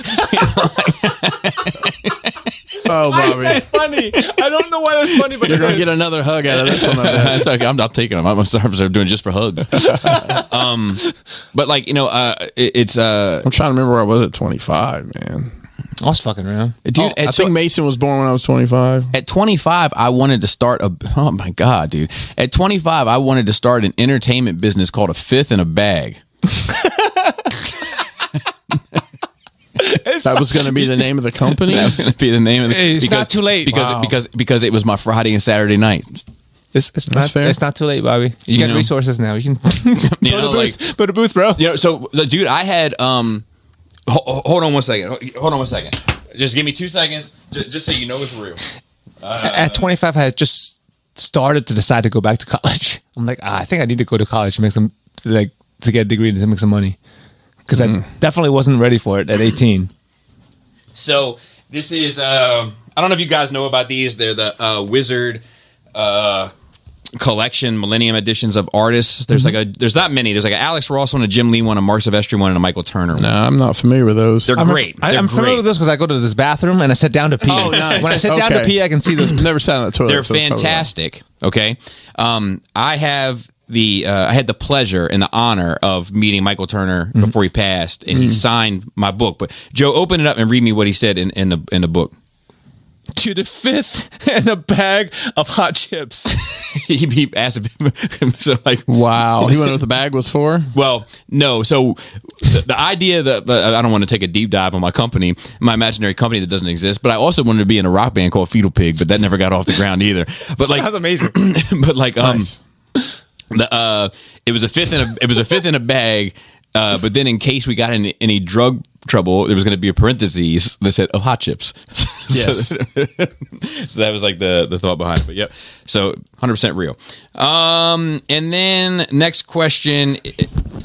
Oh, Bobby. Funny. I don't know why that's funny, but You're going to get another hug out of this one. I bet. That's okay. I'm not taking them. I'm sorry. I'm doing it just for hugs. But like you know, it's I'm trying to remember where I was at 25, man. I was fucking around. dude. I think Mason was born when I was 25. At 25, I wanted to start oh my God, dude. At 25, I wanted to start an entertainment business called A Fifth in a Bag. That was going to be the name of the company. That was going to be the name of the It's not too late. because Wow. because it was my Friday and Saturday night. It's not fair. It's not too late, Bobby. You got know? resources now. You can You go know, to booth. Go to booth, bro. You know, so dude, I had hold on one second. Hold on one second. Just give me 2 seconds just so you know it's real. At 25, I had just started to decide to go back to college. I'm like, I think I need to go to college to make some to get a degree to make some money because I definitely wasn't ready for it at 18. So this is I don't know if you guys know about these. They're the Wizard collection, Millennium editions of artists. There's there's not many. There's like an Alex Ross one, a Jim Lee one, a Mark Silvestri one, and a Michael Turner one. No, I'm not familiar with those. They're great. I'm familiar with this because I go to this bathroom and I sit down to pee. Oh, nice. When I sit down to pee, I can see those. Never sat on the toilet. They're so it's probably fantastic. Okay, I have I had the pleasure and the honor of meeting Michael Turner before he passed, and he signed my book. But Joe, open it up and read me what he said in the book. To the 5th and a bag of hot chips. he asked him, so like, wow. He went what the bag was for? well, no. So the idea that I don't want to take a deep dive on my company, my imaginary company that doesn't exist, but I also wanted to be in a rock band called Fetal Pig, but that never got off the ground either. But like, Sounds amazing. but like, Nice. it was a fifth in a bag. But then, in case we got in any drug trouble, there was going to be a parentheses that said, "Oh, hot chips." Yes. so that was like the thought behind it. But yep. So 100% real. And then next question.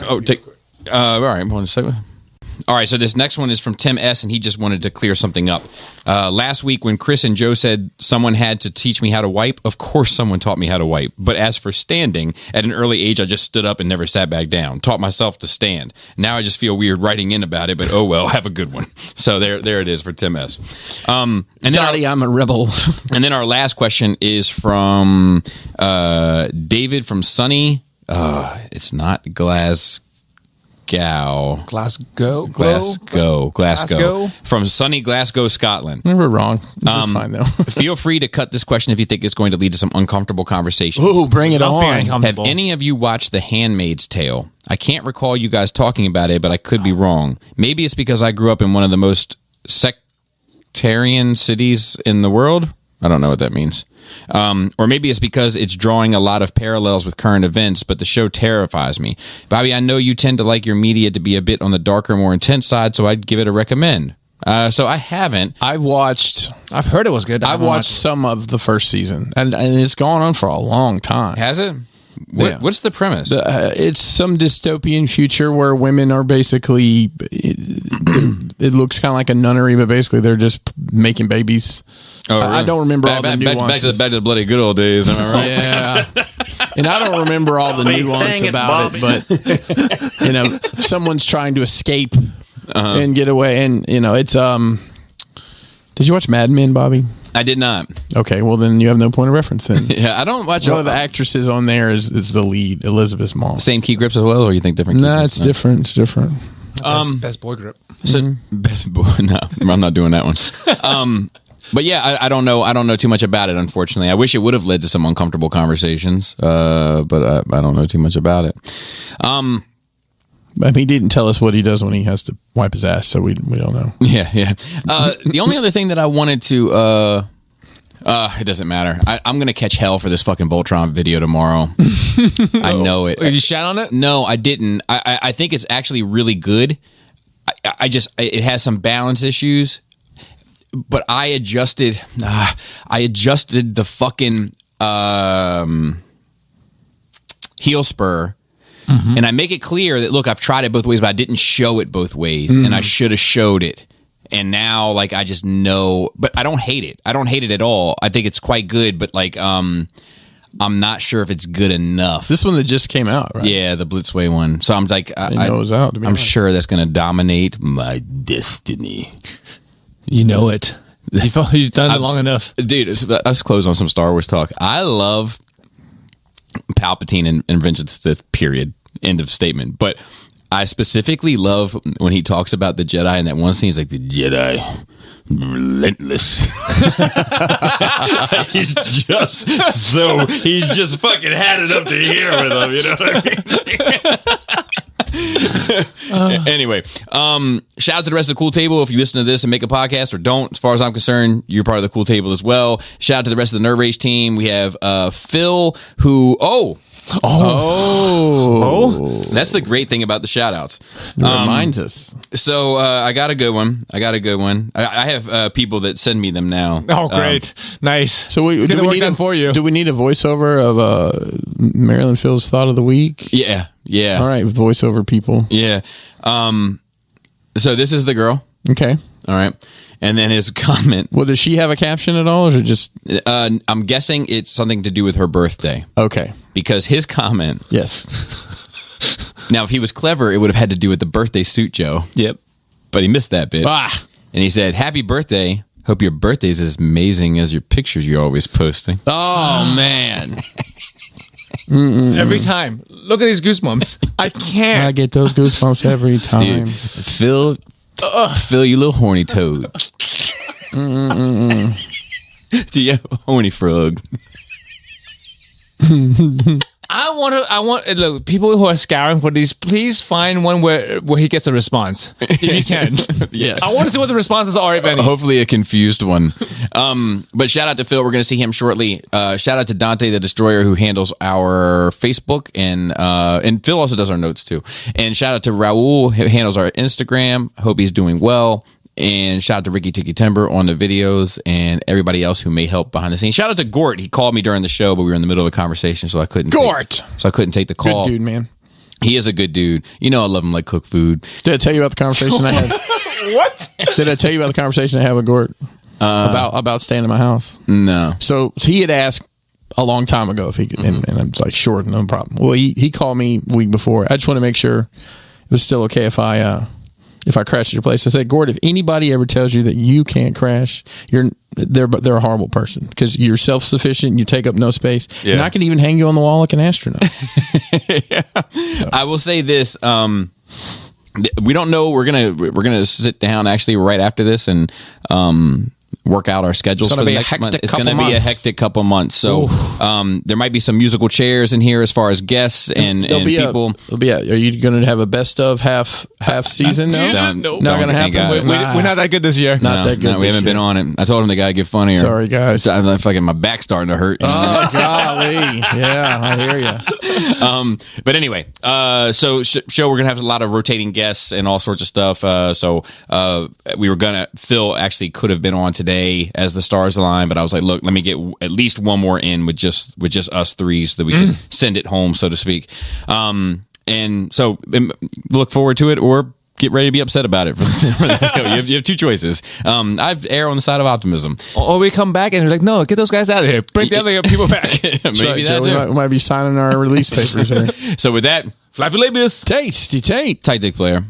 All right. One second. All right, so this next one is from Tim S., and he just wanted to clear something up. Last week when Chris and Joe said someone had to teach me how to wipe, of course someone taught me how to wipe. But as for standing, at an early age, I just stood up and never sat back down. Taught myself to stand. Now I just feel weird writing in about it, but oh well, have a good one. So there it is for Tim S. And then Dottie, I'm a rebel. And then our last question is from David from Sunny. It's not Glasgow. Glasgow. From sunny Glasgow, Scotland. We're wrong. That's fine, though. Feel free to cut this question if you think it's going to lead to some uncomfortable conversations. Ooh, bring it on. Have any of you watched The Handmaid's Tale? I can't recall you guys talking about it, but I could be wrong. Maybe it's because I grew up in one of the most sectarian cities in the world. I don't know what that means. Or maybe it's because it's drawing a lot of parallels with current events, but the show terrifies me. Bobby, I know you tend to like your media to be a bit on the darker, more intense side, so I'd give it a recommend. So I haven't. I've heard it was good. I've watched some of the first season, and it's gone on for a long time. Has it? Yeah. What's the premise? It's some dystopian future where women are basically, it looks kind of like a nunnery, but basically they're just making babies. Oh, really? I don't remember all the nuances. Back to the bloody good old days, am I right? Yeah. And I don't remember all the nuance about it, but, if someone's trying to escape and get away, and, it's, did you watch Mad Men, Bobby? I did not. Okay, well then you have no point of reference then. Yeah, I don't watch. One of the actresses on there is the lead, Elizabeth Moss. Same key grips as well, or you think different? No, it's different. It's different. Best boy grip. So, best boy. No, I'm not doing that one. But yeah, I don't know. I don't know too much about it. Unfortunately, I wish it would have led to some uncomfortable conversations. But I don't know too much about it. He didn't tell us what he does when he has to wipe his ass, so we don't know. Yeah. The only other thing that I wanted to, it doesn't matter. I'm going to catch hell for this fucking Voltron video tomorrow. I know it. You shat on it? No, I didn't. I think it's actually really good. It has some balance issues, but I adjusted the fucking heel spur. Mm-hmm. And I make it clear that, look, I've tried it both ways, but I didn't show it both ways, and I should have showed it. And now, I just know, but I don't hate it. I don't hate it at all. I think it's quite good, but I'm not sure if it's good enough. This one that just came out, right? Yeah, the Blitzway one. So I'm like, I know it was out. I'm sure that's going to dominate my destiny. You know it. You've done it long enough, dude. Let's close on some Star Wars talk. I love Palpatine and Vengeance Sith, period. End of statement. But I specifically love when he talks about the Jedi in that one scene. He's like, the Jedi, relentless. he's just fucking had it up to here with him. You know what I mean? Anyway, shout out to the rest of the Cool Table. If you listen to this and make a podcast or don't, as far as I'm concerned, you're part of the Cool Table as well. Shout out to the rest of the Nerve Rage team. We have Phil, who that's the great thing about the shout outs. It reminds us. So I got a good one. I have people that send me them now. Oh, great. Nice. So do we need a voiceover of Marilyn Phil's thought of the week? Yeah. All right, voiceover people. Yeah. So this is the girl. Okay. All right. And then his comment. Well, does she have a caption at all, or is it just? I'm guessing it's something to do with her birthday. Okay. Because his comment. Yes. Now, if he was clever, it would have had to do with the birthday suit, Joe. Yep. But he missed that bit. Ah. And he said, "Happy birthday. Hope your birthday is as amazing as your pictures you're always posting." Oh man. Every time. Look at these goosebumps. I can't. I get those goosebumps every time. Dude, Phil, you little horny toad. Do you have a horny frog? I want look, people who are scouring for these, please find one where he gets a response. If you can. Yes. I want to see what the responses are, if any. Hopefully a confused one. But shout out to Phil. We're going to see him shortly. Shout out to Dante the Destroyer, who handles our Facebook, and Phil also does our notes too. And shout out to Raul, who handles our Instagram. Hope he's doing well. And shout out to Ricky Tiki Timber on the videos and everybody else who may help behind the scenes. Shout out to Gort. He called me during the show, but we were in the middle of a conversation, so I couldn't. Take the call. Good dude, man. He is a good dude. You know, I love him like cook food. Did I tell you about the conversation I had? What? Did I tell you about the conversation I had with Gort about staying in my house? No. So he had asked a long time ago if he could, and I was like, sure, no problem. Well, he called me a week before. I just want to make sure it was still okay if I crashed at your place. I said, Gord, if anybody ever tells you that you can't crash, they're a horrible person, because you're self-sufficient, you take up no space, and I can even hang you on the wall like an astronaut. So. I will say this: we don't know. We're gonna sit down actually right after this and work out our schedules for the next month. It's going to be a hectic couple months. So there might be some musical chairs in here as far as guests and people. Are you going to have a best of half season? No, not going to happen. We're not that good this year. Not that good. No, we haven't been on it. I told him the guy get funnier. Sorry, guys. I'm fucking my back's starting to hurt. Oh golly, yeah, I hear you. But anyway, so show we're gonna have a lot of rotating guests and all sorts of stuff. So we were gonna. Phil actually could have been on today as the stars align, but I was like, look, let me get at least one more in with just us three, so that we can send it home, so to speak. And so look forward to it, or get ready to be upset about it. You have two choices. I've err on the side of optimism. Or we come back and we're like, no, get those guys out of here. Bring the other people back. Maybe that Joe, we might be signing our release papers here. So with that, Flappy Labius. Tasty Tate. Tight Dick Player.